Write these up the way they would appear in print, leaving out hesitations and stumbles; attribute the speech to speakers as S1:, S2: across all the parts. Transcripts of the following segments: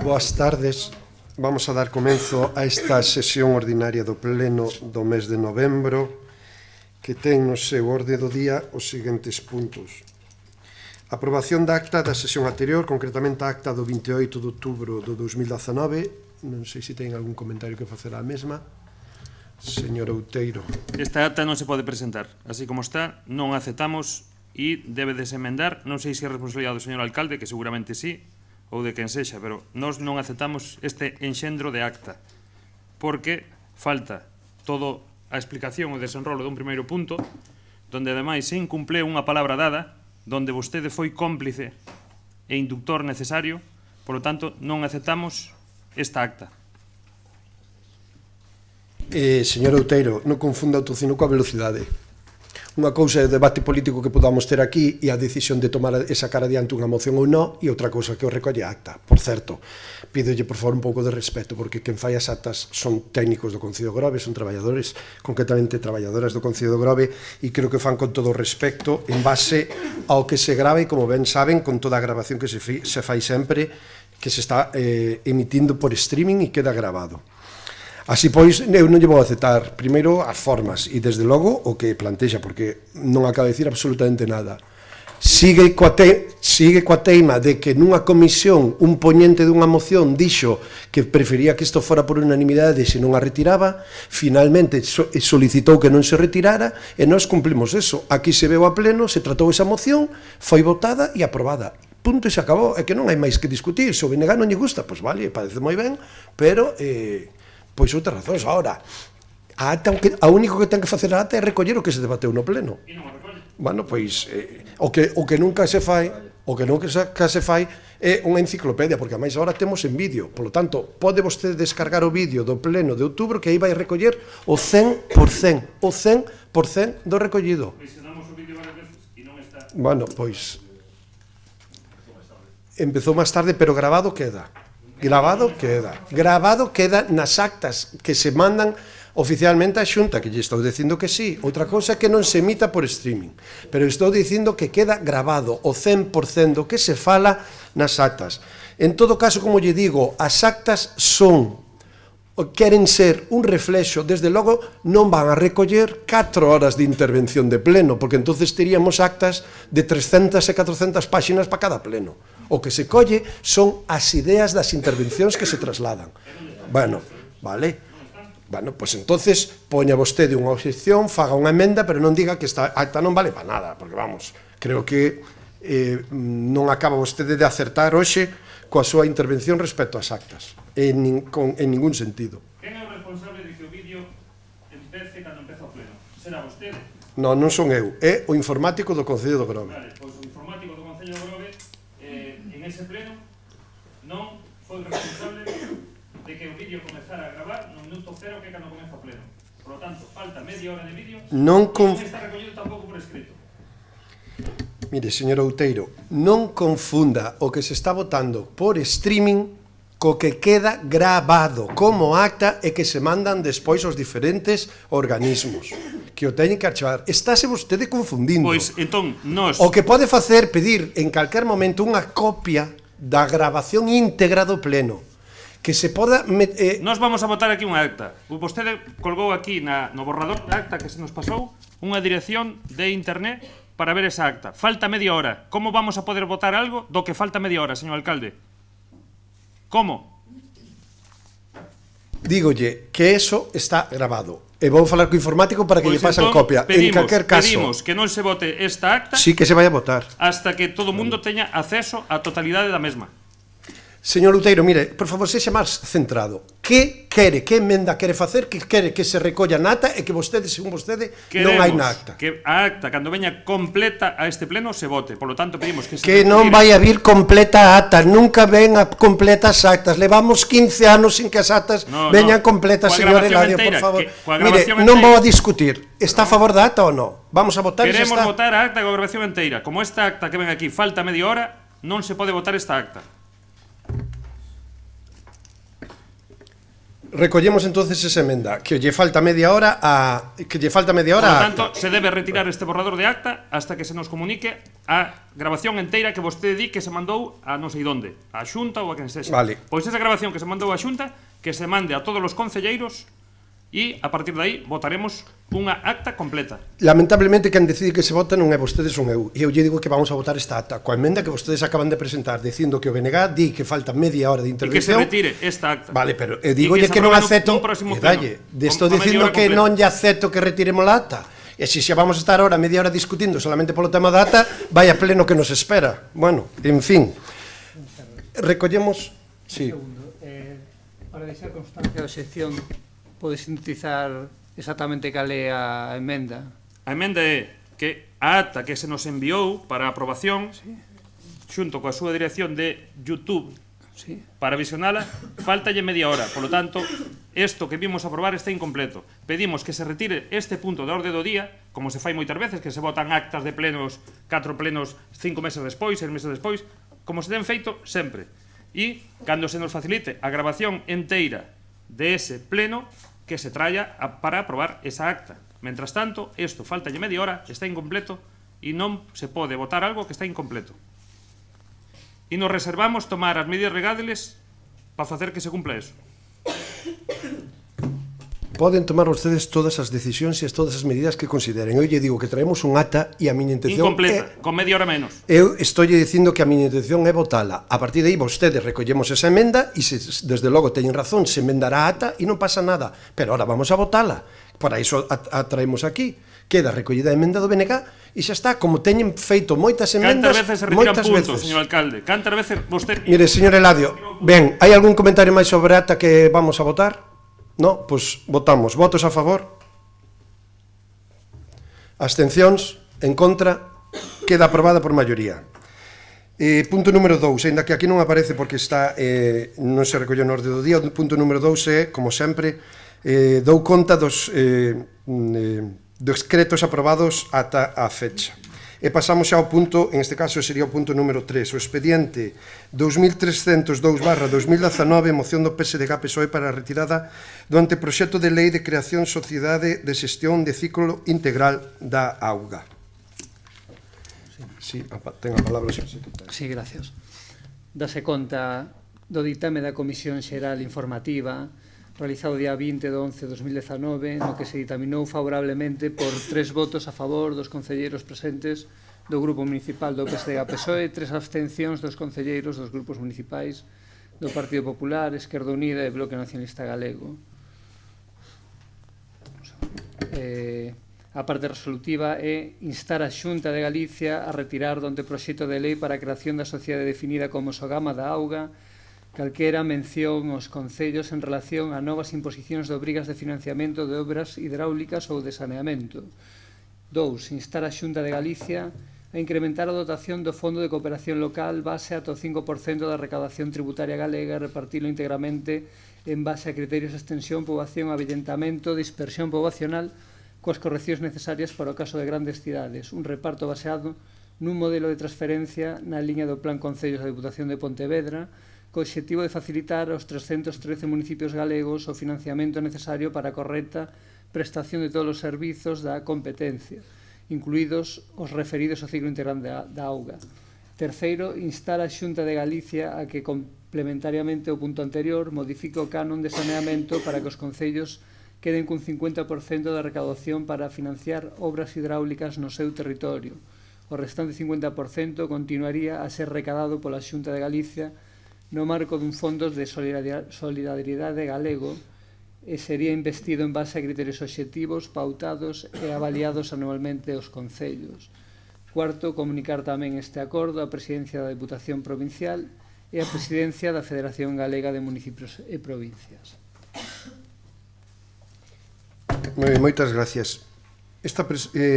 S1: Boas tardes. Vamos a dar comenzo a esta sesión ordinaria do Pleno do mes de novembro, que ten no seu orde do día os seguintes puntos. Aprobación da acta da sesión anterior, concretamente a acta do 28 de outubro do 2019. Non sei se ten algún comentario que facer á mesma. Señor Outeiro.
S2: Esta acta non se pode presentar. Así como está, non aceptamos e debe desemendar. Non sei se é responsabilidade do señor alcalde, que seguramente sí, ou de quen sexa, pero nós non aceptamos este enxendro de acta, porque falta todo a explicación e o desenrolo dun primeiro punto, donde ademais se incumpleu unha palabra dada, donde vostede foi cómplice e inductor necesario, polo tanto, non aceptamos esta acta.
S1: Señor Outeiro, non confunda o tocino coa velocidade. Unha cousa é o debate político que podamos ter aquí e a decisión de tomar e sacar adiante unha moción ou non, e outra cousa que o recolle a acta. Por certo, pídolle por favor un pouco de respeto, porque quen fai as actas son técnicos do Concello de Grove, son traballadores, concretamente traballadoras do Concello de Grove, e creo que fan con todo o respecto en base ao que se grava e, como ben saben, con toda a grabación que se fai sempre, que se está emitindo por streaming e queda grabado. Así pois, eu non lle vou aceptar primeiro as formas e, desde logo, o que plantexa, porque non acaba de dicir absolutamente nada. Sigue coa teima de que nunha comisión un poñente dunha moción dixo que prefería que isto fora por unanimidade se non a retiraba, finalmente solicitou que non se retirara e nós cumplimos eso. Aquí se veu a pleno, se tratou esa moción, foi votada e aprobada. Punto e se acabou, é que non hai máis que discutir. Se o BNG non lle gusta, pois vale, parece moi ben, pero pois outras razóns. Ahora, a acta, a único que ten que facer a acta é recoller o que se debateu no pleno. Bueno, pois, o que nunca se fai é unha enciclopedia, porque a máis agora temos en vídeo. Por lo tanto, pode vostede descargar o vídeo do pleno de outubro, que aí vai recoller o 100% do recollido. Bueno, pois, empezou máis tarde, pero grabado queda. Grabado queda nas actas que se mandan oficialmente á Xunta, que lle estou dicindo que sí. Outra cousa é que non se emita por streaming, pero estou dicindo que queda grabado o 100% do que se fala nas actas. En todo caso, como lle digo, as actas queren ser un reflexo, desde logo non van a recoller 4 horas de intervención de pleno, porque entonces teríamos actas de 300 e 400 páxinas para cada pleno. O que se colle son as ideas das intervencións que se trasladan. Bueno, vale. Bueno, pois entonces poña vostede unha obxección, faga unha emenda, pero non diga que esta acta non vale para nada, porque vamos, creo que non acaba vostede de acertar hoxe coa súa intervención respecto ás actas, en ningún sentido.
S2: Quen é o responsable de que o vídeo empece cando empeza o pleno? Será vostede?
S1: Non, non son eu, é o informático do Concello de Grove.
S2: Vale, pois o informático do Concello de Grove en ese pleno non foi responsable de que o vídeo comezara a gravar no minuto cero que cando comeza o pleno. Por lo tanto, falta media hora de vídeo e non está recollido tampouco por escrito.
S1: Mire, señor Outeiro, non confunda o que se está votando por streaming co que queda grabado como acta e que se mandan despois aos diferentes organismos que o teñen que archivar. Estáse vostede confundindo.
S2: Pois, entón, nós...
S1: O que pode facer, pedir en calquer momento unha copia da grabación íntegra do pleno, que se poda...
S2: Nós vamos a votar aquí unha acta. Vostede colgou aquí no borrador da acta que se nos pasou unha dirección de internet para ver esa acta. Falta media hora. Como vamos a poder votar algo do que falta media hora, señor alcalde? Como?
S1: Dígolle que eso está grabado. E vou falar co informático para que lle pasen copia. En calquer caso...
S2: Pedimos que non se vote esta acta...
S1: Sí que se vai a votar.
S2: Hasta que todo o mundo teña acceso á totalidade da mesma.
S1: Señor Outeiro, mire, por favor, sexa máis centrado. Que quere, que emenda quere facer, que quere que se recolla na acta e que vostede, según vostede, non hai na acta?
S2: Que a acta, cando veña completa a este pleno, se vote. Por lo tanto, pedimos que se...
S1: Que non vai a vir completa a acta, nunca ven a completas actas. Levamos 15 anos sin que as actas veñan completas, señor Eladio, por favor. Mire, non vou a discutir. Está a favor da acta ou non? Vamos a votar.
S2: Queremos votar a acta coa grabación enteira. Como esta acta que ven aquí falta media hora, non se pode votar esta acta.
S1: Recollemos entonces esa emenda, que lle falta media hora a...
S2: Por lo tanto, se debe retirar este borrador de acta hasta que se nos comunique a grabación enteira que vostede di que se mandou a non sei onde, a Xunta ou a quen sexa.
S1: Vale.
S2: Pois esa grabación que se mandou a Xunta, que se mande a todos os concelleiros e, a partir de aí, votaremos unha acta completa.
S1: Lamentablemente, quen decide que se vota non é vostedes, son eu. E eu lle digo que vamos a votar esta acta coa emenda que vostedes acaban de presentar, dicindo que o BNG di que falta media hora de
S2: E que se
S1: intervención.
S2: retire esta acta.
S1: Vale, pero digolle que non acepto... Estou dicindo que non lle acepto que retiremos a acta. E se xa vamos a estar ahora media hora discutindo solamente polo tema da acta, vai a pleno que nos espera. Bueno, en fin. Recollemos... Sí.
S3: Para deixar constancia da sección, pode sintetizar exactamente cal é a emenda?
S2: A emenda é que a acta que se nos enviou para aprobación, xunto coa súa dirección de YouTube, para visionala, faltalle media hora. Por lo tanto, isto que vimos aprobar está incompleto. Pedimos que se retire este punto de orde do día, como se fai moitas veces, que se votan actas de plenos, 4 plenos 5 meses despois, 6 meses despois, como se ten feito sempre. E, cando se nos facilite a grabación enteira de ese pleno, que se traia para aprobar esa acta. Mentras tanto, isto faltalle media hora, está incompleto, e non se pode votar algo que está incompleto. E nos reservamos tomar as medidas legales para facer que se cumpla eso.
S1: Poden tomar vostedes todas as decisións e todas as medidas que consideren. Eu lle digo que traemos un acta e a miña intención
S2: incompleta, con media hora menos.
S1: Eu estou dicindo que a miña intención é votala. A partir de aí, vostedes recollemos esa emenda e, se desde logo teñen razón, se emendará a acta e non pasa nada. Pero ahora vamos a votala. Para iso a traemos aquí. Queda recollida a emenda do BNG e xa está, como teñen feito moitas emendas,
S2: cantas veces se retiran puntos, señor alcalde? Cantas veces vostede...
S1: Mire, señor Eladio, ben, hai algún comentario máis sobre a acta que vamos a votar? No, pois votamos. Votos a favor? Abstencións? En contra? Queda aprobada por maioría. Punto número 2, ainda que aquí non aparece porque está non se recolleu no orde do día. O punto número 2 é, como sempre, dou conta dos decretos aprobados ata a fecha. E pasamos xa ao punto, en este caso sería o punto número 3, o expediente 2302/2019, moción do PSDG-PSOE para a retirada do anteproxecto de lei de creación sociedade de xestión de ciclo integral da auga. Sí, ten a palabra o secretario.
S3: Sí, gracias. Dase conta do ditame da Comisión Xeral Informativa realizado o día 20 de 11 de 2019, no que se ditaminou favorablemente por 3 votos a favor dos concelleiros presentes do Grupo Municipal do PSDG-PSOE, 3 abstencións dos concelleiros dos grupos municipais do Partido Popular, Esquerda Unida e Bloque Nacionalista Galego. A parte resolutiva é instar a Xunta de Galicia a retirar do anteproxecto de lei para a creación da sociedade definida como Sogama da Auga calquera mención aos concellos en relación a novas imposicións de obrigas de financiamento de obras hidráulicas ou de saneamento. 2. Instar a Xunta de Galicia a incrementar a dotación do Fondo de Cooperación Local base ata o 5% da recaudación tributaria galega e repartilo íntegramente en base a criterios de extensión, poboación, avellentamento, dispersión poboacional coas correccións necesarias para o caso de grandes cidades. Un reparto baseado nun modelo de transferencia na liña do Plan Concellos da Diputación de Pontevedra, co obxectivo de facilitar aos 313 municipios galegos o financiamento necesario para a correcta prestación de todos os servizos da competencia, incluídos os referidos ao ciclo integral da auga. Terceiro, instar a Xunta de Galicia a que, complementariamente ao punto anterior, modifique o canon de saneamento para que os concellos queden cun 50% da recaudación para financiar obras hidráulicas no seu territorio. O restante 50% continuaría a ser recadado pola Xunta de Galicia no marco dun fondo de solidaridade galego e sería investido en base a criterios obxectivos, pautados e avaliados anualmente aos concellos. Cuarto, comunicar tamén este acordo á Presidencia da Diputación Provincial e á Presidencia da Federación Galega de Municipios e Provincias.
S1: Moitas gracias. Esta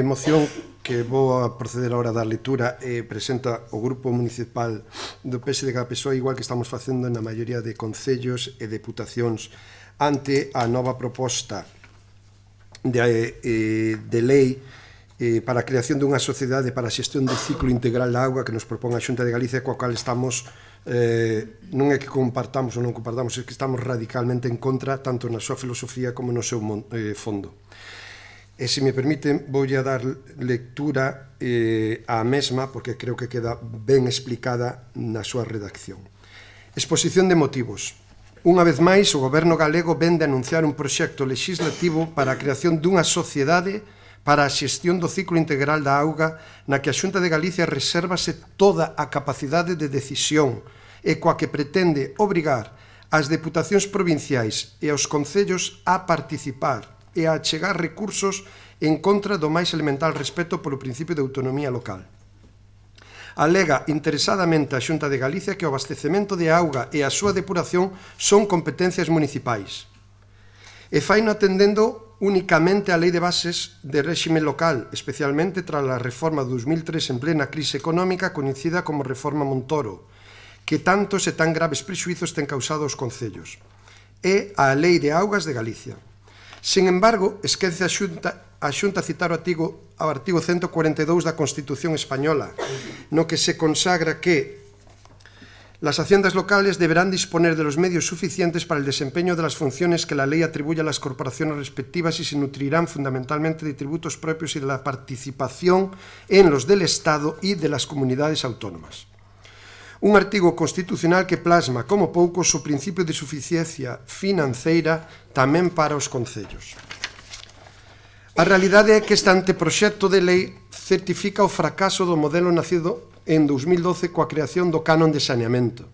S1: moción que vou a proceder agora a dar lectura presenta o Grupo Municipal do PSDG-PSOE, igual que estamos facendo na maioría de concellos e deputacións, ante a nova proposta de lei para a creación dunha sociedade para a xestión do ciclo integral da auga que nos propón a Xunta de Galicia, coa cal estamos Non é que compartamos ou non compartamos, é que estamos radicalmente en contra tanto na súa filosofía como no seu fondo. E se me permiten, vou a dar lectura á mesma, porque creo que queda ben explicada na súa redacción. Exposición de motivos. Unha vez máis, o Goberno galego vén de anunciar un proxecto legislativo para a creación dunha sociedade para a xestión do ciclo integral da auga na que a Xunta de Galicia resérvase toda a capacidade de decisión e coa que pretende obrigar as deputacións provinciais e aos concellos a participar e a achegar recursos en contra do máis elemental respeto polo principio de autonomía local. Alega interesadamente a Xunta de Galicia que o abastecemento de auga e a súa depuración son competencias municipais. E faino atendendo únicamente a Lei de Bases de Réxime Local, especialmente tras a reforma de 2003 en plena crise económica coñecida como Reforma Montoro, que tantos e tan graves prexuizos ten causado aos concellos, e a Lei de Augas de Galicia. Sen embargo, esquece a Xunta citar o artigo 142 da Constitución Española, no que se consagra que las haciendas locales deberán disponer de los medios suficientes para el desempeño de las funciones que la ley atribuye a las corporaciones respectivas y se nutrirán fundamentalmente de tributos propios y de la participación en los del Estado y de las comunidades autónomas. Un artigo constitucional que plasma, como poucos, o principio de suficiencia financeira tamén para os concellos. A realidade é que este anteproxecto de lei certifica o fracaso do modelo nacido en 2012 coa creación do canon de saneamento.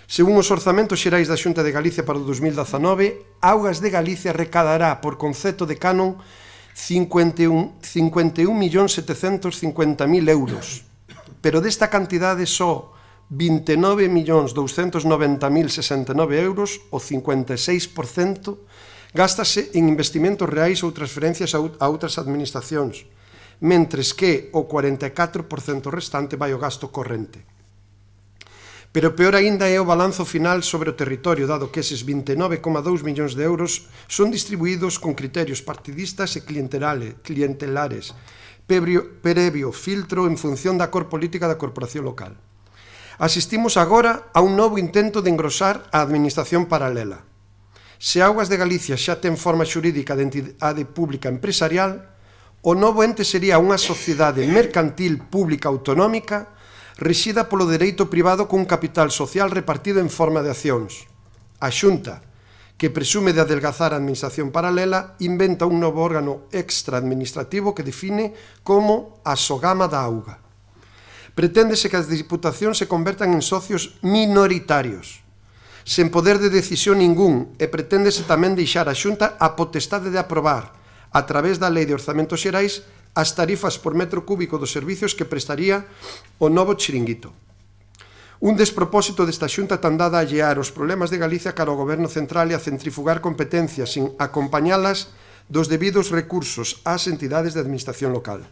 S1: Según os orzamentos xerais da Xunta de Galicia para o 2019, Augas de Galicia recadará por concepto de canon 51.750.000 euros, pero desta cantidade só 29.290.069 euros, o 56%, gástase en investimentos reais ou transferencias a outras administracións, mentres que o 44% restante vai ao gasto corrente. Pero peor aínda é o balanzo final sobre o territorio, dado que eses 29,2 millóns de euros son distribuídos con criterios partidistas e clientelares, previo filtro en función da cor política da corporación local. Asistimos agora a un novo intento de engrosar a administración paralela. Se Augas de Galicia xa ten forma xurídica de entidade pública empresarial, o novo ente sería unha sociedade mercantil pública autonómica rexida polo dereito privado cun capital social repartido en forma de accións. A Xunta, que presume de adelgazar a administración paralela, inventa un novo órgano extraadministrativo que define como a Sogama da Auga. Preténdese que as diputacións se convertan en socios minoritarios, sen poder de decisión ningún, e preténdese tamén deixar a Xunta a potestade de aprobar, a través da Lei de Orzamentos Xerais, as tarifas por metro cúbico dos servicios que prestaría o novo chiringuito. Un despropósito desta Xunta tan dada a allear os problemas de Galicia cara ao Goberno central e a centrifugar competencias sin acompañalas dos debidos recursos ás entidades de administración local.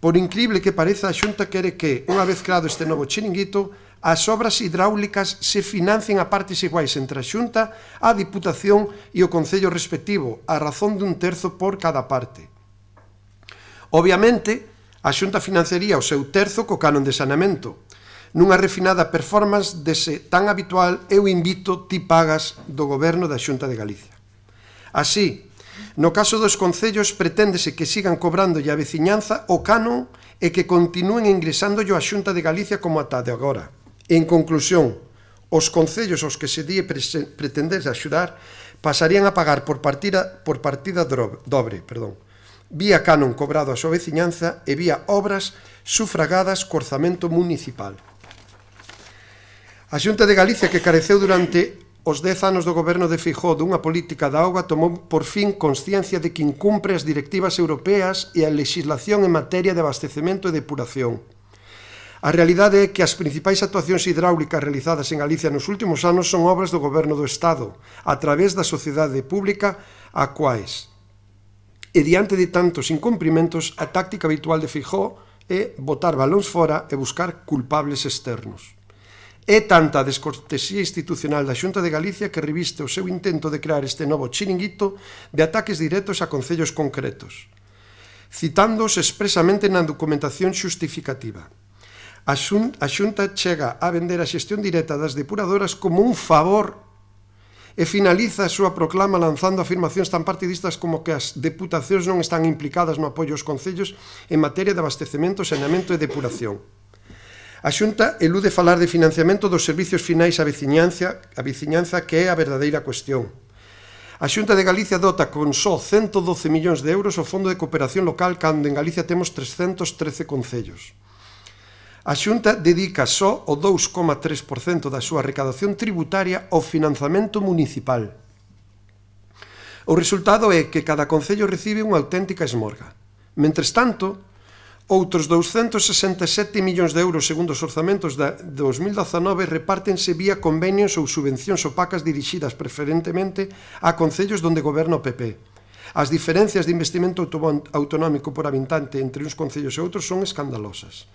S1: Por incríble que pareza, a Xunta quere que, unha vez creado este novo chiringuito, as obras hidráulicas se financien a partes iguais entre a Xunta, a Diputación e o Concello respectivo, a razón dun terzo por cada parte. Obviamente, a Xunta financiaría o seu terzo co canon de saneamento. Nunha refinada performance dese tan habitual eu invito ti pagas do Goberno da Xunta de Galicia. Así, no caso dos concellos, preténdese que sigan cobrando a veciñanza o canon e que continúen ingresándolle a Xunta de Galicia como ata de agora. En conclusión, os concellos aos que se die pretender axudar pasarían a pagar por partida dobre, vía canon cobrado a súa veciñanza e vía obras sufragadas co orzamento municipal. A Xunta de Galicia, que careceu durante os 10 anos do goberno de Feijóo dunha política da auga, tomou por fin consciencia de que incumpre as directivas europeas e a legislación en materia de abastecemento e depuración. A realidade é que as principais actuacións hidráulicas realizadas en Galicia nos últimos anos son obras do goberno do Estado, a través da sociedade pública a quais. E diante de tantos incumprimentos, a táctica habitual de Feijóo é botar balóns fora e buscar culpables externos. É tanta a descortesía institucional da Xunta de Galicia que reviste o seu intento de crear este novo chiringuito de ataques directos a concellos concretos, citándoos expresamente na documentación xustificativa. A Xunta chega a vender a xestión directa das depuradoras como un favor e finaliza a súa proclama lanzando afirmacións tan partidistas como que as deputacións non están implicadas no apoio aos concellos en materia de abastecemento, saneamento e depuración. A Xunta elude falar de financiamento dos servicios finais á veciñanza que é a verdadeira cuestión. A Xunta de Galicia dota con só 112 millóns de euros o Fondo de Cooperación Local cando en Galicia temos 313 concellos. A Xunta dedica só o 2,3% da súa recadación tributaria ao financiamento municipal. O resultado é que cada concello recibe unha auténtica esmorga. Mentres tanto, outros 267 millóns de euros segundo os orzamentos de 2019 repártense vía convenios ou subvencións opacas dirixidas preferentemente a concellos donde goberna o PP. As diferencias de investimento autonómico por habitante entre uns concellos e outros son escandalosas.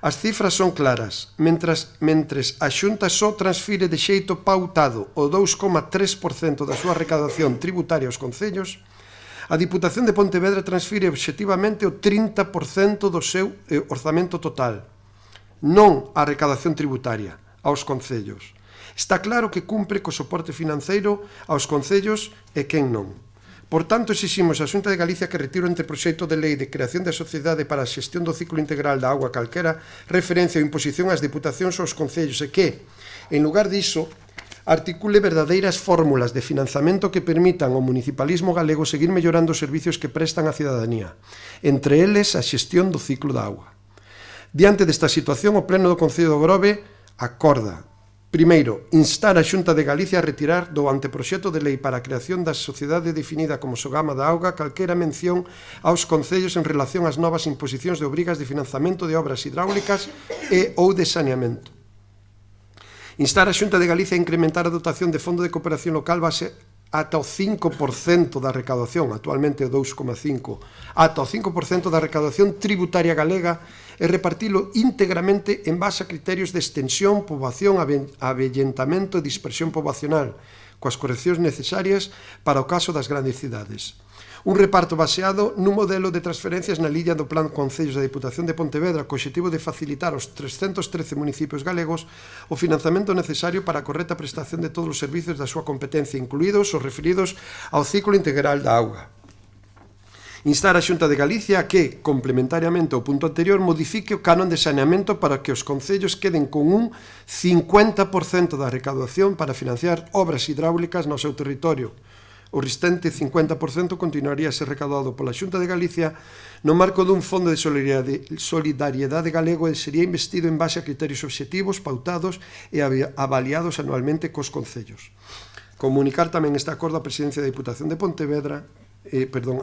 S1: As cifras son claras. Mentres a Xunta só transfire de xeito pautado o 2,3% da súa recadación tributaria aos concellos, a Diputación de Pontevedra transfire obxectivamente o 30% do seu orzamento total, non a recadación tributaria, aos concellos. Está claro que cumpre co soporte financeiro aos concellos e quen non. Por tanto, exiximos á Xunta de Galicia que retire o anteproxecto de lei de creación da sociedade para a xestión do ciclo integral da auga calquera referencia ou imposición ás deputacións ou aos concellos e que, en lugar diso, articule verdadeiras fórmulas de financiamento que permitan ao municipalismo galego seguir mellorando os servicios que prestan á cidadanía, entre eles a xestión do ciclo da auga. Diante desta situación, o Pleno do Concello do Grove acorda: primeiro, instar a Xunta de Galicia a retirar do anteproxecto de lei para a creación da sociedade definida como Sogama da Auga calquera mención aos concellos en relación ás novas imposicións de obrigas de financiamento de obras hidráulicas e ou de saneamento. Instar a Xunta de Galicia a incrementar a dotación de Fondo de Cooperación Local base ata o 5% da recaudación, actualmente o 2,5%, ata o 5% da recaudación tributaria galega e repartilo íntegramente en base a criterios de extensión, poboación, avellentamento e dispersión poboacional, coas correccións necesarias para o caso das grandes cidades. Un reparto baseado nun modelo de transferencias na liña do Plan Concellos da Diputación de Pontevedra co obxectivo de facilitar aos 313 municipios galegos o financiamento necesario para a correcta prestación de todos os servicios da súa competencia, incluídos os referidos ao ciclo integral da auga. Instar a Xunta de Galicia a que, complementariamente ao punto anterior, modifique o canon de saneamento para que os concellos queden con un 50% da recaudación para financiar obras hidráulicas no seu territorio. O restante 50% continuaría a ser recaudado pola Xunta de Galicia no marco dun fondo de solidariedade galego e sería investido en base a criterios obxectivos, pautados e avaliados anualmente cos concellos. Comunicar tamén este acordo á Presidencia da Diputación de Pontevedra,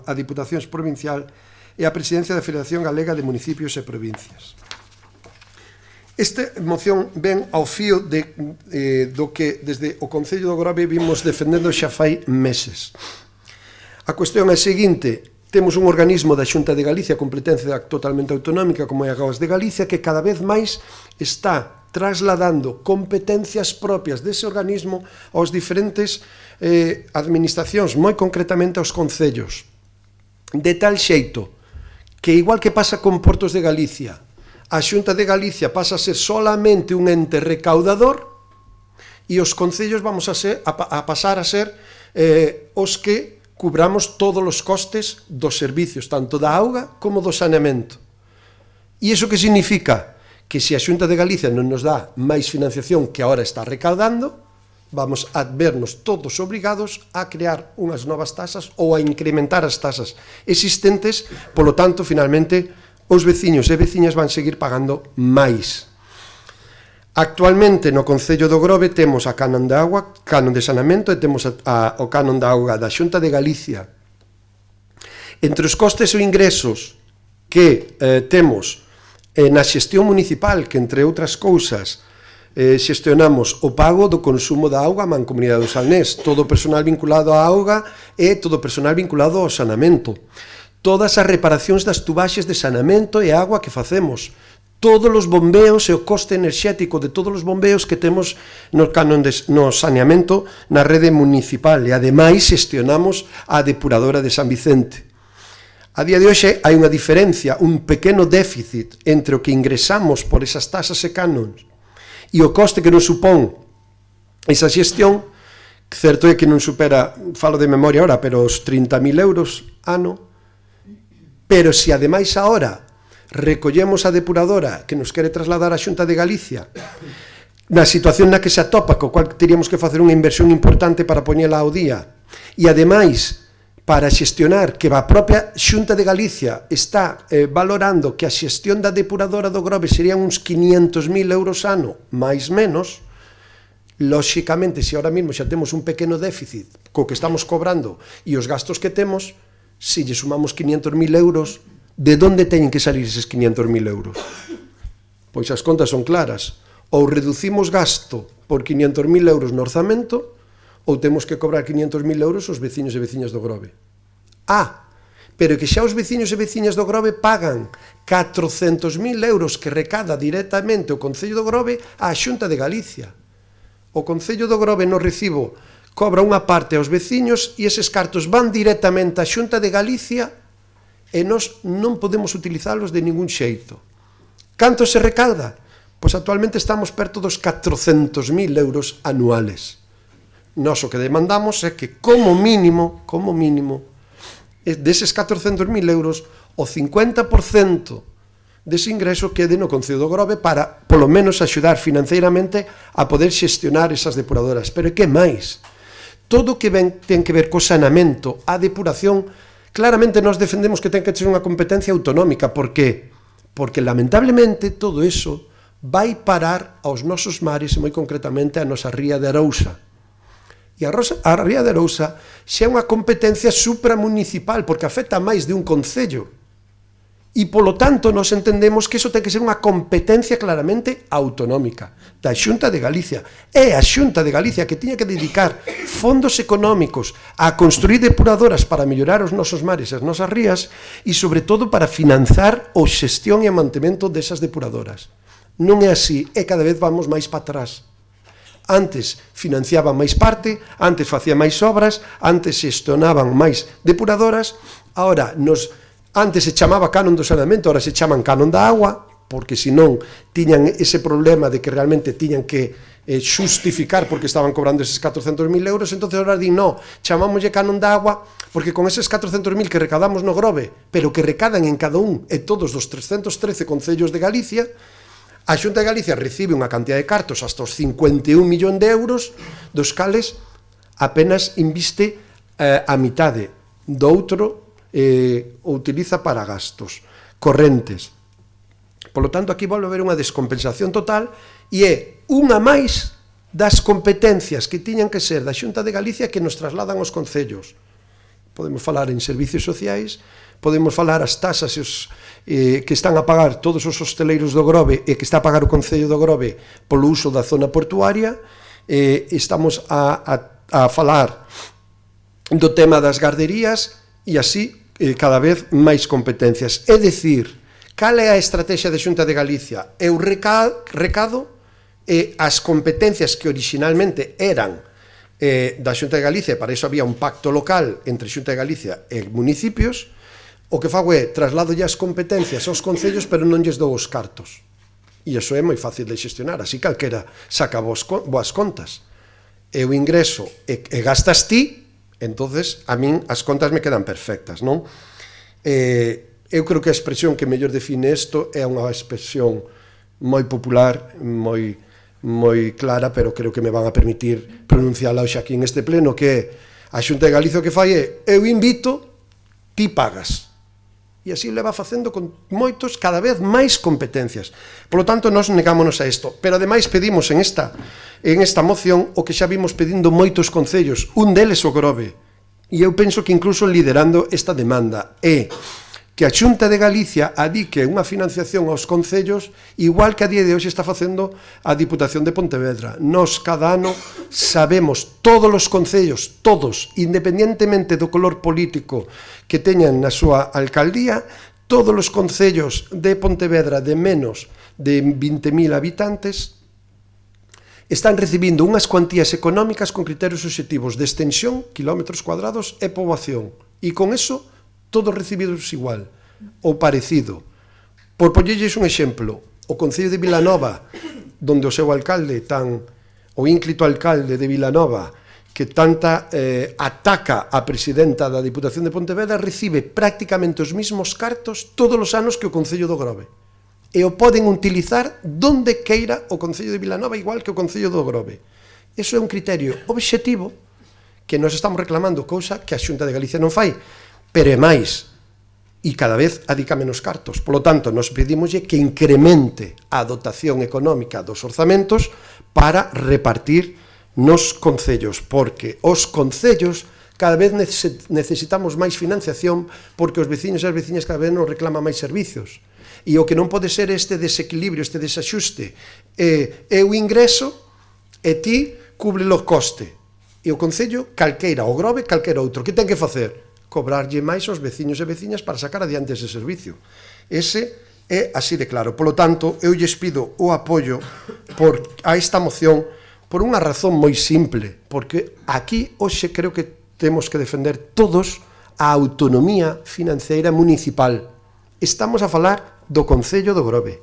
S1: a Diputación Provincial e a Presidencia da Federación Galega de Municipios e Provincias. Esta moción ven ao fío do que desde o Concello do Grove vimos defendendo xa fai meses. A cuestión é a seguinte: temos un organismo da Xunta de Galicia con competencia totalmente autonómica como é a Augas de Galicia que cada vez máis está trasladando competencias propias dese organismo aos diferentes administracións, moi concretamente aos concellos, de tal xeito que, igual que pasa con Portos de Galicia, a Xunta de Galicia pasa a ser solamente un ente recaudador e os concellos vamos a pasar a ser os que cubramos todos os costes dos servicios, tanto da auga como do saneamento. E iso que significa? Que se a Xunta de Galicia non nos dá máis financiación que agora está recaudando, vamos a vernos todos obrigados a crear unhas novas tasas ou a incrementar as tasas existentes, polo tanto, finalmente, os veciños e veciñas van seguir pagando máis. Actualmente no Concello do Grove temos a canon de agua, canon de saneamento e temos o canon da auga da Xunta de Galicia. Entre os costes ou ingresos que temos na xestión municipal, que entre outras cousas xestionamos o pago do consumo da auga á Mancomunidade do Salnés, todo o personal vinculado á auga e todo o personal vinculado ao saneamento, todas as reparacións das tubaxes de saneamento e agua que facemos, todos os bombeos e o coste enerxético de todos os bombeos que temos no saneamento na rede municipal e ademais xestionamos a depuradora de San Vicente. A día de hoxe hai unha diferencia, un pequeno déficit entre o que ingresamos por esas tasas e canons e o coste que nos supón esa xestión, certo é que non supera, falo de memoria ahora, pero os 30.000 euros ano, pero se ademais ahora recollemos a depuradora que nos quere trasladar a Xunta de Galicia na situación na que se atopa, co cual teríamos que facer unha inversión importante para poñela ao día, e ademais para xestionar, que a propia Xunta de Galicia está valorando que a xestión da depuradora do Grove serían uns 500.000 euros ano, máis menos, lóxicamente, se ahora mesmo xa temos un pequeno déficit co que estamos cobrando e os gastos que temos, se lle sumamos 500.000 euros, de onde teñen que salir eses 500.000 euros? Pois as contas son claras. Ou reducimos gasto por 500.000 euros no orzamento, ou temos que cobrar 500.000 euros aos veciños e veciñas do Grove. Pero que xa os veciños e veciñas do Grove pagan 400.000 euros que recada directamente o Concello do Grove á Xunta de Galicia. O Concello do Grove no recibo cobra unha parte aos veciños e eses cartos van directamente á Xunta de Galicia e nós non podemos utilizalos de ningún xeito. Canto se recauda? Pois actualmente estamos perto dos 400.000 euros anuales. Nós o que demandamos é que, como mínimo, deses 400.000 euros, o 50% dese ingreso quede no Concello do Grove para, polo menos, axudar financeiramente a poder xestionar esas depuradoras. Pero que máis? Todo o que ten que ver co saneamento, a depuración, claramente nós defendemos que ten que ser unha competencia autonómica. Por qué? Porque, lamentablemente, todo iso vai parar aos nosos mares e, moi concretamente, a nosa ría de Arousa. E a ría de Arousa xa é unha competencia supramunicipal, porque afecta a máis de un concello. E, polo tanto, nós entendemos que iso ten que ser unha competencia claramente autonómica da Xunta de Galicia. É a Xunta de Galicia que tiña que dedicar fondos económicos a construir depuradoras para mellorar os nosos mares e as nosas rías e, sobre todo, para financiar a xestión e o mantemento desas depuradoras. Non é así, e cada vez vamos máis para atrás. Antes financiaban máis parte, antes facían máis obras, antes xestionaban máis depuradoras, antes se chamaba canon do saneamento, ahora se chaman canon da agua, porque senón tiñan ese problema de que realmente tiñan que xustificar porque estaban cobrando eses 400.000 euros, entonces ahora din, no, chamámoslle canon da agua, porque con eses 400.000 que recadamos no Grove, pero que recadan en cada un e todos os 313 concellos de Galicia, a Xunta de Galicia recibe unha cantidad de cartos hasta os 51 millóns de euros, dos cales apenas inviste a mitade do outro o utiliza para gastos correntes. Por lo tanto, aquí volve a haber unha descompensación total e é unha máis das competencias que tiñan que ser da Xunta de Galicia que nos trasladan aos concellos. Podemos falar en servicios sociais, podemos falar as tasas que están a pagar todos os hosteleiros do Grove e que está a pagar o Concello do Grove polo uso da zona portuaria. Estamos a falar do tema das garderías e así cada vez máis competencias. É dicir, cal é a estrategia de Xunta de Galicia? É o recado e as competencias que originalmente eran da Xunta de Galicia, para iso había un pacto local entre Xunta de Galicia e municipios. O que fago é trasladolle as competencias aos concellos, pero non lles dou os cartos. E iso é moi fácil de xestionar, así calquera saca boas contas. E o ingreso e gastas ti, entonces a min as contas me quedan perfectas, non? Eu creo que a expresión que mellor define isto é unha expresión moi popular, moi clara, pero creo que me van a permitir pronunciala hoxe aquí en este pleno, que é a Xunta de Galicia o que fai é eu invito, ti pagas. E así leva facendo con moitos, cada vez máis competencias. Por lo tanto, nós negámonos a isto. Pero ademais pedimos en esta moción o que xa vimos pedindo moitos concellos, un deles o Grove. E eu penso que incluso liderando esta demanda é que a Xunta de Galicia adique unha financiación aos concellos igual que a día de hoxe está facendo a Diputación de Pontevedra. Nós, cada ano, sabemos todos os concellos, todos, independientemente do color político que teñan na súa alcaldía, todos os concellos de Pontevedra de menos de 20.000 habitantes están recibindo unhas cuantías económicas con criterios obxectivos de extensión, kilómetros cuadrados e poboación. E con eso todos recibidos igual, ou parecido. Por poñerlles un exemplo, o Concello de Vilanova, donde o seu alcalde o ínclito alcalde de Vilanova, que tanta ataca a presidenta da Diputación de Pontevedra, recibe prácticamente os mesmos cartos todos os anos que o Concello do Grove. E o poden utilizar donde queira o Concello de Vilanova, igual que o Concello do Grove. Iso é un criterio obxectivo que nos estamos reclamando, cousa que a Xunta de Galicia non fai, pero é máis, e cada vez adica menos cartos. Por lo tanto, nos pedimoslle que incremente a dotación económica dos orzamentos para repartir nos concellos, porque os concellos cada vez necesitamos máis financiación, porque os veciños e as veciñas cada vez nos reclaman máis servicios. E o que non pode ser este desequilibrio, este desaxuste, é o ingreso e ti cubre o coste. E o Concello, calqueira, o Grove, calqueira outro, que ten que facer? Cobrarlle máis aos veciños e veciñas para sacar adiante ese servicio. Ese é así de claro. Por lo tanto, eu lles pido o apoio a esta moción por unha razón moi simple, porque aquí hoxe creo que temos que defender todos a autonomía financeira municipal. Estamos a falar do Concello do Grove.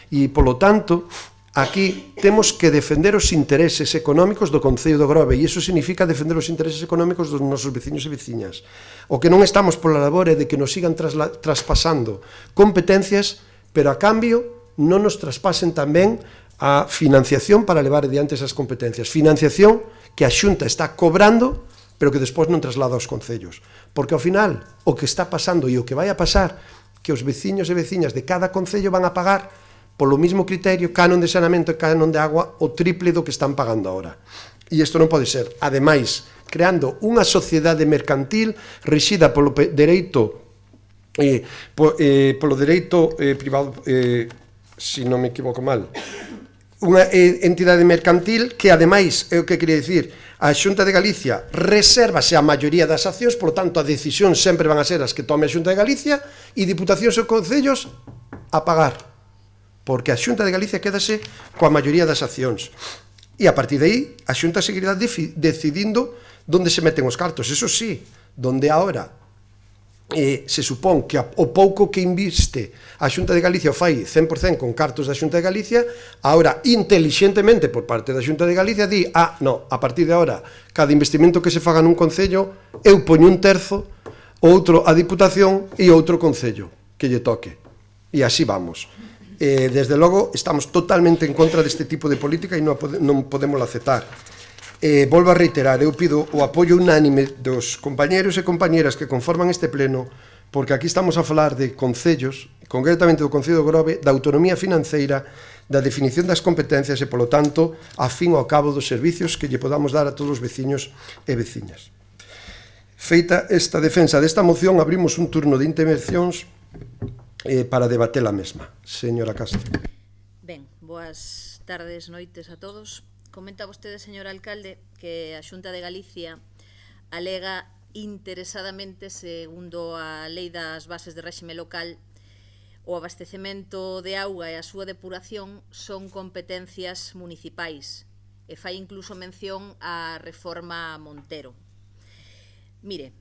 S1: E, polo tanto, aquí temos que defender os intereses económicos do Concello do Grove, e iso significa defender os intereses económicos dos nosos veciños e veciñas. O que non estamos pola labor é de que nos sigan traspasando competencias, pero a cambio non nos traspasen tamén a financiación para levar adiante esas competencias. Financiación que a Xunta está cobrando, pero que despois non traslada aos concellos. Porque ao final, o que está pasando e o que vai a pasar, que os veciños e veciñas de cada concello van a pagar polo mismo criterio, canon de saneamento e canon de agua, o triple do que están pagando agora. E isto non pode ser. Ademais, creando unha sociedade mercantil rexida polo dereito privado, se non me equivoco mal, unha entidade mercantil que, ademais, é o que quería dicir, a Xunta de Galicia resérvase a maioría das accións, por tanto, a decisión sempre van a ser as que tome a Xunta de Galicia, e diputacións e concellos a pagar, porque a Xunta de Galicia quédase coa maioría das accións. E a partir de aí, a Xunta seguirá decidindo onde se meten os cartos. Eso sí, donde agora se supón que o pouco que inviste a Xunta de Galicia o fai 100% con cartos da Xunta de Galicia, agora, intelixentemente por parte da Xunta de Galicia, di, no, a partir de agora, cada investimento que se faga nun concello, eu poño un terzo, outro a Diputación e outro concello que lle toque. E así vamos. Desde logo, estamos totalmente en contra deste tipo de política e non podemos aceptar. Volvo a reiterar, eu pido o apoio unánime dos compañeros e compañeras que conforman este pleno, porque aquí estamos a falar de concellos, concretamente do Concello do Grove, da autonomía financeira, da definición das competencias e, polo tanto, a fin ao cabo dos servicios que lle podamos dar a todos os veciños e veciñas. Feita esta defensa desta moción, abrimos un turno de intervencións para debater a mesma. Señora Castro.
S4: Ben, boas tardes, noites a todos. Comenta vostede, señor alcalde, que a Xunta de Galicia alega interesadamente, segundo a Lei das Bases de Réxime Local, o abastecemento de auga e a súa depuración son competencias municipais, e fai incluso mención á reforma Montero. Mire,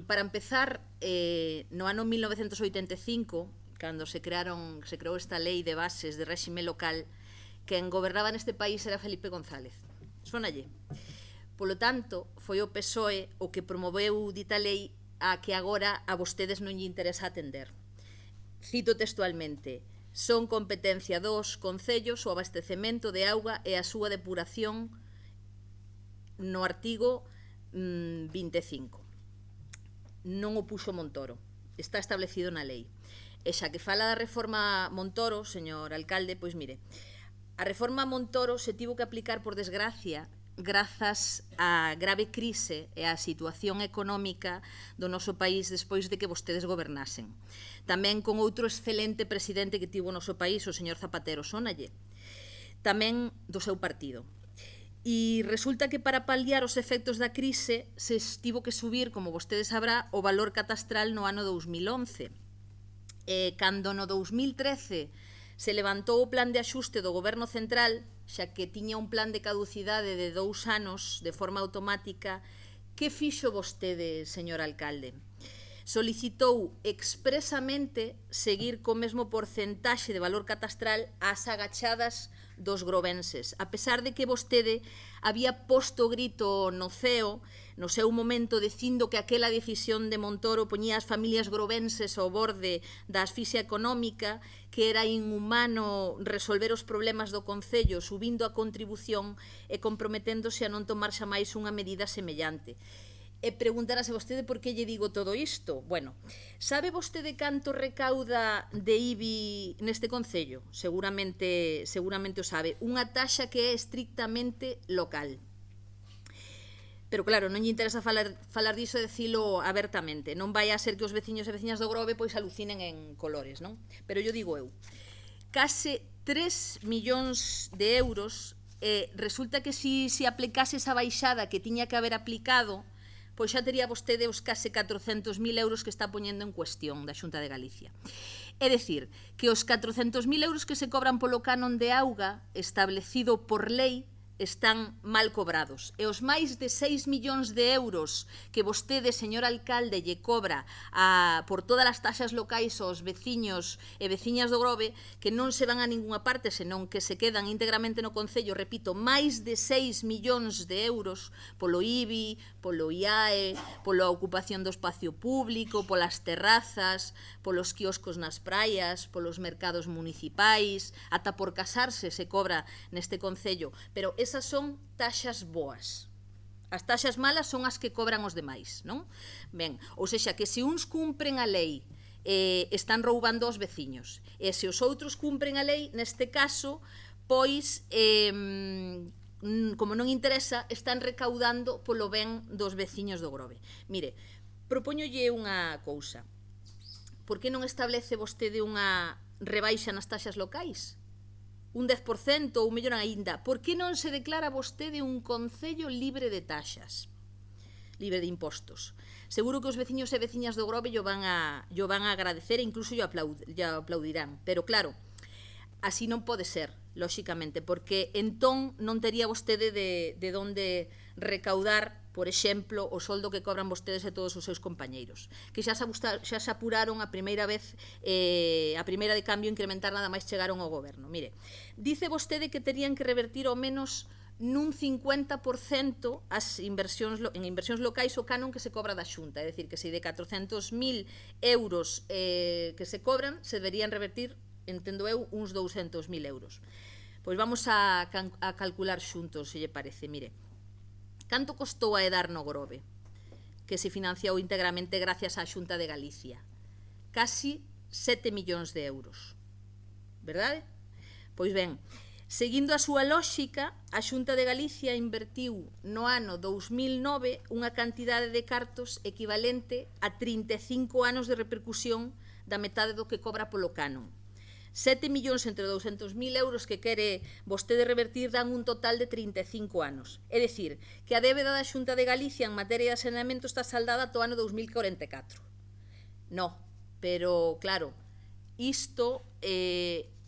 S4: para empezar, no ano 1985, cando se creou esta Lei de Bases de Réxime Local, quen gobernaba neste país era Felipe González. Sonalle. Polo tanto, foi o PSOE o que promoveu dita lei a que agora a vostedes non lle interesa atender. Cito textualmente: son competencia dos concellos o abastecemento de auga e a súa depuración no artigo 25. Non o puxo Montoro. Está establecido na lei. E xa que fala da reforma Montoro, señor alcalde, pois mire, a reforma Montoro se tivo que aplicar, por desgracia, grazas á grave crise e á situación económica do noso país despois de que vostedes gobernasen. Tamén con outro excelente presidente que tivo o noso país, o señor Zapatero, Sonalle, tamén do seu partido. E resulta que para paliar os efectos da crise se tivo que subir, como vostedes sabrá, o valor catastral no ano 2011. Cando no 2013 se levantou o plan de axuste do Goberno Central, xa que tiña un plan de caducidade de 2 anos de forma automática, que fixo vostede, señor alcalde? solicitou expresamente seguir co mesmo porcentaxe de valor catastral ás agachadas dos grovenses, a pesar de que vostede había posto o grito no ceo no seu momento dicindo que aquela decisión de Montoro poñía as familias grovenses ao borde da asfixia económica, que era inhumano resolver os problemas do Concello subindo a contribución e comprometéndose a non tomar xa máis unha medida semellante. E preguntarase vostede por que lle digo todo isto. Bueno, sabe vostede canto recauda de IBI neste Concello? Seguramente o sabe. Unha taxa que é estrictamente local. Pero claro, non lle interesa falar diso e dicilo abertamente. Non vai a ser que os veciños e veciñas do Grove pois alucinen en colores, non? Pero yo digo eu. Case 3 millóns de euros, resulta que se aplicase esa baixada que tiña que haber aplicado, pois xa tería vostede os case 400.000 euros que está poñendo en cuestión da Xunta de Galicia. É dicir, que os 400.000 euros que se cobran polo canon de auga establecido por lei están mal cobrados. E os máis de 6 millóns de euros que vostede, señor alcalde, lle cobra por todas as taxas locais aos veciños e veciñas do Grove, que non se van a ninguna parte, senón que se quedan íntegramente no Concello, repito, máis de 6 millóns de euros polo IBI, polo IAE, pola ocupación do espacio público, polas terrazas, polos quioscos nas praias, polos mercados municipais, ata por casarse se cobra neste Concello, pero esas son taxas boas. As taxas malas son as que cobran os demais, non? Ben, ou seja, que se uns cumpren a lei están roubando aos veciños, e se os outros cumpren a lei, neste caso, pois, como non interesa, están recaudando polo ben dos veciños do Grove. Mire, propóñolle unha cousa. Por que non establece vostede unha rebaixa nas taxas locais? Un 10% ou mellor aínda. Por que non se declara vostede un Concello libre de taxas, libre de impostos? Seguro que os veciños e veciñas do Grove yo van a agradecer e incluso yo aplaudirán. Pero claro, así non pode ser, lóxicamente, porque entón non tería vostede de onde recaudar, por exemplo, o soldo que cobran vostedes e todos os seus compañeiros, que xa se apuraron a primeira vez, a primeira de cambio incrementar nada máis chegaron ao goberno. Mire, dice vostede que terían que revertir ao menos nun 50% en inversións locais o canon que se cobra da Xunta, é dicir, que se de 400.000 euros que se cobran, se deberían revertir, entendo eu, uns 200.000 euros. Pois vamos a calcular xuntos, se lle parece. Mire, canto costou a EDAR no Grove, que se financiou íntegramente gracias á Xunta de Galicia? Casi 7 millóns de euros, verdade? Pois ben, seguindo a súa lóxica, a Xunta de Galicia invertiu no ano 2009 unha cantidade de cartos equivalente a 35 anos de repercusión da metade do que cobra polo canon. 7 millóns entre 200.000 euros que quere vostede revertir dan un total de 35 anos. É dicir, que a débeda da Xunta de Galicia en materia de saneamento está saldada ata o ano 2044. No, pero claro, isto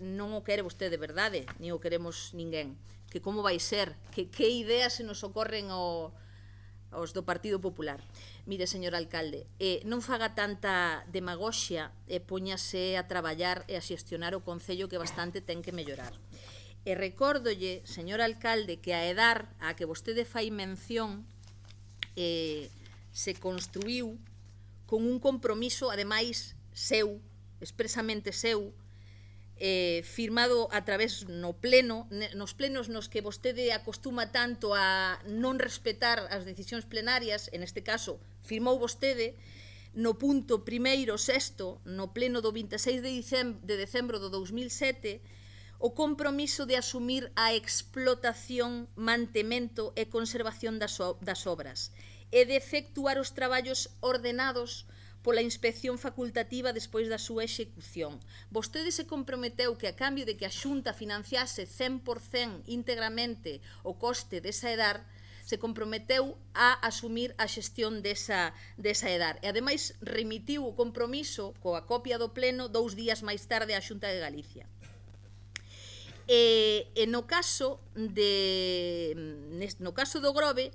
S4: non o quere vostede, verdade? Ni o queremos ninguén. Que como vai ser? Que ideas se nos ocorren aos do Partido Popular? Mire, señor alcalde, non faga tanta demagoxia e póñase a traballar e a xestionar o Concello, que bastante ten que mellorar. E recórdolle, señor alcalde, que a EDAR, a que vostede fai mención, se construíu con un compromiso, ademais, seu, expresamente seu, firmado a través nos plenos nos que vostede acostuma tanto a non respetar as decisións plenarias. En este caso, firmou vostede no punto primeiro sexto, no pleno do 26 de decembro do 2007, o compromiso de asumir a explotación, mantemento e conservación das obras e de efectuar os traballos ordenados pola inspección facultativa despois da súa execución. Vostede se comprometeu que a cambio de que a Xunta financiase 100% íntegramente o coste desa EDAR, se comprometeu a asumir a xestión desa EDAR. E ademais remitiu o compromiso coa copia do pleno 2 días máis tarde á Xunta de Galicia. E no caso do Grove,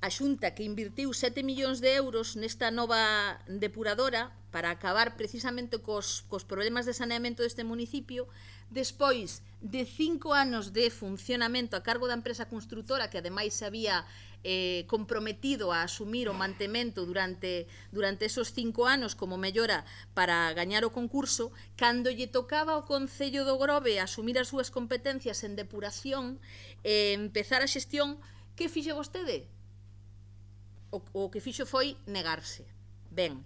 S4: a Xunta que invirtiu 7 millóns de euros nesta nova depuradora para acabar precisamente cos problemas de saneamento deste municipio, despois de 5 anos de funcionamento a cargo da empresa construtora, que ademais se había comprometido a asumir o mantemento durante esos 5 anos como mellora para gañar o concurso, cando lle tocaba ao Concello do Grove asumir as súas competencias en depuración, empezar a xestión, que fixe vostede? O que fixo foi negarse. Ben,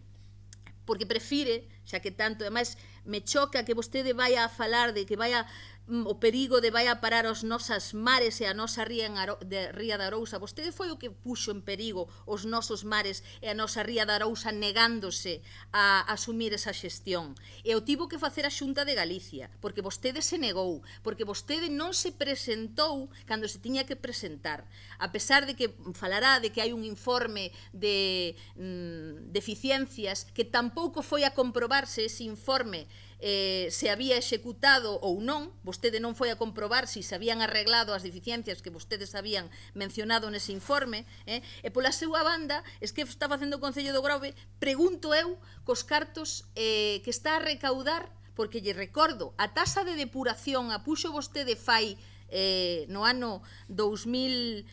S4: porque prefire, xa que tanto, ademais, me choca que vostede vai a falar de que vai a o perigo de vai a parar os nosas mares e a nosa ría da Arousa. Vostede foi o que puxo en perigo os nosos mares e a nosa ría da Arousa negándose a asumir esa xestión. E o tivo que facer a Xunta de Galicia, porque vostede se negou, porque vostede non se presentou cando se tiña que presentar. A pesar de que falará de que hai un informe de deficiencias que tampouco foi a comprobarse ese informe se había executado ou non, vostede non foi a comprobar se se habían arreglado as deficiencias que vostedes habían mencionado nese informe, e pola súa banda, es que está facendo o Concello do Grove, pregunto eu, cos cartos que está a recaudar, porque lle recordo, a taxa de depuración a puxo vostede fai no ano 2015,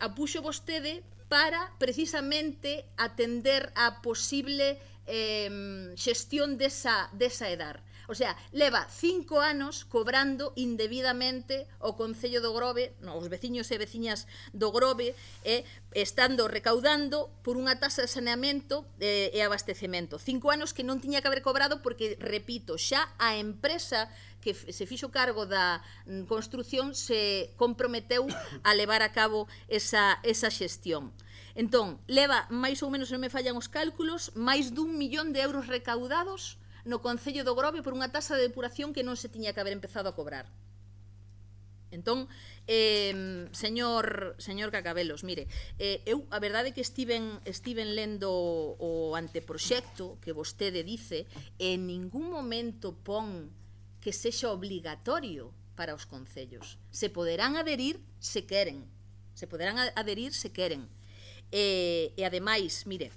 S4: a puxo vostede para precisamente atender a posible xestión desa edar. O sea, leva 5 anos cobrando indebidamente o Concello do Grove, os veciños e veciñas do Grove, estando recaudando por unha taxa de saneamento e abastecemento. 5 anos que non tiña que haber cobrado porque, repito, xa a empresa que se fixo cargo da construción se comprometeu a levar a cabo esa xestión. Entón, leva máis ou menos, non me fallan os cálculos, máis dun millón de euros recaudados no Concello do Grove por unha taxa de depuración que non se tiña que haber empezado a cobrar. Entón, señor Cacabelos, mire, eu a verdade é que estiven lendo o anteproxecto que vostede dice, en ningún momento pon que sexa obligatorio para os concellos. Se poderán adherir se queren. E ademais, mire,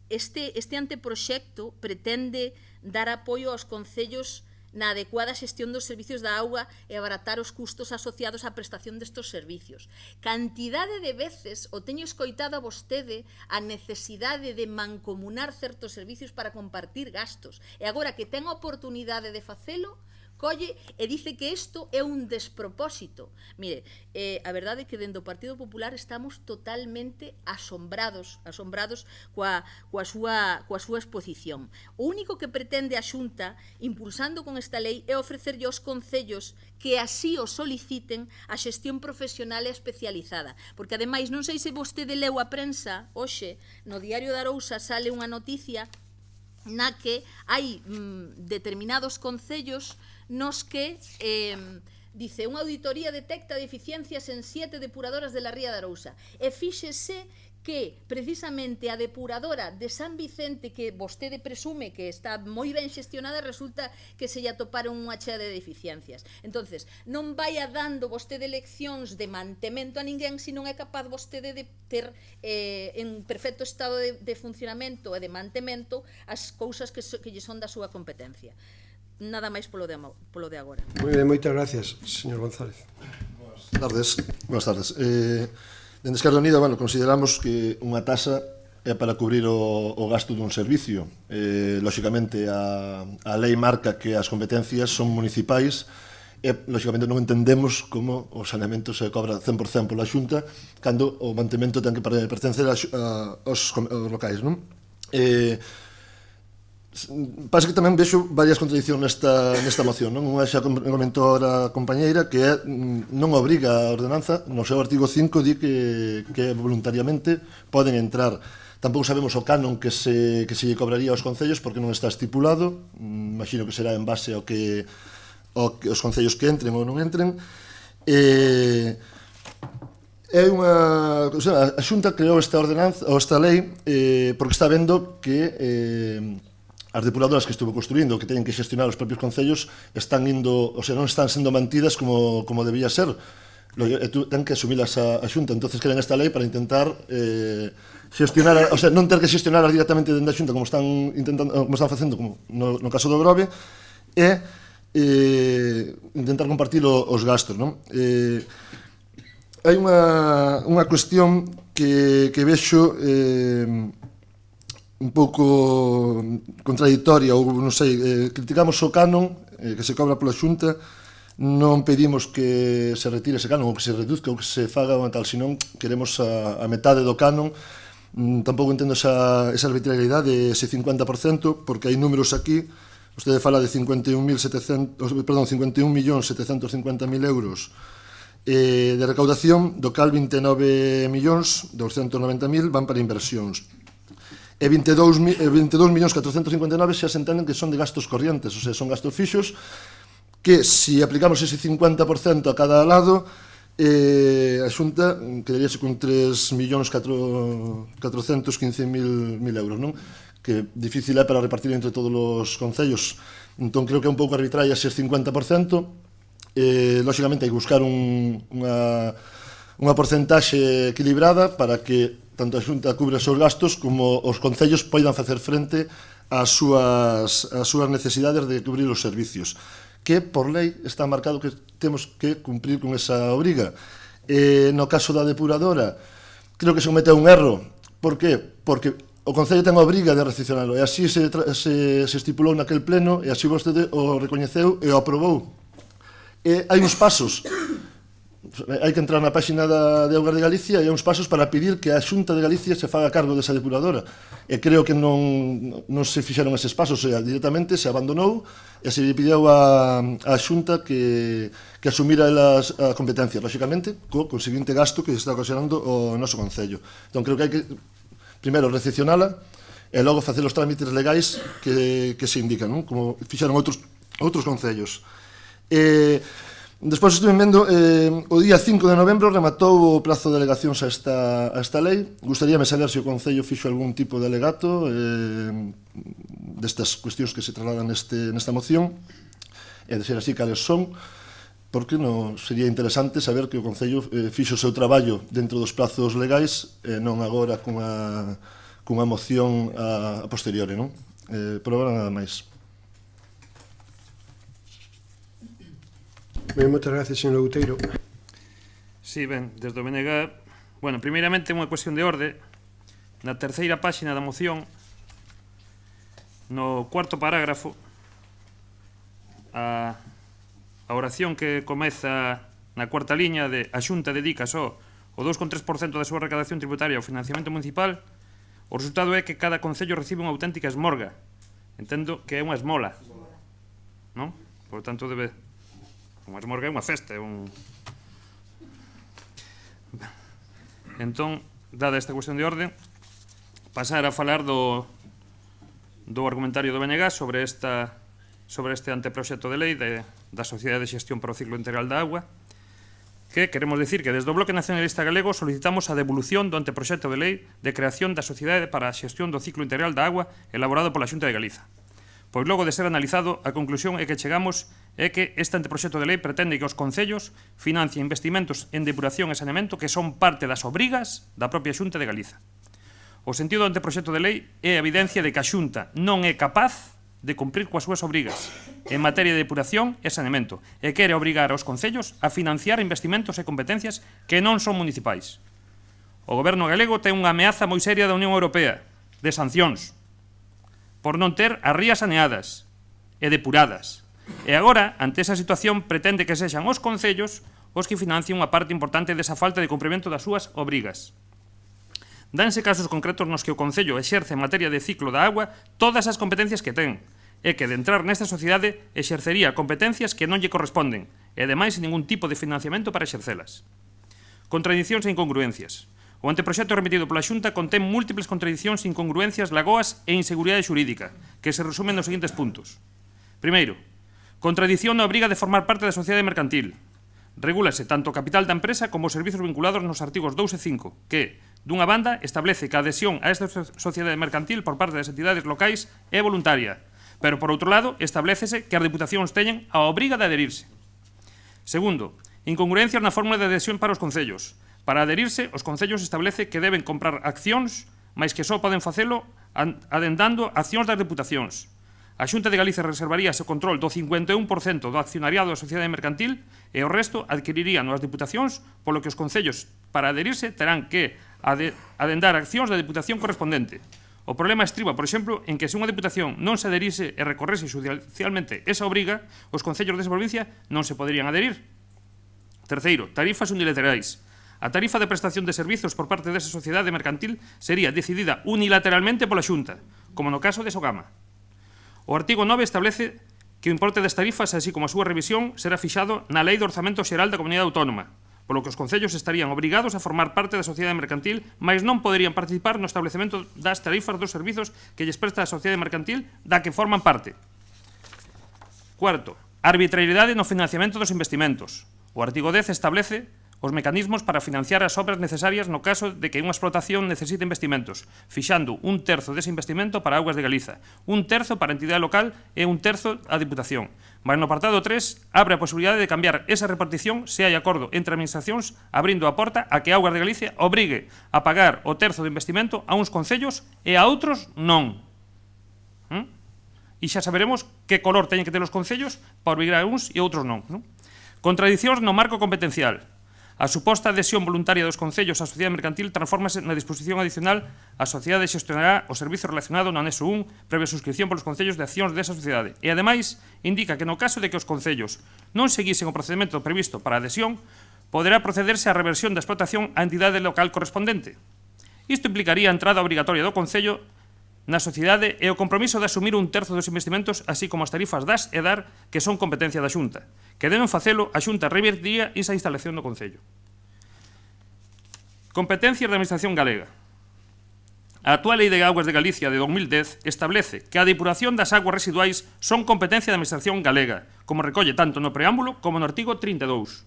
S4: este anteproxecto pretende dar apoio aos concellos na adecuada xestión dos servicios da auga e abaratar os custos asociados á prestación destes servicios. Cantidade de veces o teño escoitado a vostede a necesidade de mancomunar certos servicios para compartir gastos. E agora que ten a oportunidade de facelo, colle e dice que isto é un despropósito. Mire, a verdade é que dentro do Partido Popular estamos totalmente asombrados coa súa exposición. O único que pretende a Xunta, impulsando con esta lei, é ofrecerlle aos concellos que así o soliciten a xestión profesional e especializada. Porque, ademais, non sei se vostede leu a prensa, hoxe, no Diario da Arousa sale unha noticia na que hai determinados concellos nos que dice unha auditoría detecta deficiencias en 7 depuradoras de la Ría de Arousa e fíxese que precisamente a depuradora de San Vicente, que vostede presume que está moi ben xestionada, resulta que se lle atoparon unha chea de deficiencias. Entonces, non vai dando vostede leccións de mantemento a ninguén se non é capaz vostede de ter en perfecto estado de funcionamento e de mantemento as cousas que lle son da súa competencia. Nada máis polo de agora.
S1: Moi ben, moitas gracias, señor González.
S5: Buenas tardes. Dende Esquerda Unida, consideramos que unha taxa é para cubrir o gasto dun servicio. Lóxicamente, a lei marca que as competencias son municipais e, lóxicamente, non entendemos como o saneamento se cobra 100% pola Xunta cando o mantemento ten que pertencer aos locais, non? Pasa que tamén vexo varias contradicións nesta moción, non? Unha xa comentou a compañeira que non obriga a ordenanza, no seu artigo 5 di que voluntariamente poden entrar. Tampouco sabemos o canon que se lle cobraría aos concellos porque non está estipulado, imagino que será en base ao que os concellos que entren ou non entren. A Xunta creou esta ordenanza, ou esta lei, porque está vendo que as depuradoras que estuvo construindo, que teñen que xestionar os propios concellos, non están sendo mantidas como debía ser. ten que asumilas a Xunta, entonces queren esta lei para intentar xestionar, o sea, non ter que xestionar directamente dentro da Xunta como están facendo como no caso do Grove, e intentar compartir os gastos, non? Hai unha cuestión que vexo un pouco contradictoria, ou non sei, criticamos o canon que se cobra pola Xunta, non pedimos que se retire ese canon ou que se reduzca ou que se faga unha tal, senón queremos a metade do canon. Tampouco entendo esa arbitrariedade, ese 50%, porque hai números aquí. Vostede fala de 51.750.000 euros de recaudación, do cal 29.290.000 van para inversións. E 22.459.000 xa se entenden que son de gastos corrientes, o sea, son gastos fixos, que se aplicamos ese 50% a cada lado, a Xunta quedaríase con 3.415.000 euros, non? Que difícil é para repartir entre todos os concellos. Entón, creo que é un pouco arbitraria ese 50%. Lóxicamente, hai que buscar unha porcentaxe equilibrada para que tanto a Xunta cubra os seus gastos como os concellos poidan facer frente ás súas necesidades de cubrir os servicios, que por lei está marcado que temos que cumprir con esa obriga. No caso da depuradora, creo que se cometeu un erro. Por qué? Porque o Concello ten a obriga de recepcionarlo, e así se estipulou naquel pleno, e así vostede o recoñeceu e o aprobou. Hai uns pasos, hai que entrar na páxina de Augas de Galicia e hai uns pasos para pedir que a Xunta de Galicia se faga cargo desa depuradora. E creo que non se fixeron eses pasos, o sea, directamente se abandonou e se pideu a Xunta que asumira a competencia, lóxicamente, co seguinte gasto que está ocasionando o noso Concello. Entón, creo que hai que, primeiro, recepcionala e logo facer os trámites legais que se indican, non? Como fixeron outros concellos. Despois estuve vendo, o día 5 de novembro rematou o prazo de alegacións a esta lei. Gustaríame saber se o Concello fixo algún tipo de alegato destas cuestións que se trasladan nesta moción, e de ser así, cales son, porque sería interesante saber que o Concello fixo o seu traballo dentro dos prazos legais, non agora cunha moción a posteriori, non? Por agora nada máis.
S1: Moitas gracias, señor Outeiro.
S2: Sí, ben, desde o BNG, bueno, primeiramente unha cuestión de orde. Na terceira páxina da moción, no cuarto parágrafo, a oración que comeza na cuarta liña de a Xunta dedica só o 2,3% da súa recadación tributaria ao financiamento municipal, o resultado é que cada concello recibe unha auténtica esmorga. Entendo que é unha esmola, non? Por tanto, debe... Unha esmorga é unha festa, é un... Entón, dada esta cuestión de orde, pasar a falar do argumentario do BNG sobre este anteproxecto de lei da Sociedade de Xestión para o Ciclo Integral da Agua, que queremos dicir que desde o Bloque Nacionalista Galego solicitamos a devolución do anteproxecto de lei de creación da Sociedade para a Xestión do Ciclo Integral da Agua elaborado pola Xunta de Galiza. Pois logo de ser analizado, a conclusión é que chegamos é que este anteproxecto de lei pretende que os concellos financien investimentos en depuración e saneamento que son parte das obrigas da propia Xunta de Galiza. O sentido do anteproxecto de lei é a evidencia de que a Xunta non é capaz de cumprir coas súas obrigas en materia de depuración e saneamento e quere obrigar aos concellos a financiar investimentos e competencias que non son municipais. O goberno galego ten unha ameaza moi seria da Unión Europea de sancións por non ter as rías saneadas e depuradas. E agora, ante esa situación, pretende que sexan os concellos os que financien unha parte importante desa falta de cumprimento das súas obrigas. Danse casos concretos nos que o Concello exerce en materia de ciclo da agua todas as competencias que ten, e que de entrar nesta sociedade exercería competencias que non lle corresponden, e ademais sin ningún tipo de financiamento para exercelas. Contradicións e incongruencias. O anteproxecto remitido pola Xunta contén múltiples contradicións, incongruencias, lagoas e inseguridade xurídica, que se resumen nos seguintes puntos. Primeiro, contradición na obriga de formar parte da sociedade mercantil. Regúlase tanto o capital da empresa como os servizos vinculados nos artigos 2 e 5, que, dunha banda, establece que a adhesión a esta sociedade mercantil por parte das entidades locais é voluntaria, pero, por outro lado, establécese que as deputacións teñen a obriga de adherirse. Segundo, Incongruencias na fórmula de adhesión para os concellos. Para adherirse, os concellos establece que deben comprar accións, mais que só poden facelo adendando accións das deputacións. A Xunta de Galicia reservaría ese control do 51% do accionariado da sociedade mercantil e o resto adquirirían as deputacións, polo que os concellos, para adherirse, terán que adendar accións da deputación correspondente. O problema estriba, por exemplo, en que se unha deputación non se adherise e recorrese judicialmente esa obriga, os concellos desa provincia non se poderían adherir. Terceiro, tarifas unilaterais. A tarifa de prestación de servizos por parte desa sociedade mercantil sería decidida unilateralmente pola Xunta, como no caso de Sogama. O artigo 9 establece que o importe das tarifas, así como a súa revisión, será fixado na Lei do Orzamento Xeral da Comunidade Autónoma, polo que os concellos estarían obrigados a formar parte da sociedade mercantil, mas non poderían participar no establecemento das tarifas dos servizos que lles presta a sociedade mercantil da que forman parte. Cuarto, arbitrariedade no financiamento dos investimentos. O artigo 10 establece os mecanismos para financiar as obras necesarias no caso de que unha explotación necesite investimentos, fixando 1/3 dese investimento para Augas de Galiza, 1/3 para a entidade local e 1/3 a Diputación. Mas no apartado 3 abre a posibilidade de cambiar esa repartición se hai acordo entre administracións, abrindo a porta a que Augas de Galicia obrigue a pagar o terzo do investimento a uns concellos e a outros non. E xa saberemos que color teñen que ter os concellos para obrigar a uns e outros non. Contradicións no marco competencial. A suposta adhesión voluntaria dos concellos á sociedade mercantil transfórmase na disposición adicional a sociedade xestionará o servizo relacionado no anexo 1 previa suscripción polos concellos de accións desa sociedade e, ademais, indica que no caso de que os concellos non seguisen o procedimento previsto para a adhesión, poderá procederse á reversión da explotación á entidade local correspondente. Isto implicaría a entrada obrigatoria do concello na sociedade e o compromiso de asumir 1/3 dos investimentos, así como as tarifas das e dar que son competencia da Xunta. Que de non facelo, a Xunta revertiría esa instalación do Concello. Competencias da Administración galega. A actual Lei de Augas de Galicia de 2010 establece que a depuración das aguas residuais son competencia da Administración galega, como recolle tanto no preámbulo como no artigo 32.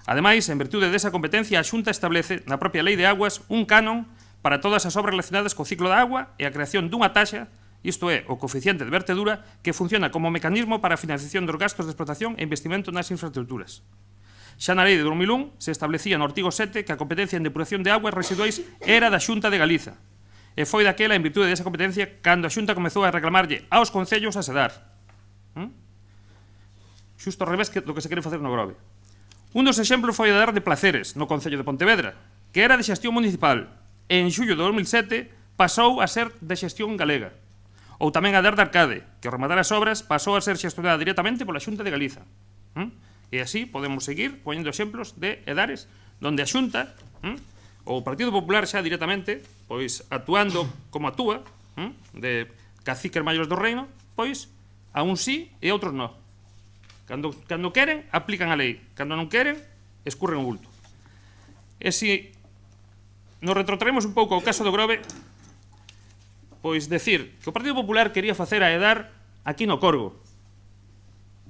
S2: Ademais, en virtude desa competencia, a Xunta establece na propia Lei de Aguas un canon para todas as obras relacionadas co ciclo da agua e a creación dunha taxa, isto é, o coeficiente de vertedura, que funciona como mecanismo para a financiación dos gastos de explotación e investimento nas infraestructuras. Xa na Lei de 2001 se establecía no artigo 7 que a competencia en depuración de aguas residuais era da Xunta de Galiza, e foi daquela, en virtude desa competencia, cando a Xunta comezou a reclamarlle aos concellos a sedar. Xusto ao revés do que se quere facer no Grove. Un dos exemplos foi a dar de Placeres, no Concello de Pontevedra, que era de xestión municipal, e en xullo de 2007 pasou a ser de xestión galega. Ou tamén a dar de Arcade, que ao rematar as obras pasou a ser xestionada directamente pola Xunta de Galiza. E así podemos seguir poñendo exemplos de edares donde a Xunta ou o Partido Popular xa directamente, pois actuando como actúa, de caciques maiores do reino, pois a un sí e a outros non. Cando queren, aplican a lei. Cando non queren, escurren o bulto. E se nos retrotraemos un pouco ao caso do Grove, pois decir que o Partido Popular quería facer a EDAR aquí no Corgo.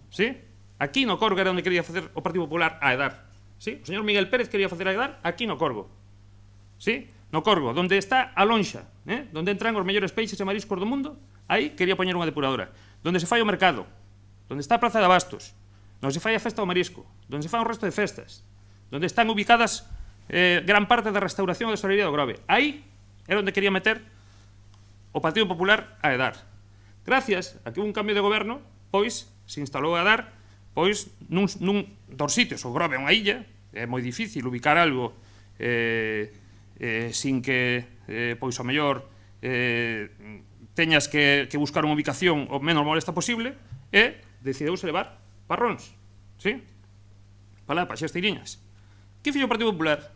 S2: Sí? Aquí no Corgo era onde quería facer o Partido Popular a EDAR. Sí? O señor Miguel Pérez quería facer a EDAR aquí no Corgo. Sí? No Corgo, onde está a lonxa, onde entran os mellores peixes e mariscos do mundo, aí quería poñer unha depuradora. Donde se fai o mercado, donde está a Praza de Abastos, donde se fai a festa do marisco, donde se fai o resto de festas, donde están ubicadas gran parte da restauración e da hostalería do Grove. Aí era onde quería meter o Partido Popular a EDAR. Gracias a que hubo un cambio de goberno, pois se instalou a EDAR, pois nun dos sitios, o Grove é unha illa, é moi difícil ubicar algo sin que, pois, ao mellor teñas que buscar unha ubicación o menos molesta posible, e decideuse levar parróns, sí? Para lá, para Xesteiriñas. Que fixo o Partido Popular?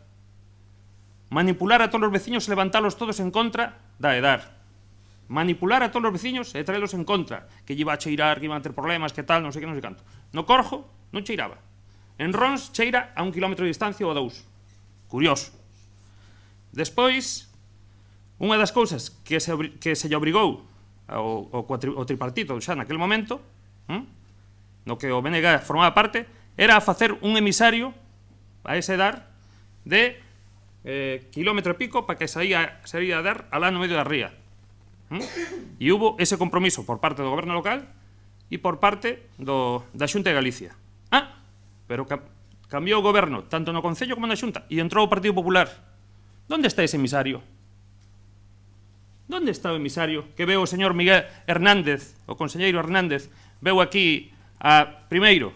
S2: Manipular a todos os veciños e levantalos todos en contra da EDAR. Manipular a todos os veciños e traelos en contra, que lle iba a cheirar, que iban a ter problemas, que tal, non sei que, non sei canto. No Corjo non cheiraba. En Rons cheira a 1 kilómetro de distancia ou a 2. Curioso. Despois, unha das cousas que se lle obrigou ao tripartito xa naquele momento, no que o BNG formaba parte, era a facer un emisario a ese EDAR de kilómetro e pico para que saía a dar alá no medio da ría. E hubo ese compromiso por parte do goberno local e por parte da Xunta de Galicia. Pero cambiou o goberno, tanto no Concello como na Xunta, e entrou o Partido Popular. Onde está ese emisario? Onde está o emisario que veu o señor Miguel Hernández, o conselleiro Hernández, veu aquí primeiro,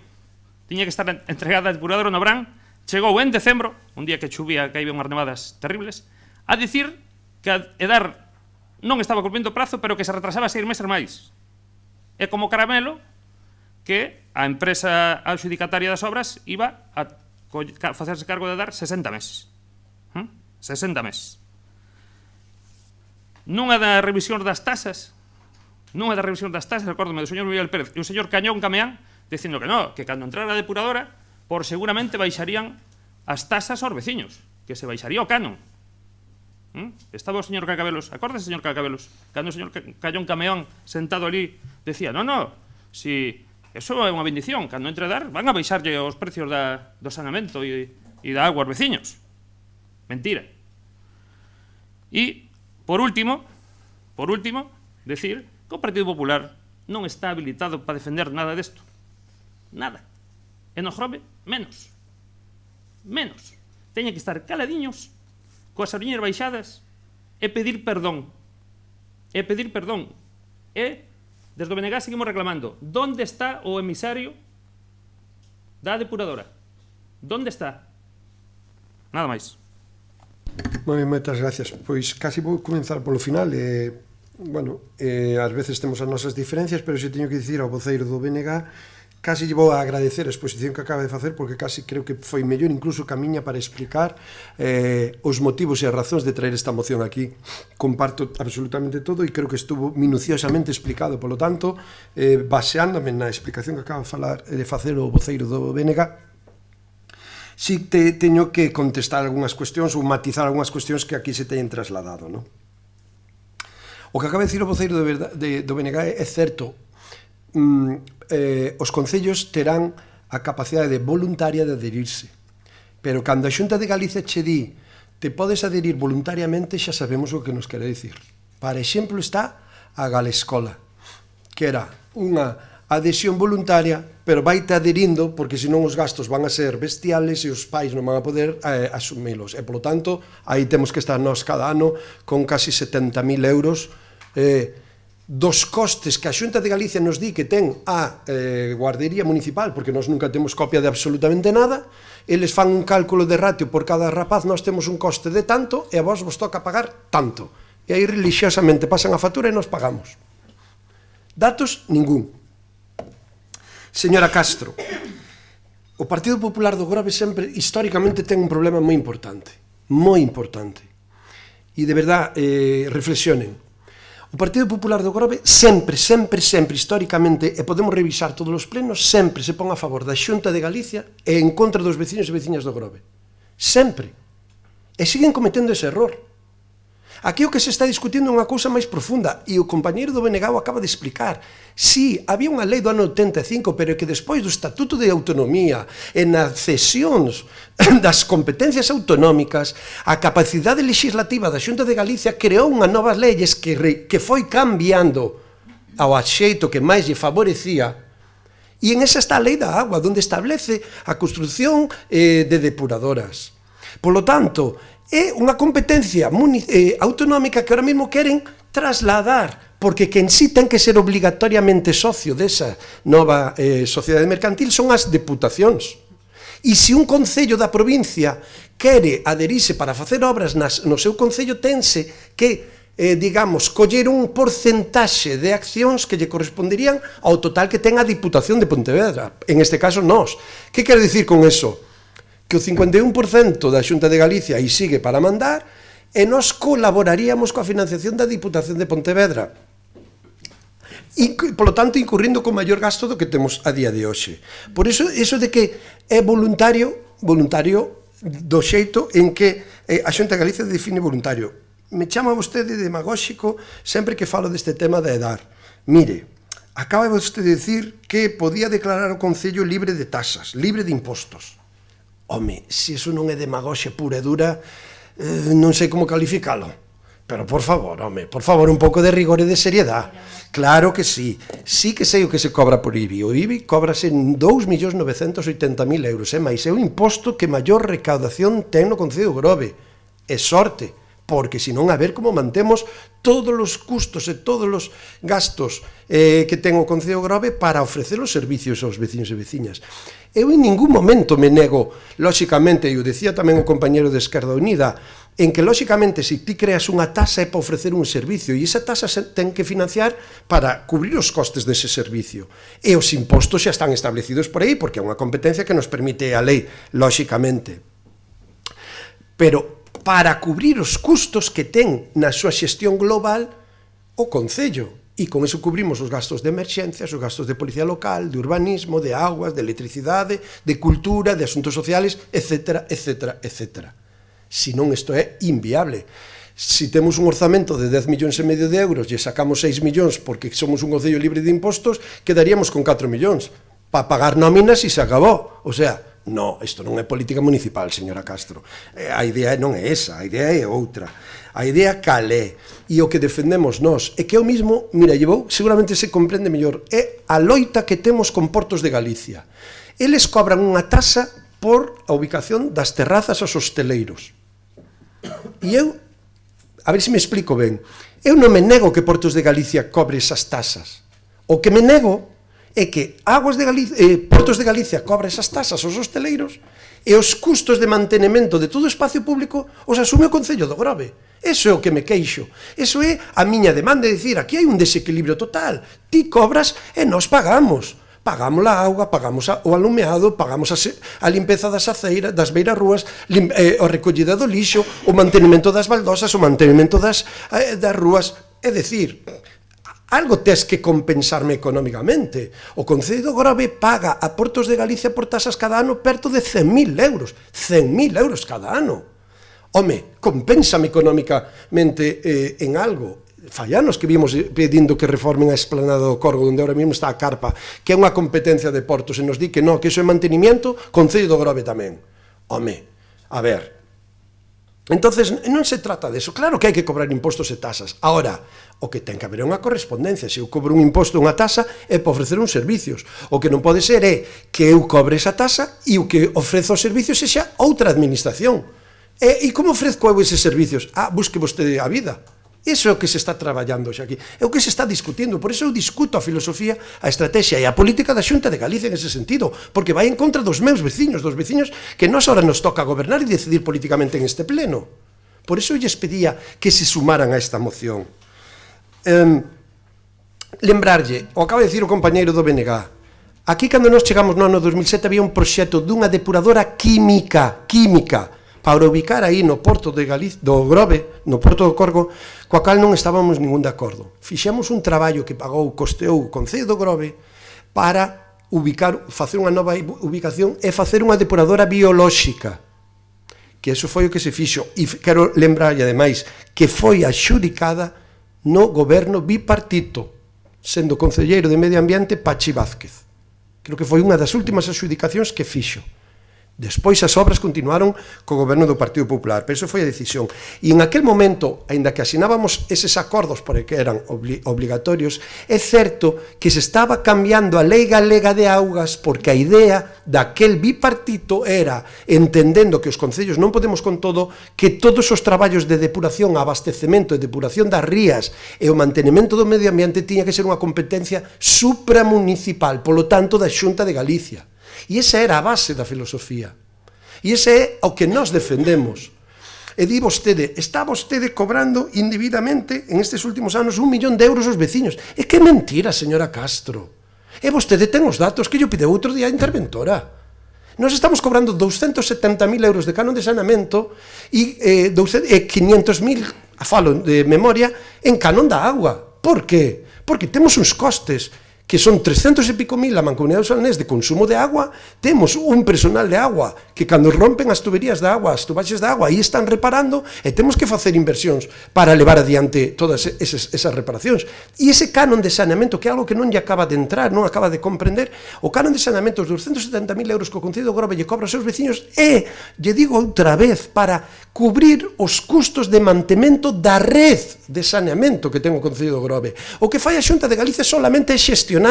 S2: tiña que estar entregada a depuradora no Brán, chegou en decembro, un día que chuvía, que había unhas nevadas terribles, a dicir que a EDAR non estaba cumprindo o prazo, pero que se retrasaba 6 meses máis. É como caramelo que a empresa adxudicataria das obras iba a facerse cargo de dar 60 meses. 60 meses. Nunha das revisións das tasas, recórdome do señor Miguel Pérez e o señor Cañón Cameán dicindo que non, que cando entrara a depuradora, por seguramente baixarían as tasas aos veciños, que se baixaría o canon. Estaba o señor Cacabelos, acórdase, señor Cacabelos, cando o señor Cañón Cameón sentado ali decía, non, si eso é unha bendición, cando entre a dar van a baixarlle os precios do saneamento e da agua aos veciños. Mentira. E, por último, decir que o Partido Popular non está habilitado para defender nada desto. Nada. E no Grove, menos. Teñen que estar caladiños, coas oriñas baixadas, e pedir perdón. E, desde o BNG seguimos reclamando, onde está o emisario da depuradora? Onde está? Nada máis.
S1: Moitas gracias. Pois casi vou comenzar polo final. Ás veces temos as nosas diferencias, pero se teño que dicir ao voceiro do BNG, casi lle vou a agradecer a exposición que acaba de facer, porque casi creo que foi mellor incluso que a miña para explicar os motivos e as razóns de traer esta moción aquí. Comparto absolutamente todo e creo que estuvo minuciosamente explicado. Polo tanto, baseándome na explicación que acaba de facer o voceiro do BNG, si teño que contestar algunhas cuestións ou matizar algunhas cuestións que aquí se teñen trasladado, non? O que acaba de dicir o voceiro do BNG é certo. Os concellos terán a capacidade voluntaria de adherirse, pero cando a Xunta de Galicia che di te podes adherir voluntariamente, xa sabemos o que nos quere dicir. Para exemplo está a Galescola, que era unha adhesión voluntaria, pero vaite adherindo porque senón os gastos van a ser bestiales e os pais non van a poder asumilos, e polo tanto aí temos que estar nós cada ano con casi 70.000 euros dos costes que a Xunta de Galicia nos di que ten a guardería municipal, porque nós nunca temos copia de absolutamente nada, eles fan un cálculo de ratio por cada rapaz, nós temos un coste de tanto e a vos toca pagar tanto, e aí religiosamente pasan a factura e nos pagamos. Datos, ningún. Señora Castro, o Partido Popular do Grove sempre, históricamente, ten un problema moi importante, e de verdad, reflexionen. O Partido Popular do Grove sempre, históricamente, e podemos revisar todos os plenos, sempre se pon a favor da Xunta de Galicia e en contra dos veciños e veciñas do Grove. Sempre. E siguen cometendo ese error. Aquí o que se está discutindo é unha cousa máis profunda, e o compañeiro do BNG o acaba de explicar. Sí, había unha lei do ano 85, pero que despois do Estatuto de Autonomía e nas cesións das competencias autonómicas, a capacidade legislativa da Xunta de Galicia creou unhas novas leyes que foi cambiando ao axeito que máis lle favorecía, e en esa está a lei da agua, onde establece a construción de depuradoras. Polo tanto, é unha competencia autonómica que ahora mesmo queren trasladar, porque quen sí ten que ser obligatoriamente socio desa nova sociedade mercantil son as deputacións. E se un concello da provincia quere adherirse para facer obras no seu concello, tense que, digamos, coller un porcentaxe de accións que lle corresponderían ao total que ten a Diputación de Pontevedra, en este caso nós. Que quere dicir con eso? Que o 51% da Xunta de Galicia aí sigue para mandar e nós colaboraríamos coa financiación da Diputación de Pontevedra. E, polo tanto, incurrindo con maior gasto do que temos a día de hoxe. Por iso de que é voluntario do xeito en que a Xunta de Galicia define voluntario. Me chama vostede demagóxico sempre que falo deste tema da EDAR. Mire, acaba vostede de dicir que podía declarar o Concello libre de tasas, libre de impostos. Home, se iso non é demagoxia pura e dura, non sei como calificalo. Pero por favor, un pouco de rigor e de seriedade. Claro que sí. Sí que sei o que se cobra por IBI. O IBI cóbrase 2.980.000 euros. É máis, é o imposto que maior recaudación ten no Concello de Grove. É sorte, porque senón a ver como mantemos todos os custos e todos os gastos que ten o Concello de Grove para ofrecer os servicios aos veciños e veciñas. Eu en ningún momento me nego, lóxicamente, e o decía tamén o compañero de Esquerda Unida, en que, lóxicamente, se ti creas unha tasa é para ofrecer un servicio, e esa tasa ten que financiar para cubrir os costes dese servicio. E os impostos xa están establecidos por aí, porque é unha competencia que nos permite a lei, lóxicamente. Pero para cubrir os custos que ten na súa xestión global o Concello. E con eso cubrimos os gastos de emerxencias, os gastos de policía local, de urbanismo, de aguas, de electricidade, de cultura, de asuntos sociales, etc., etc., etc. Senón isto é inviable. Si temos un orzamento de 10,5 millóns de euros e sacamos 6 millóns porque somos un concello libre de impostos, quedaríamos con 4 millóns para pagar nóminas e se acabou. O sea, no, isto non é política municipal, señora Castro. A idea non é esa, a idea é outra. A idea cal é, e o que defendemos nós, é que o mismo, mira, seguramente se comprende mellor, é a loita que temos con Portos de Galicia. Eles cobran unha tasa por a ubicación das terrazas aos hosteleiros. E eu, a ver se me explico ben, eu non me nego que Portos de Galicia cobre esas tasas. O que me nego é que Portos de Galicia cobra esas tasas aos hosteleiros e os custos de mantenimento de todo o espacio público os asume o Concello do Grove. Eso é o que me queixo. Eso é a miña demanda de dicir, aquí hai un desequilibrio total. Ti cobras e nós pagamos. Pagamos a auga, pagamos o alumeado, pagamos a limpeza das aceiras, das beiras rúas, a recollida do lixo, o mantenimento das baldosas, o mantenimento das rúas. É dicir, algo tes que compensarme económicamente. O Concello do Grove paga a Portos de Galicia por tasas cada ano perto de 100.000 euros. 100.000 euros cada ano. Home, compénsame económicamente en algo. Fallanos que vimos pedindo que reformen a esplanada do Corgo, onde ahora mesmo está a carpa, que é unha competencia de Portos, e nos di que non, que iso é mantenimiento, Concello do Grove tamén. Home, a ver. Entonces, non se trata deso. Claro que hai que cobrar impostos e tasas. Ahora, o que ten que haber é unha correspondencia. Se eu cobro un imposto ou unha tasa é para ofrecer uns servicios. O que non pode ser é que eu cobre esa tasa e o que ofrezo os servicios sexa outra administración. E como ofrezco eu eses servicios? Busque vostede a vida. Iso é o que se está traballando xa aquí. É o que se está discutindo. Por iso eu discuto a filosofía, a estrategia e a política da Xunta de Galicia en ese sentido. Porque vai en contra dos meus veciños, dos veciños que nós ahora nos toca gobernar e decidir políticamente en este pleno. Por iso eu lles pedía que se sumaran a esta moción. Lembrarlle, o acaba de decir o compañeiro do BNG, aquí cando nós chegamos no ano 2007 había un proxecto dunha depuradora química, para ubicar aí no Porto de Galicia, do Grove, no Porto do Corgo, coa cal non estábamos ningún de acordo. Fixemos un traballo que costeou o Concello do Grove para facer unha nova ubicación e facer unha depuradora biolóxica. Que eso foi o que se fixo. E quero lembrar, ademais, que foi adxudicada no goberno bipartito, sendo concelleiro de Medio Ambiente Pachi Vázquez. Creo que foi unha das últimas adxudicacións que fixo. Despois as obras continuaron co goberno do Partido Popular, pero iso foi a decisión. E en aquel momento, aínda que asinábamos eses acordos porque eran obligatorios, é certo que se estaba cambiando a lei galega de augas porque a idea daquel bipartito era, entendendo que os concellos non podemos con todo, que todos os traballos de depuración, abastecemento e depuración das rías e o mantenimento do medio ambiente tiña que ser unha competencia supramunicipal, polo tanto da Xunta de Galicia. E esa era a base da filosofía. E ese é o que nós defendemos. E di vostede, está vostede cobrando indebidamente en estes últimos anos 1 millón de euros aos veciños. É que é mentira, señora Castro. E vostede ten os datos que yo pide outro día a interventora. Nós estamos cobrando 270.000 euros de canon de saneamento e 500.000, falo de memoria, en canon da agua. Por qué? Porque temos uns costes que son 300 e pico mil a Mancomunidade do Salnés de consumo de agua, temos un personal de agua que cando rompen as tuberías de agua, as tubaxes de agua, aí están reparando, e temos que facer inversións para levar adiante todas esas reparacións. E ese canon de saneamento, que é algo que non lle acaba de entrar, non acaba de comprender, o canon de saneamento, os 270.000 euros que o Concello do Grove lle cobra aos seus veciños, é, lle digo outra vez, para cubrir os custos de mantemento da red de saneamento que ten o Concello do Grove. O que fai a Xunta de Galicia solamente é xestionar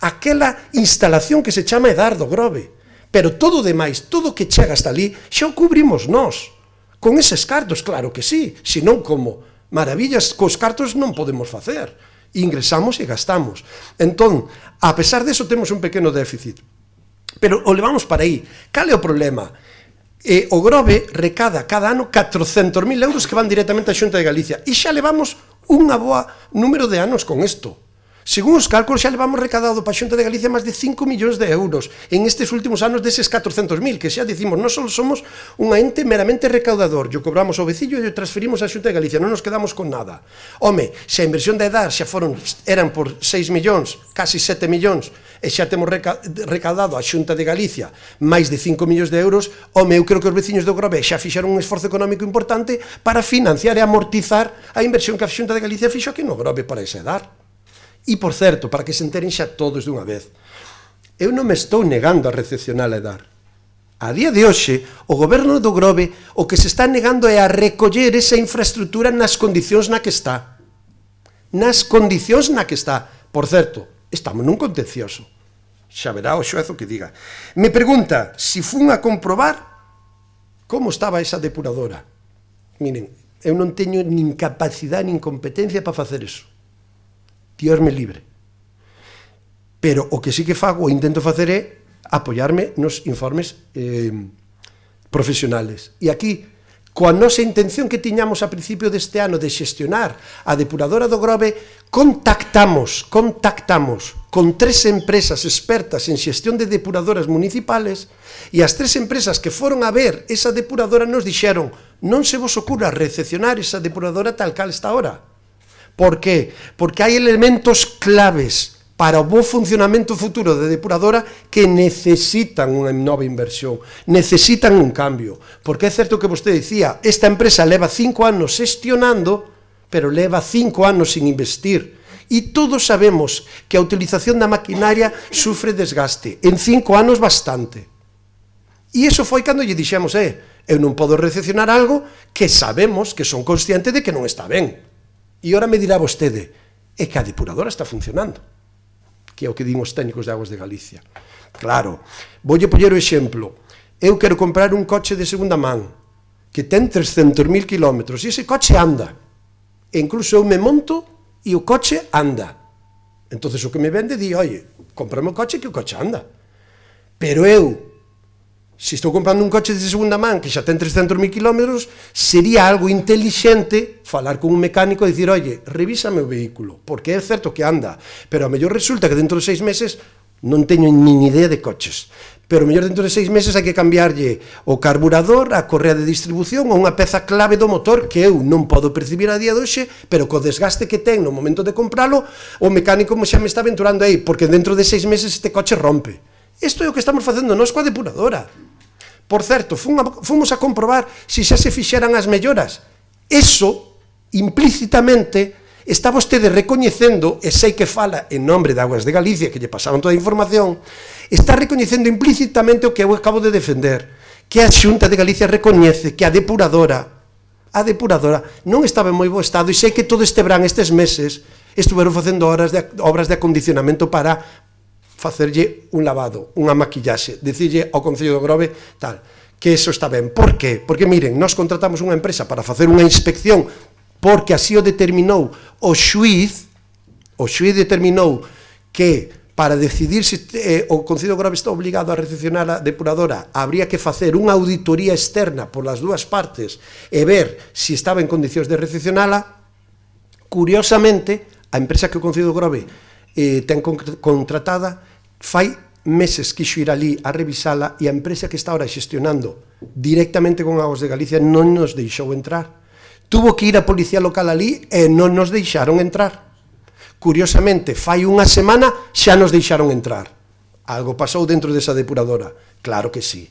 S1: aquela instalación que se chama Edar do Grove. Pero todo o demais, todo o que chega hasta ali, xa o cubrimos nós. Con eses cartos, claro que sí. Se non, como maravillas cos cartos non podemos facer. Ingresamos e gastamos. Entón, a pesar deso, temos un pequeno déficit. Pero o levamos para aí. Cal é o problema? O Grove recada cada ano 400.000 euros que van directamente á Xunta de Galicia. E xa levamos unha boa número de anos con isto. Según os cálculos, xa levamos recadado para a Xunta de Galicia máis de 5 millóns de euros en estes últimos anos deses 400.000, que xa dicimos, non só somos un ente meramente recaudador, yo cobramos ao vecillo e o transferimos á Xunta de Galicia, non nos quedamos con nada. Home, se a inversión de EDAR xa eran por 6 millóns, casi 7 millóns, e xa temos recaudado a Xunta de Galicia máis de 5 millóns de euros, home, eu creo que os veciños do Grove xa fixeron un esforzo económico importante para financiar e amortizar a inversión que a Xunta de Galicia fixo aquí no Grove para ese EDAR. E, por certo, para que se enteren xa todos dunha vez, eu non me estou negando a recepcionar a EDAR. A día de hoxe, o goberno do Grove o que se está negando é a recoller esa infraestructura nas condicións na que está. Nas condicións na que está. Por certo, estamos nun contencioso. Xa verá o xuez o que diga. Me pregunta se fun a comprobar como estaba esa depuradora. Miren, eu non teño nin capacidade nin competencia para facer eso. Dios me libre. Pero o que sí que fago, o intento facer é apoiarme nos informes profesionales. E aquí, coa nosa intención que tiñamos a principio deste ano de xestionar a depuradora do Grove, contactamos con 3 empresas expertas en xestión de depuradoras municipales, e as 3 empresas que foron a ver esa depuradora nos dixeron: non se vos ocurra recepcionar esa depuradora tal cal está ahora. Por qué? Porque hai elementos claves para o bo funcionamento futuro de depuradora que necesitan unha nova inversión, necesitan un cambio. Porque é certo que vostede dicía, esta empresa leva 5 anos xestionando, pero leva 5 anos sin investir. E todos sabemos que a utilización da maquinaria sufre desgaste. En 5 anos bastante. E iso foi cando lle dixemos, eu non podo recepcionar algo que sabemos, que son conscientes de que non está ben. E ora me dirá vostede, é que a depuradora está funcionando, que é o que din os técnicos de Aguas de Galicia. Claro, voulle poñer o exemplo. Eu quero comprar un coche de segunda man, que ten 300.000 kilómetros, e ese coche anda. E incluso eu me monto e o coche anda. Entonces o que me vende di, oye, cómprame o coche que o coche anda. Pero eu, se estou comprando un coche de segunda man que xa ten 300.000 kilómetros, sería algo inteligente falar con un mecánico e dicir, oye, revísame o vehículo, porque é certo que anda, pero a mellor resulta que dentro de 6 meses non teño nin idea de coches, pero a mellor dentro de 6 meses hai que cambiarlle o carburador, a correa de distribución ou unha peza clave do motor que eu non podo percibir a día de hoxe, pero co desgaste que ten no momento de compralo, o mecánico xa me está aventurando aí, porque dentro de 6 meses este coche rompe. Isto é o que estamos facendo nós coa depuradora. Por certo, fomos a comprobar se xa se fixeran as melloras. Eso, implícitamente, está vostede recoñecendo, e sei que fala en nombre de Aguas de Galicia, que lle pasaron toda a información, está recoñecendo implícitamente o que eu acabo de defender, que a Xunta de Galicia recoñece que a depuradora non estaba en moi bo estado, e sei que todo este verán, estes meses, estuveron facendo obras de acondicionamento para facerlle un lavado, unha maquillaxe, dicirlle ao Concello do Grove, tal, que eso está ben. Por qué? Porque, miren, nós contratamos unha empresa para facer unha inspección, porque así o determinou o xuiz determinou que para decidir se o Concello do Grove está obligado a recepcionar a depuradora, habría que facer unha auditoría externa por las dúas partes e ver se estaba en condicións de recepcionala. Curiosamente, a empresa que o Concello do Grove ten contratada fai meses quixo ir ali a revisala e a empresa que está ahora xestionando directamente con Aguas de Galicia non nos deixou entrar. Tuvo que ir a policía local ali e non nos deixaron entrar. Curiosamente, fai unha semana xa nos deixaron entrar. Algo pasou dentro desa depuradora. Claro que sí.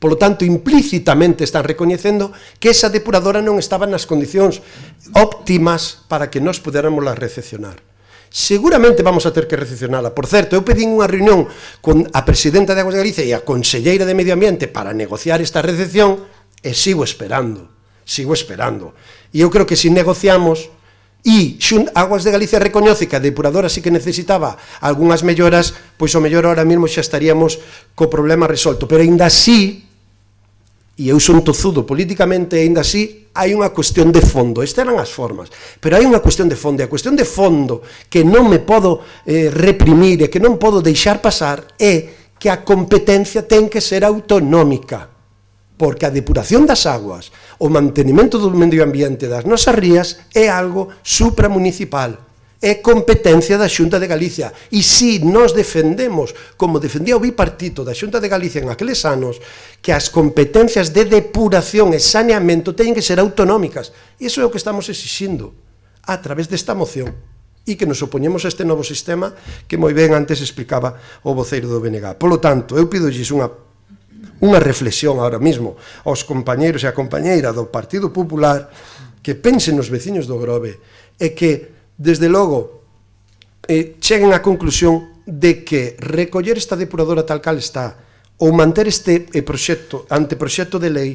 S1: Polo tanto, implícitamente están recoñecendo que esa depuradora non estaba nas condicións óptimas para que nos puderamos la recepcionar. Seguramente vamos a ter que recepcionala. Por certo, eu pedín unha reunión con a presidenta de Aguas de Galicia e a conselleira de Medio Ambiente para negociar esta recepción e sigo esperando. E eu creo que se negociamos e Aguas de Galicia recoñece que a depuradora sí que necesitaba algunhas melloras, pois o mellor ahora mesmo xa estaríamos co problema resolto. Pero aínda así, e eu son tozudo políticamente, aínda así, hai unha cuestión de fondo. Estas eran as formas, pero hai unha cuestión de fondo, e a cuestión de fondo que non me podo reprimir e que non podo deixar pasar é que a competencia ten que ser autonómica, porque a depuración das aguas, o mantenimento do medio ambiente das nosas rías é algo supramunicipal. É competencia da Xunta de Galicia. E si nós defendemos, como defendía o bipartito da Xunta de Galicia en aqueles anos, que as competencias de depuración e saneamento teñen que ser autonómicas. E iso é o que estamos exixindo a través desta moción. E que nos opoñemos a este novo sistema que moi ben antes explicaba o voceiro do BNG. Polo tanto, eu pidolles unha reflexión ahora mesmo aos compañeiros e a compañeira do Partido Popular que pensen nos veciños do Grove e que desde logo, cheguen á conclusión de que recoller esta depuradora tal cal está ou manter este anteproxecto de lei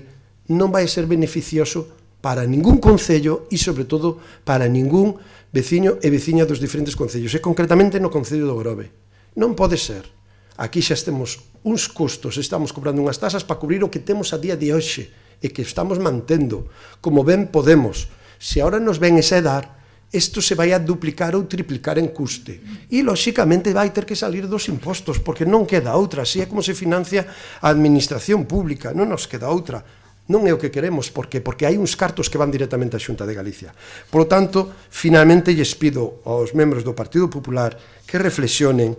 S1: non vai ser beneficioso para ningún concello e, sobre todo, para ningún veciño e veciña dos diferentes concellos, e concretamente no Concello do Grove. Non pode ser. Aquí xa temos uns custos, estamos cobrando unhas tasas para cubrir o que temos a día de hoxe e que estamos mantendo, como ben podemos. Se agora nos ven esa edad, isto se vai a duplicar ou triplicar en custe. E, lóxicamente, vai ter que salir dos impostos, porque non queda outra. Así é como se financia a administración pública, non nos queda outra. Non é o que queremos, porque hai uns cartos que van directamente á Xunta de Galicia. Por lo tanto, finalmente, lles pido aos membros do Partido Popular que reflexionen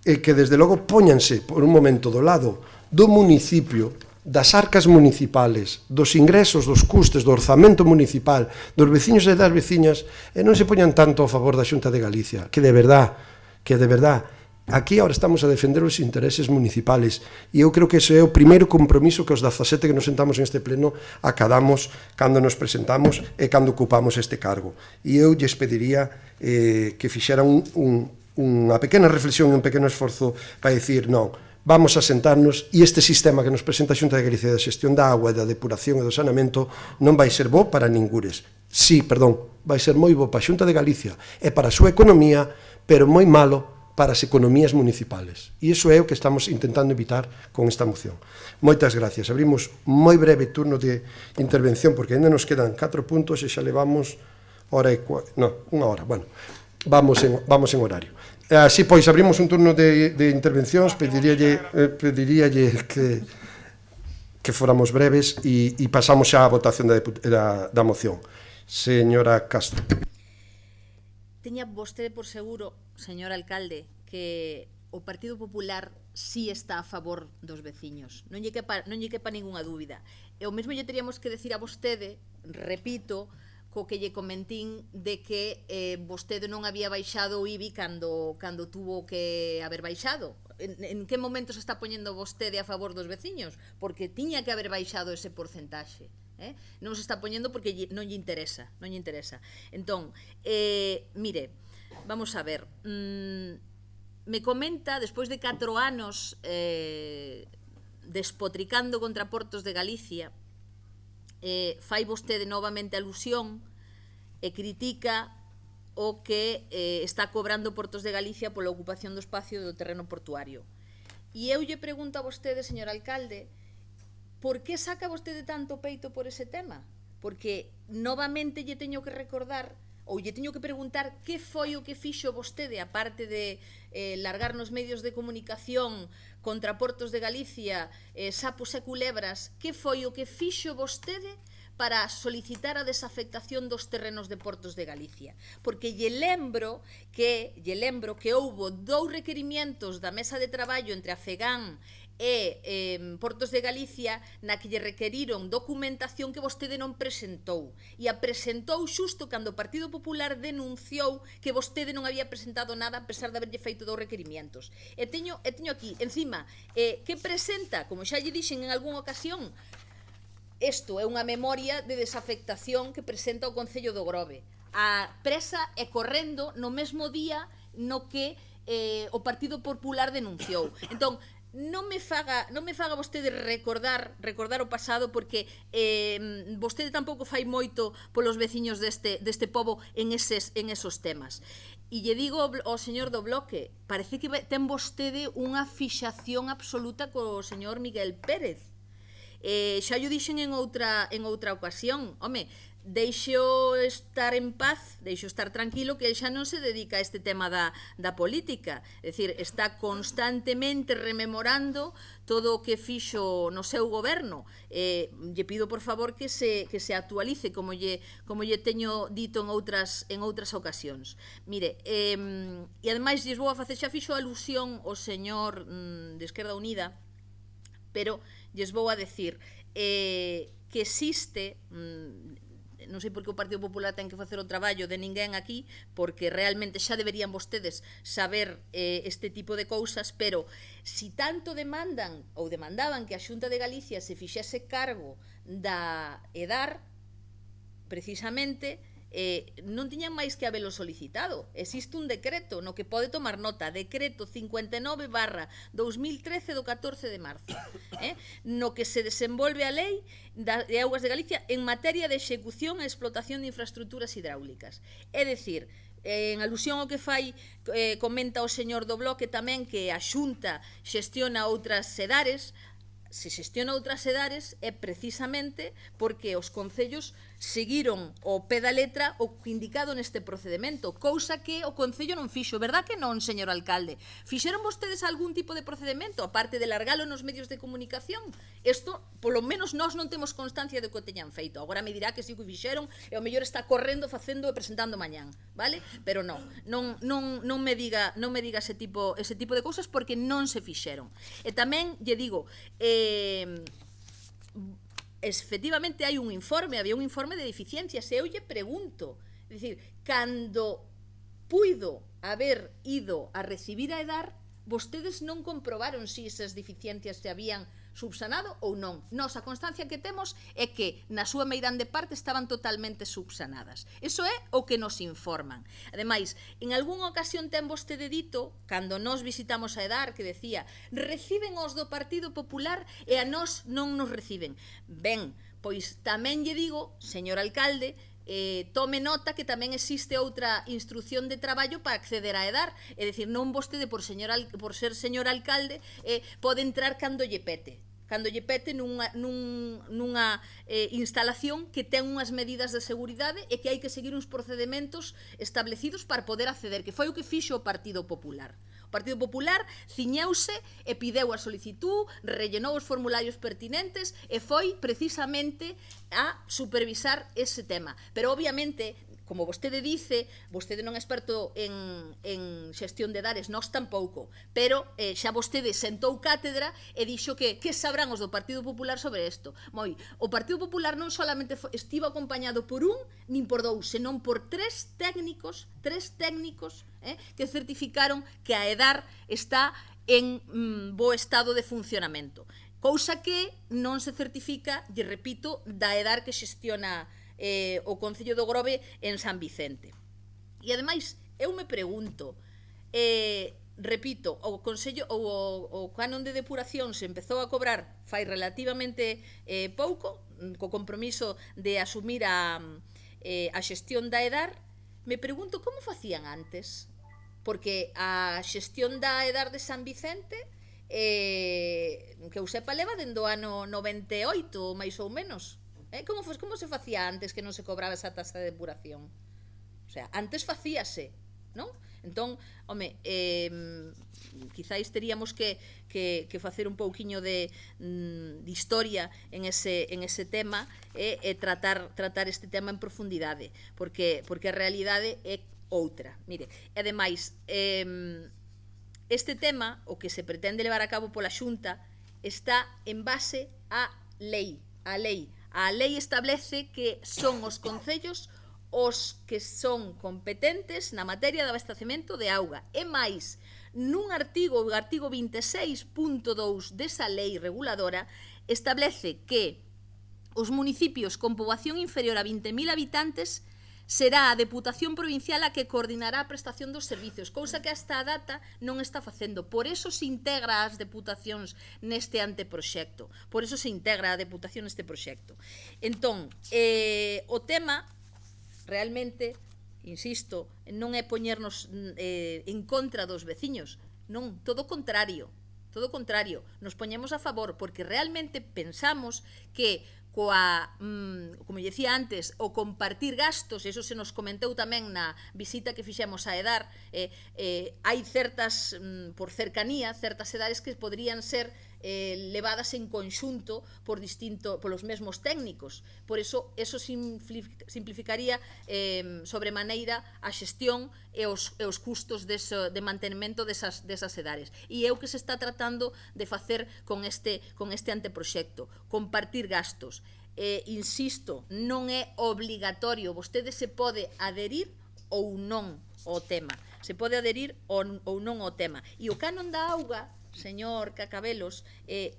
S1: e que, desde logo, póñanse por un momento do lado do municipio, das arcas municipales, dos ingresos, dos custes, do orzamento municipal, dos veciños e das veciñas, e non se poñan tanto a favor da Xunta de Galicia, que de verdad, aquí agora estamos a defender os intereses municipales, e eu creo que ese é o primeiro compromiso que os 17 que nos sentamos neste pleno acadamos cando nos presentamos e cando ocupamos este cargo. E eu lles pediría que fixeran unha pequena reflexión e un pequeno esforzo para dicir, non, vamos a sentarnos e este sistema que nos presenta a Xunta de Galicia da xestión da agua, da depuración e do saneamento non vai ser bo para ningures. Sí, perdón, vai ser moi bo para a Xunta de Galicia e para a súa economía, pero moi malo para as economías municipales. E iso é o que estamos intentando evitar con esta moción. Moitas gracias. Abrimos moi breve turno de intervención porque ainda nos quedan 4 puntos e xa levamos unha hora. Bueno, vamos en horario. Así, pois, abrimos un turno de intervencións, pediríalle que fóramos breves e pasamos xa á votación da moción. Señora Castro.
S4: Teña vostede por seguro, señor alcalde, que o Partido Popular sí está a favor dos veciños. Non lle quepa ningunha dúbida. E o mesmo lle teríamos que decir a vostede, repito, co que lle comentín de que vostede non había baixado o IBI cando tuvo que haber baixado. En que momento se está poñendo vostede a favor dos veciños? Porque tiña que haber baixado ese porcentaxe. Non se está poñendo porque non lle interesa. Entón, mire, vamos a ver. Me comenta, despois de 4 anos despotricando contra Portos de Galicia, fai vostede novamente alusión e critica o que está cobrando Portos de Galicia pola ocupación do espacio do terreno portuario. E eu lle pregunto a vostede, señor alcalde, por que saca vostede tanto peito por ese tema? Porque novamente lle teño que recordar ou lle teño que preguntar que foi o que fixo vostede, aparte de largar nos medios de comunicación contra Portos de Galicia, sapos e culebras, que foi o que fixo vostede para solicitar a desafectación dos terrenos de Portos de Galicia. Porque lle lembro que houbo 2 requerimientos da mesa de traballo entre a FEGAN e Portos de Galicia na que lle requeriron documentación que vostede non presentou, e a presentou xusto cando o Partido Popular denunciou que vostede non había presentado nada a pesar de haberlle feito 2 requerimientos. E teño aquí, encima, que presenta, como xa lle dixen en algunha ocasión, isto é unha memoria de desafectación que presenta o Concello do Grove. A presa e correndo no mesmo día no que o Partido Popular denunciou. Entón, non me faga vostede recordar o pasado, porque vostede tampouco fai moito polos veciños deste pobo en esos temas. E lle digo ao señor do Bloque, parece que ten vostede unha fixación absoluta co señor Miguel Pérez. Xa yo dixen en outra ocasión, home, deixo estar en paz, deixo estar tranquilo, que el xa non se dedica a este tema da política. É dicir, está constantemente rememorando todo o que fixo no seu goberno. Lle pido, por favor, que se actualice, como lle teño dito en outras ocasións. Mire, e ademais lles vou a facer, xa fixo alusión o señor de Esquerda Unida, pero lles vou a decir que existe... non sei por que o Partido Popular ten que facer o traballo de ninguén aquí, porque realmente xa deberían vostedes saber este tipo de cousas, pero si tanto demandan ou demandaban que a Xunta de Galicia se fixese cargo da EDAR, precisamente non tiñan máis que habelo solicitado. Existe un decreto no que pode tomar nota, decreto 59/2013 do 14 de marzo, no que se desenvolve a lei de Augas de Galicia en materia de execución e explotación de infraestructuras hidráulicas. É dicir, en alusión ao que comenta o señor do Bloque tamén, que a Xunta xestiona outras sedares. Se xestiona outras sedares é precisamente porque os concellos seguiron ao pé da letra o indicado neste procedimento, cousa que o Concello non fixo, verdad que non, señor alcalde? Fixeron vostedes algún tipo de procedimento, aparte de largalo nos medios de comunicación? Isto, polo menos, nós non temos constancia de que o teñan feito. Agora me dirá que si que o fixeron e o mellor está correndo, facendo e presentando mañán, vale? Pero non me diga ese tipo de cousas, porque non se fixeron. E tamén lle digo, efectivamente había un informe de deficiencias, e eu lle pregunto, é dicir, cando puido haber ido a recibir a EDAR, vostedes non comprobaron se esas deficiencias se habían subsanado ou non. Nos, a constancia que temos é que na súa meirande parte estaban totalmente subsanadas. Iso é o que nos informan. Ademais, en algunha ocasión ten vostede dito, cando nos visitamos a EDAR, que decía, reciben os do Partido Popular e a nós non nos reciben. Ben, pois tamén lle digo, señor alcalde, tome nota que tamén existe outra instrucción de traballo para acceder a EDAR, é dicir, non vostede por ser señor alcalde pode entrar cando lle pete nunha instalación que ten unhas medidas de seguridade e que hai que seguir uns procedimentos establecidos para poder acceder, que foi o que fixo o Partido Popular. O Partido Popular ciñeuse e pideu a solicitud, rellenou os formularios pertinentes e foi precisamente a supervisar ese tema. Pero obviamente, como vostede dice, vostede non é experto en xestión de dares, nós tampouco, pero xa vostede sentou cátedra e dixo que sabrán os do Partido Popular sobre isto. Moi, o Partido Popular non solamente estivo acompañado por un, nin por dous, senón por tres técnicos que certificaron que a EDAR está en bo estado de funcionamento. Cousa que non se certifica, lle repito, da EDAR que xestiona o Concello do Grove en San Vicente. E ademais, eu me pregunto, repito, o Concello, o canon de depuración se empezou a cobrar fai relativamente pouco, co compromiso de asumir a xestión da EDAR. Me pregunto como facían antes, porque a xestión da EDAR de San Vicente, que eu sepa, leva dende o ano 98, máis ou menos. Como se facía antes que non se cobraba esa tasa de depuración? O sea, antes facíase, non? Entón, home, quizáis teríamos que facer un pouquiño de historia en ese tema e tratar este tema en profundidade, porque a realidade é outra. Mire, ademais, este tema, o que se pretende levar a cabo pola Xunta, está en base á lei. A lei establece que son os concellos os que son competentes na materia de abastecemento de auga. E máis, nun artigo, o artigo 26.2 desa lei reguladora, establece que os municipios con poboación inferior a 20.000 habitantes será a Deputación Provincial a que coordinará a prestación dos servicios, cousa que hasta a data non está facendo. Por eso se integra as deputacións neste anteproxecto. Por eso se integra a deputación neste proxecto. Entón, o tema, realmente, insisto, non é poñernos en contra dos veciños. Non, todo o contrario. Todo o contrario. Nos poñemos a favor porque realmente pensamos que coa, como dicía antes, o compartir gastos, eso se nos comentou tamén na visita que fixemos a EDAR, hai certas, por cercanía, certas edades que podrían ser levadas en conxunto polos mesmos técnicos. Por eso simplificaría sobremaneira a xestión e os custos de mantenimento desas edades. E é o que se está tratando de facer con este anteproxecto, compartir gastos. Insisto, non é obligatorio, vostede se pode adherir ou non ao tema, se pode adherir ou non ao tema. E o canon da auga, señor Cacabelos,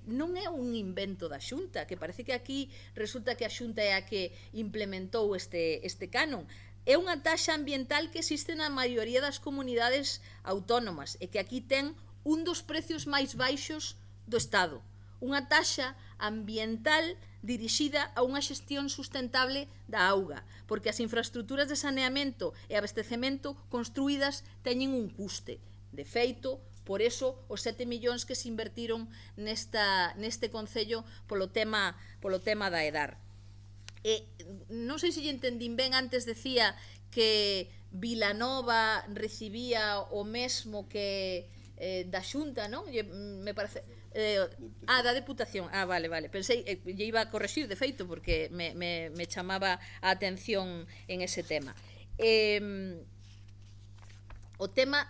S4: non é un invento da Xunta, que parece que aquí resulta que a Xunta é a que implementou este canon. É unha taxa ambiental que existe na maioría das comunidades autónomas e que aquí ten un dos precios máis baixos do Estado. Unha taxa ambiental dirixida a unha xestión sustentable da auga, porque as infraestructuras de saneamento e abastecemento construídas teñen un custe. De feito, por eso os 7 millóns que se invertiron neste concello polo tema da EDAR. Non sei se lle entendín ben, antes decía que Vilanova recibía o mesmo que da Xunta, non? Me parece... da Deputación. Vale. Pensei, lle iba a correxir, de feito, porque me chamaba a atención en ese tema. O tema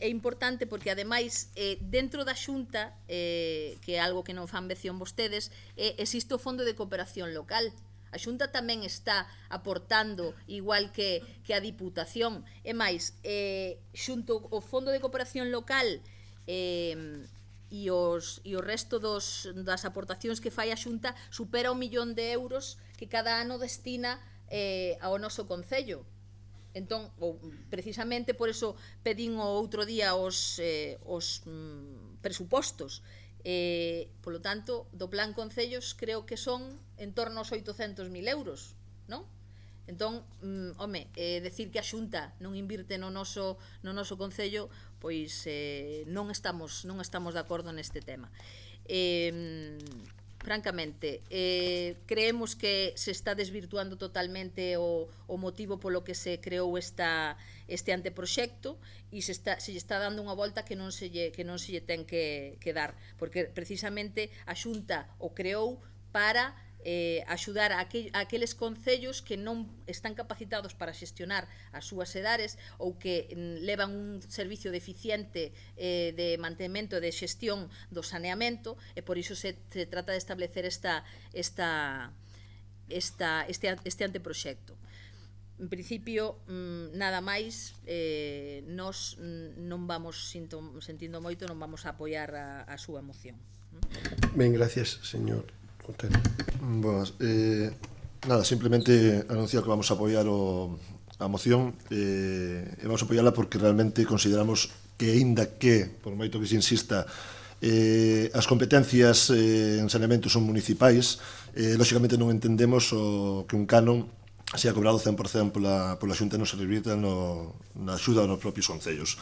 S4: é importante porque, ademais, dentro da Xunta, que é algo que non fan mención vostedes, existe o Fondo de Cooperación Local. A Xunta tamén está aportando, igual que a Diputación. E máis, xunto ao Fondo de Cooperación Local e o resto das aportacións que fai a Xunta, supera 1 millón de euros que cada ano destina ao noso concello. Entón, precisamente por eso pedín o outro día os presupostos. Polo tanto, do plan concellos creo que son en torno aos 800.000 euros, non? Entón, decir que a Xunta non invirte no noso concello, pois non estamos de acordo neste tema. Francamente, creemos que se está desvirtuando totalmente o motivo polo que se creou este anteproxecto e se lle está dando unha volta que non se lle ten que dar, porque precisamente a Xunta o creou para axudar a aqueles concellos que non están capacitados para xestionar as súas edades ou que levan un servicio deficiente de mantemento e de xestión do saneamento, e por iso se trata de establecer este anteproxecto. En principio, nada máis, nós non vamos, sentindo moito, non vamos a apoiar a súa moción.
S1: Ben, gracias, señor Otero.
S5: Boas, nada, simplemente anunciar que vamos a apoiar a moción, e vamos a apoiarla porque realmente consideramos que, aínda que, por moito que se insista, as competencias en saneamento son municipais, lóxicamente non entendemos que un canon sea cobrado 100% pola Xunta e non se revirta na axuda aos propios concellos.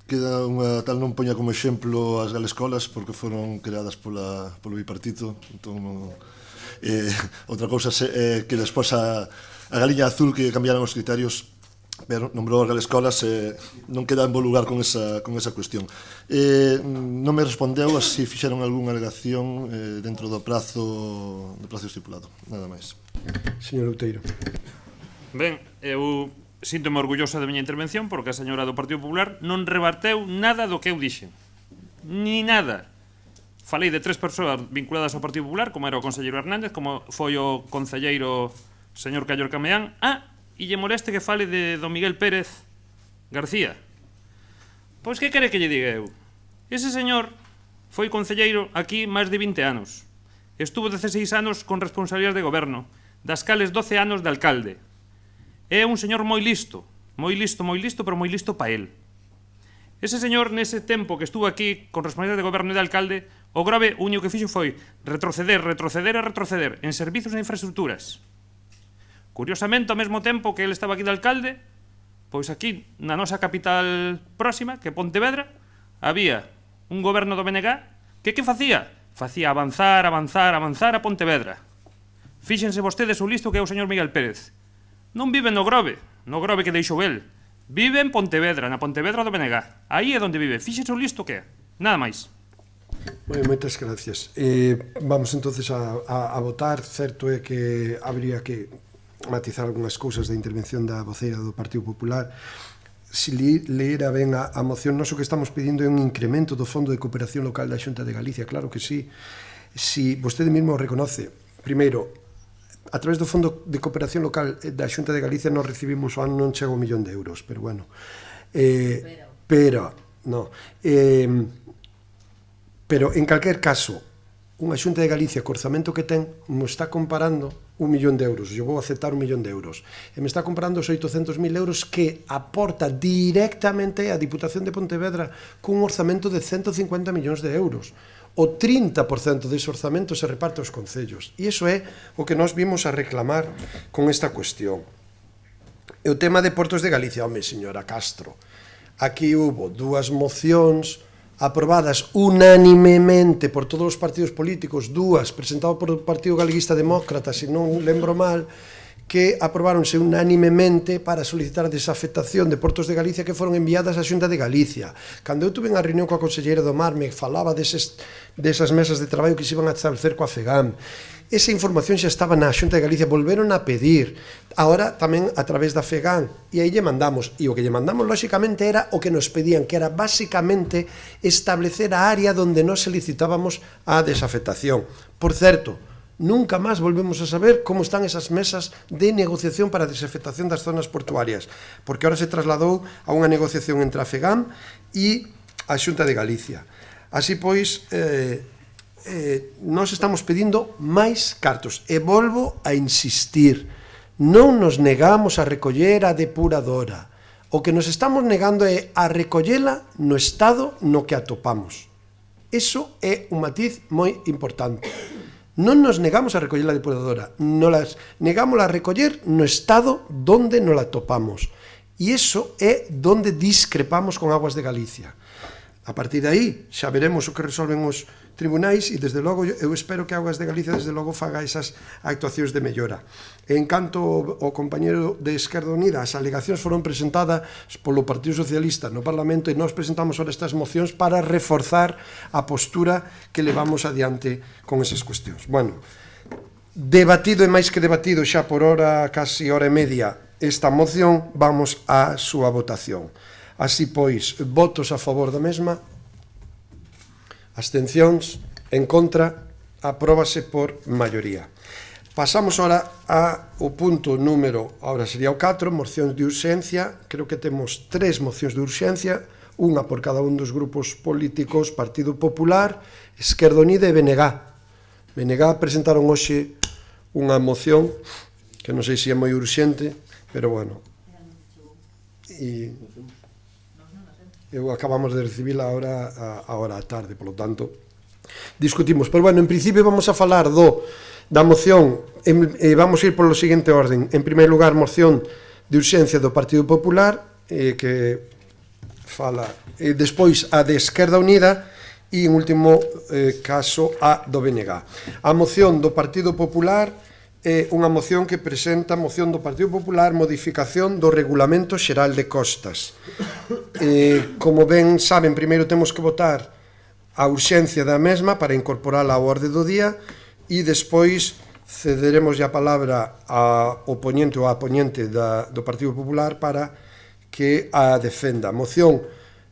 S5: Queda unha tal, non poña como exemplo as galescolas porque foron creadas polo bipartito. Entón, outra cousa é que despois a galiña azul que cambiaron os criterios, pero nombrou as galescolas, non queda en bo lugar con esa cuestión. Non me respondeu se fixeron algunha alegación dentro do prazo estipulado. Nada máis.
S1: Señor Outeiro.
S2: Ben, eu síntome orgullosa da miña intervención porque a señora do Partido Popular non rebateu nada do que eu dixen. ni nada. Falei de 3 persoas vinculadas ao Partido Popular, como era o conselleiro Hernández, como foi o concelleiro señor Callor Cameán. E lle moleste que fale de don Miguel Pérez García. Pois que quere que lle diga eu? Ese señor foi concelleiro aquí máis de 20 anos. Estuvo 16 anos con responsabilidades de goberno, das cales 12 anos de alcalde. É un señor moi listo, pero moi listo pa él. Ese señor, nese tempo que estuvo aquí con responsabilidades de goberno e de alcalde, o grave único que fixo foi retroceder en servizos e infraestructuras. Curiosamente, ao mesmo tempo que ele estaba aquí de alcalde, pois aquí, na nosa capital próxima, que é Pontevedra, había un goberno do BNG que facía? Facía avanzar a Pontevedra. Fíxense vostedes o listo que é o señor Miguel Pérez. Non vive no Grove que deixou el. Vive en Pontevedra, na Pontevedra do BNG. Aí é onde vive. Fíxense o listo que é. Nada máis.
S1: Moitas gracias. Vamos entonces a votar. Certo é que habría que matizar algunhas cousas da intervención da voceira do Partido Popular. Se leera ben a moción, nós o que estamos pedindo é un incremento do Fondo de Cooperación Local da Xunta de Galicia, claro que sí. Si vostede mesmo reconoce, primeiro, a través do Fondo de Cooperación Local da Xunta de Galicia nos recibimos o ano non chega a 1 millón de euros, pero bueno. Pero en calquer caso, unha Xunta de Galicia co orzamento que ten me está comparando 1 millón de euros, eu vou aceptar 1 millón de euros, e me está comparando os 800.000 euros que aporta directamente a Diputación de Pontevedra cun orzamento de 150 millóns de euros. O 30% dese orzamento se reparte aos concellos, e iso é o que nós vimos a reclamar con esta cuestión. E o tema de Portos de Galicia, home, señora Castro, aquí hubo 2 mocións aprobadas unánimemente por todos os partidos políticos, 2 presentadas por o Partido Galeguista Demócrata, se non lembro mal, que aprobaronse unánimemente para solicitar a desafectación de Portos de Galicia que foron enviadas á Xunta de Galicia. Cando eu tuve unha reunión coa conselleira do Mar, me falaba desas mesas de traballo que se iban a establecer coa FEGAM. Esa información xa estaba na Xunta de Galicia, volveron a pedir, agora tamén a través da FEGAM, e aí lle mandamos, e o que lle mandamos lóxicamente era o que nos pedían, que era basicamente establecer a área onde nos solicitábamos a desafectación. Por certo, nunca máis volvemos a saber como están esas mesas de negociación para a desafectación das zonas portuarias, porque ahora se trasladou a unha negociación entre a FEGAM e a Xunta de Galicia. Así pois, nós estamos pedindo máis cartos, e volvo a insistir, non nos negamos a recoller a depuradora, o que nos estamos negando é a recollela no estado no que atopamos. Iso é un matiz moi importante. Non nos negamos a recoller a depuradora, nos negamos a recoller no estado donde nos la topamos. E iso é donde discrepamos con Aguas de Galicia. A partir de aí, xa veremos o que resolven os tribunais e, desde logo, eu espero que Aguas de Galicia, desde logo, faga esas actuacións de mellora. En canto ao compañero de Esquerda Unida, as alegacións foron presentadas polo Partido Socialista no Parlamento e nós presentamos ahora estas mocións para reforzar a postura que levamos adiante con esas cuestións. Bueno, debatido e máis que debatido xa por hora, casi hora e media, esta moción, vamos á súa votación. Así pois, votos a favor da mesma, abstencións, en contra, apróbase por maioría. Pasamos ahora ao punto número, ahora sería o 4, mocións de urxencia. Creo que temos 3 mocións de urxencia, unha por cada un dos grupos políticos, Partido Popular, Esquerda Unida e BNG. BNG presentaron hoxe unha moción que non sei se é moi urxente, pero bueno, e eu acabamos de recibila agora á tarde, polo tanto discutimos, pero bueno, en principio vamos a falar da moción, vamos a ir polo seguinte orden. En primeiro lugar, moción de urxencia do Partido Popular, que fala, despois a de Esquerda Unida e en último caso a do BNG. A moción do Partido Popular é unha moción que presenta moción do Partido Popular, modificación do Regulamento Xeral de Costas. Como ben saben, primeiro temos que votar a urxencia da mesma para incorporala ao orde do día e despois cederemos a palabra ao oponente ou á oponente do Partido Popular para que a defenda. Moción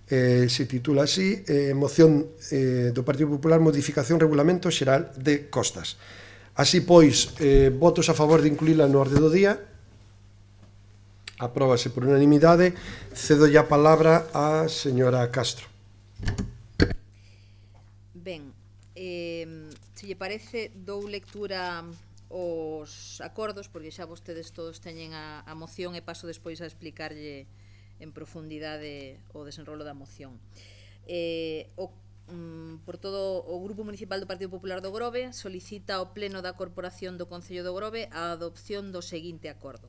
S1: Se titula así, moción do Partido Popular, modificación regulamento xeral de costas. Así pois, votos a favor de incluíla no orde do día, apróbase por unanimidade. Cedo a palabra á señora Castro.
S4: Ben, se lle parece, dou lectura os acordos, porque xa vostedes todos teñen a moción, e paso despois a explicarlle en profundidade o desenrolo da moción. Por todo, o Grupo Municipal do Partido Popular do Grove solicita ao Pleno da Corporación do Concello do Grove a adopción do seguinte acordo.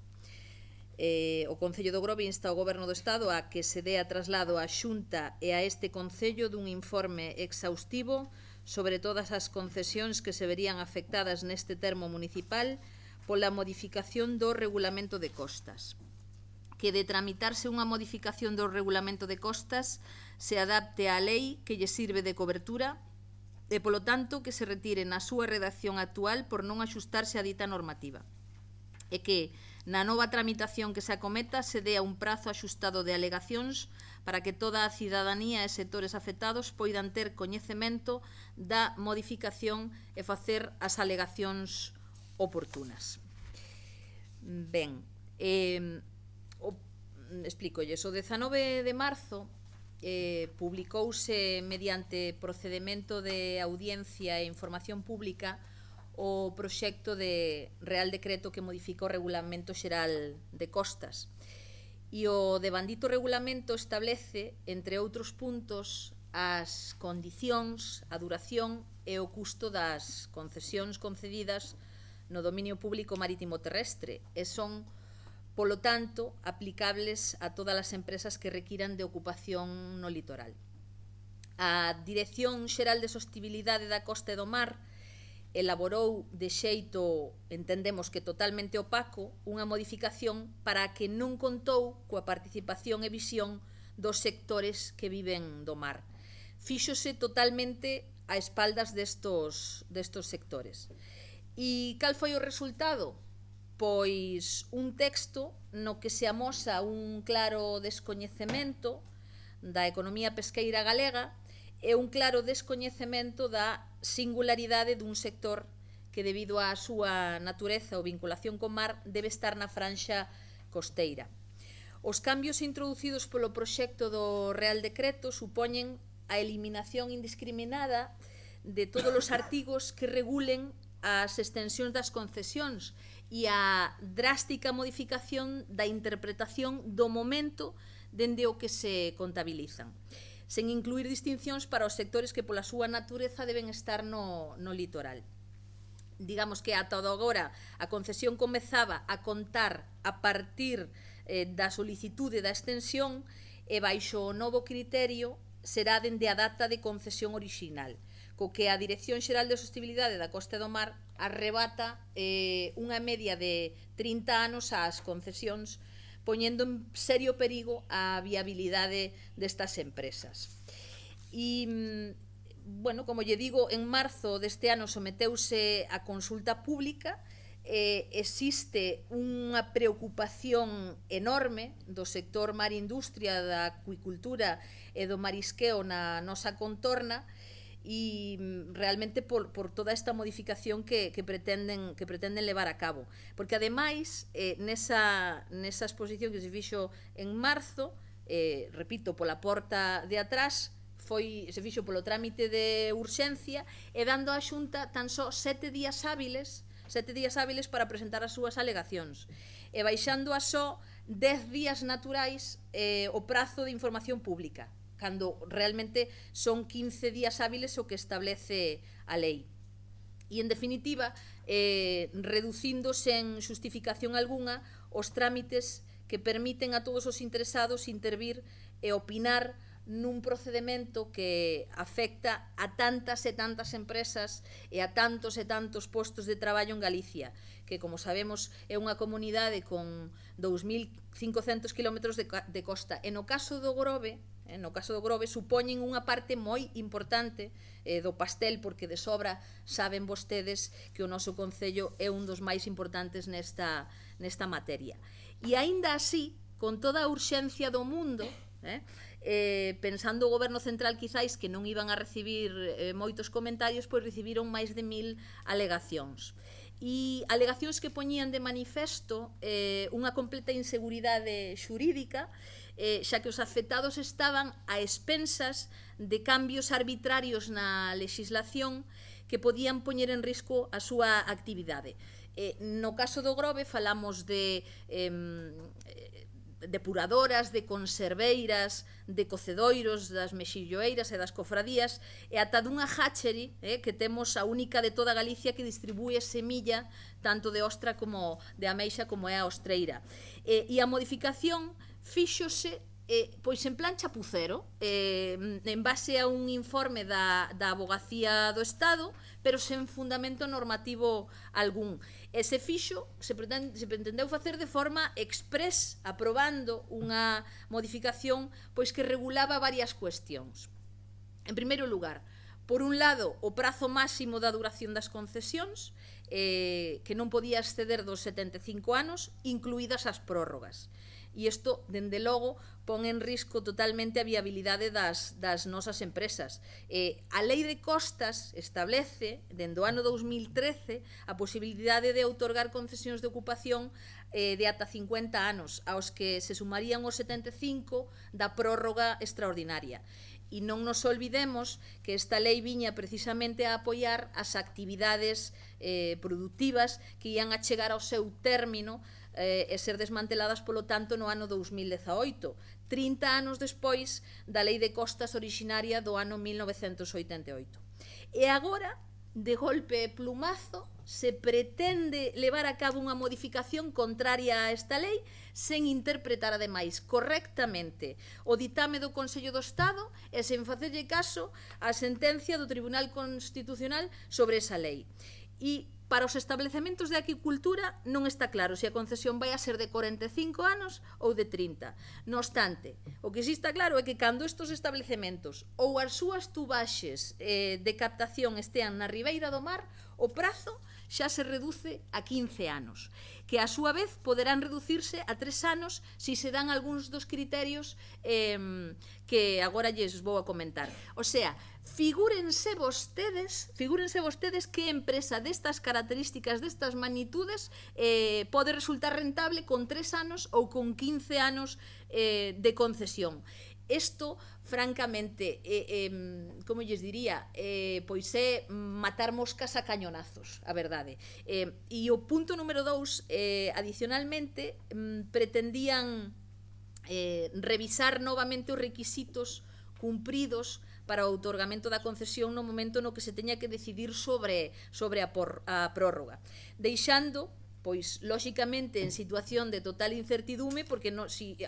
S4: O Concello do Grove insta ao Goberno do Estado a que se dea traslado á Xunta e a este Concello dun informe exhaustivo sobre todas as concesións que se verían afectadas neste termo municipal pola modificación do regulamento de costas. Que de tramitarse unha modificación do regulamento de costas se adapte á lei que lle sirve de cobertura e, polo tanto, que se retire na súa redacción actual por non axustarse a dita normativa. E que, na nova tramitación que se acometa, se dea un prazo axustado de alegacións para que toda a cidadanía e sectores afectados poidan ter coñecemento da modificación e facer as alegacións oportunas. Ben, explícolles. O 19 de marzo publicouse mediante procedemento de audiencia e información pública o proxecto de Real Decreto que modifica o Regulamento Xeral de Costas. E o devandito regulamento establece, entre outros puntos, as condicións, a duración e o custo das concesións concedidas no dominio público marítimo terrestre e son, polo tanto, aplicables a todas as empresas que requiran de ocupación no litoral. A Dirección Xeral de Sostibilidade da Costa e do Mar elaborou de xeito, entendemos que totalmente opaco, unha modificación para que non contou coa participación e visión dos sectores que viven do mar. Fíxose totalmente a espaldas destos sectores. E cal foi o resultado? Pois un texto no que se amosa un claro descoñecemento da economía pesqueira galega e un claro descoñecemento da singularidade dun sector que, debido á súa natureza ou vinculación co mar, debe estar na franxa costeira. Os cambios introducidos polo proxecto do Real Decreto supoñen a eliminación indiscriminada de todos os artigos que regulen as extensións das concesións e a drástica modificación da interpretación do momento dende o que se contabilizan, sen incluir distincións para os sectores que pola súa natureza deben estar no litoral. Digamos que ata agora a concesión comezaba a contar a partir da solicitude da extensión e baixo o novo criterio será dende a data de concesión orixinal, co que a Dirección Xeral de Sostibilidade da Costa e do Mar arrebata unha media de 30 anos ás concesións, poñendo en serio perigo a viabilidade destas empresas. E, bueno, como lle digo, en marzo deste ano someteuse a consulta pública. Existe unha preocupación enorme do sector mar-industria, da acuicultura e do marisqueo na nosa contorna, e realmente por toda esta modificación que pretenden levar a cabo, porque ademais nesa exposición que se fixo en marzo, repito, pola porta de atrás, se fixo polo trámite de urxencia e dando á Xunta tan só 7 días hábiles para presentar as súas alegacións e baixando a só 10 días naturais o prazo de información pública, cando realmente son 15 días hábiles o que establece a lei. E, en definitiva, reducindo sen justificación algunha os trámites que permiten a todos os interesados intervir e opinar nun procedimento que afecta a tantas e tantas empresas e a tantos e tantos postos de traballo en Galicia, que, como sabemos, é unha comunidade con 2.500 km de costa. E no caso do Grove, supoñen unha parte moi importante do pastel, porque de sobra saben vostedes que o noso concello é un dos máis importantes nesta materia. E aínda así, con toda a urxencia do mundo, Pensando o goberno central quizáis que non iban a recibir moitos comentarios, pois recibiron máis de 1000 alegacións. E alegacións que poñían de manifesto unha completa inseguridade xurídica, xa que os afectados estaban a expensas de cambios arbitrarios na legislación que podían poñer en risco a súa actividade. No caso do Grove falamos de depuradoras, de conserveiras, de cocedoiros, das mexilloeiras e das cofradías, e ata dunha hatchery, que temos a única de toda Galicia que distribúe semilla tanto de ostra como de ameixa como é a ostreira. E a modificación fíxose pois en plan chapucero, en base a un informe da Avogacía do Estado, pero sen fundamento normativo algún. E se fixo, se pretendeu facer de forma express, aprobando unha modificación pois que regulaba varias cuestións. En primeiro lugar, por un lado, o prazo máximo da duración das concesións, que non podía exceder dos 75 anos, incluídas as prórrogas. E isto, dende logo, pon en risco totalmente a viabilidade das nosas empresas. A Lei de Costas establece, dende o ano 2013, a posibilidade de outorgar concesións de ocupación de ata 50 anos, aos que se sumarían os 75 da prórroga extraordinaria. E non nos olvidemos que esta lei viña precisamente a apoiar as actividades productivas que ian a chegar ao seu término e ser desmanteladas, polo tanto, no ano 2018, 30 anos despois da Lei de Costas originaria do ano 1988. E agora, de golpe e plumazo, se pretende levar a cabo unha modificación contraria a esta lei sen interpretar, ademais, correctamente o ditame do Consello do Estado e sen facerlle caso á sentencia do Tribunal Constitucional sobre esa lei. E para os establecementos de aquicultura non está claro se a concesión vai a ser de 45 anos ou de 30. No obstante, o que sí está claro é que cando estes establecementos ou as súas tubaxes de captación estean na ribeira do mar, o prazo xa se reduce a 15 anos, que a súa vez poderán reducirse a 3 anos se se dan algúns dos criterios que agora lles vou a comentar. O sea, figúrense vostedes que empresa destas características, destas magnitudes, pode resultar rentable con 3 anos ou con 15 anos de concesión. Isto, francamente, como lles diría, pois é matar moscas a cañonazos, a verdade. E o punto número 2, adicionalmente, pretendían revisar novamente os requisitos cumpridos para o outorgamento da concesión no momento no que se teña que decidir sobre a prórroga, deixando pois, lóxicamente, en situación de total incertidume, porque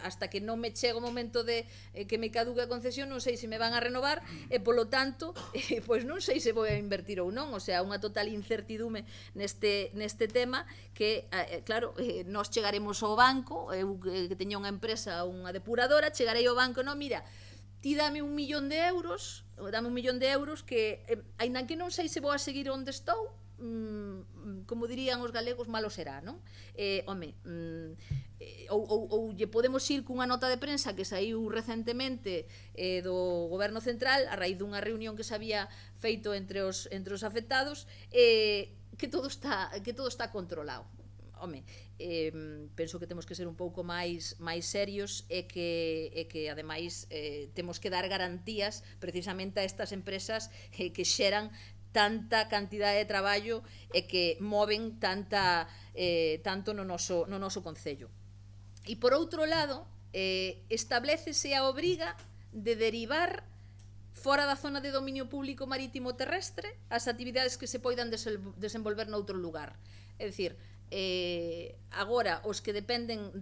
S4: hasta que non me chega o momento de que me caduque a concesión, non sei se me van a renovar, e, polo tanto, pois non sei se vou a invertir ou non, o sea, unha total incertidume neste tema, que, claro, nós chegaremos ao banco, eu que teño unha empresa, unha depuradora, chegarei ao banco, non, mira, ti dame 1 millón de euros, que, aínda que non sei se vou a seguir onde estou, como dirían os galegos, malo será, non? Ou lle podemos ir cunha nota de prensa que saiu recentemente do Goberno Central a raíz dunha reunión que se había feito entre os afectados, que todo está controlado. Penso que temos que ser un pouco máis serios e que ademais temos que dar garantías precisamente a estas empresas que xeran tanta cantidade de traballo e que moven tanto no noso concello. E por outro lado, establécese a obriga de derivar fora da zona de dominio público marítimo terrestre as actividades que se poidan desenvolver noutro lugar. É dicir, agora os que dependen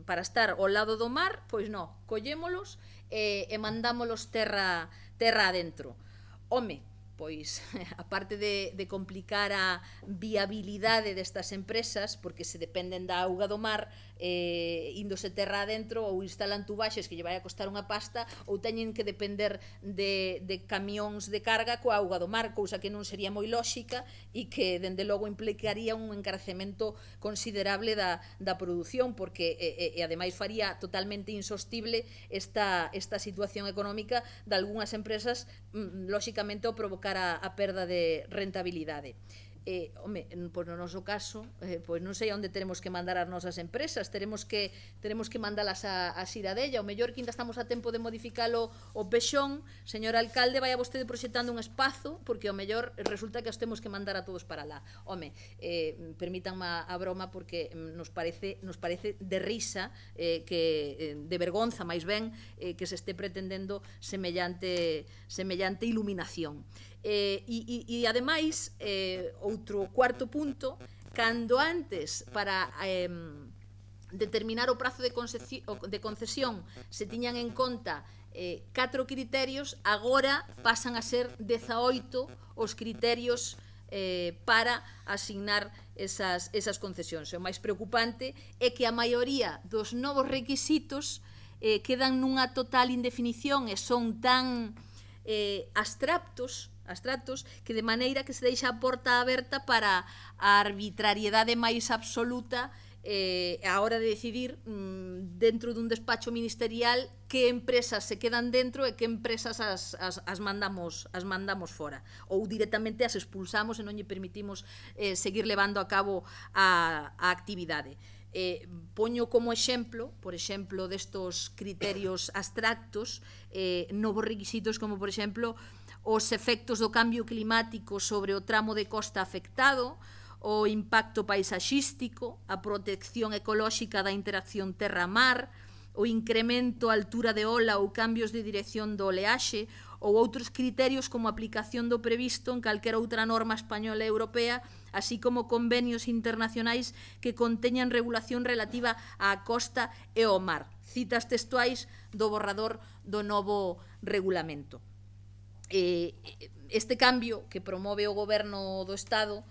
S4: para estar ao lado do mar, pois non, collémolos e mandámolos terra adentro. pois, aparte de complicar a viabilidade destas empresas, porque se dependen da auga do mar, índose terra adentro, ou instalan tubaxes que lle vai a costar unha pasta, ou teñen que depender de camións de carga coa auga do mar, cousa que non sería moi lóxica e que, dende logo, implicaría un encarecemento considerable da produción, porque, e ademais, faría totalmente insostible esta situación económica de algunhas empresas, lóxicamente, ao provocar a perda de rentabilidade. Home, pois no noso caso, pois non sei onde teremos que mandar as nosas empresas, teremos que mandalas a Xiradella. O mellor que ainda estamos a tempo de modificalo o Pexón. Señor alcalde, vai a vostede proxectando un espazo, porque o mellor resulta que os temos que mandar a todos para lá. Home, permítanme a broma, porque nos parece de risa, de vergonza, máis ben, que se este pretendendo semellante iluminación. E ademais, outro cuarto punto, cando antes para determinar o prazo de concesión se tiñan en conta 4 criterios, agora pasan a ser 18 os criterios para asignar esas concesións. O máis preocupante é que a maioría dos novos requisitos quedan nunha total indefinición e son tan abstractos que de maneira que se deixa a porta aberta para a arbitrariedade máis absoluta a hora de decidir dentro dun despacho ministerial que empresas se quedan dentro e que empresas as mandamos fora, ou directamente as expulsamos e non lle permitimos seguir levando a cabo a actividade. Poño como exemplo, por exemplo, destos criterios abstractos, novos requisitos como, por exemplo, os efectos do cambio climático sobre o tramo de costa afectado, o impacto paisaxístico, a protección ecolóxica da interacción terra-mar, o incremento, altura de ola ou cambios de dirección do oleaxe, ou outros criterios como a aplicación do previsto en calquera outra norma española e europea, así como convenios internacionais que conteñan regulación relativa á costa e ao mar. Citas textuais do borrador do novo regulamento. Este cambio que promove o Goberno do Estado,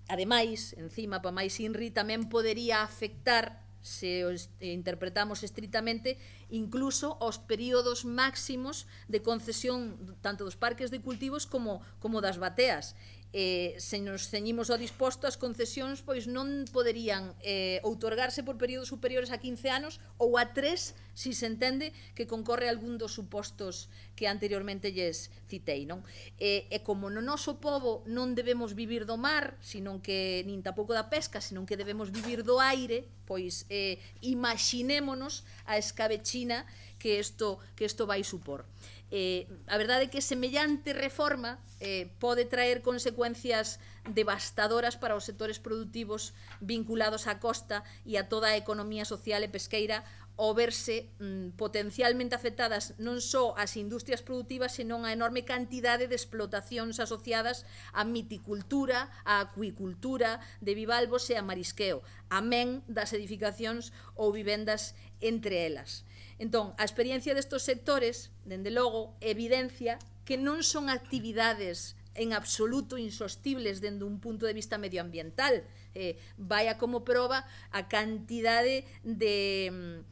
S4: ademais, encima, para máis inri, tamén podería afectar, se o interpretamos estritamente, incluso aos períodos máximos de concesión tanto dos parques de cultivos como das bateas. Se nos ceñimos ao disposto, as concesións pois non poderían outorgarse por períodos superiores a 15 anos ou a 3, se se entende que concorre algún dos supostos que anteriormente lles citei, non? E como no noso pobo non debemos vivir do mar, senón que nin tampouco da pesca, senón que debemos vivir do aire, pois imaxinémonos a escabechina que isto vai supor. A verdade é que semellante reforma pode traer consecuencias devastadoras para os sectores productivos vinculados á costa e a toda a economía social e pesqueira, ao verse potencialmente afectadas non só as industrias productivas, senón a enorme cantidade de explotacións asociadas á miticultura, á acuicultura de bivalvos e a marisqueo, amén das edificacións ou vivendas entre elas. Entón, a experiencia destos sectores, dende logo, evidencia que non son actividades en absoluto insostibles dende un punto de vista medioambiental. Vai a como proba a cantidade de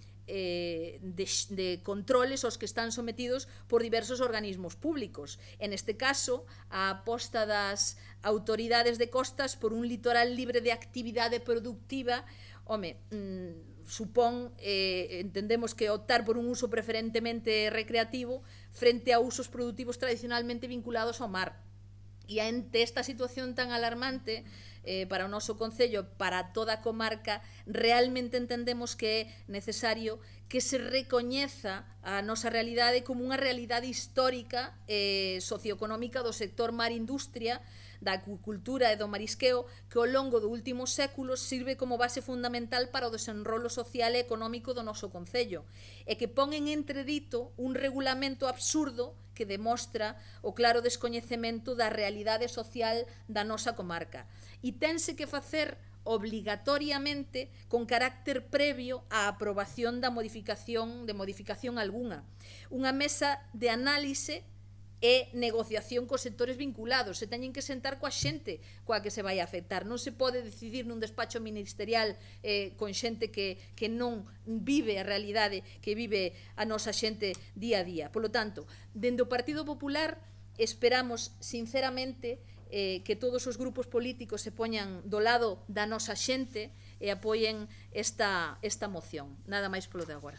S4: controles aos que están sometidos por diversos organismos públicos. En este caso, a aposta das autoridades de costas por un litoral libre de actividade productiva, supón, entendemos que optar por un uso preferentemente recreativo frente a usos productivos tradicionalmente vinculados ao mar. E ante esta situación tan alarmante para o noso concello, para toda a comarca, realmente entendemos que é necesario que se recoñeza a nosa realidade como unha realidade histórica socioeconómica do sector mar-industria, da acuicultura e do marisqueo, que ao longo do último século sirve como base fundamental para o desenrolo social e económico do noso concello, e que pon en entredito un regulamento absurdo que demostra o claro descoñecemento da realidade social da nosa comarca. E tense que facer obligatoriamente con carácter previo á aprobación de modificación algunha. Unha mesa de análise e negociación cos sectores vinculados. Se teñen que sentar coa xente coa que se vai a afectar. Non se pode decidir nun despacho ministerial con xente que non vive a realidade que vive a nosa xente día a día. Por lo tanto, dende o Partido Popular esperamos sinceramente que todos os grupos políticos se poñan do lado da nosa xente e apoien esta moción. Nada máis polo de agora.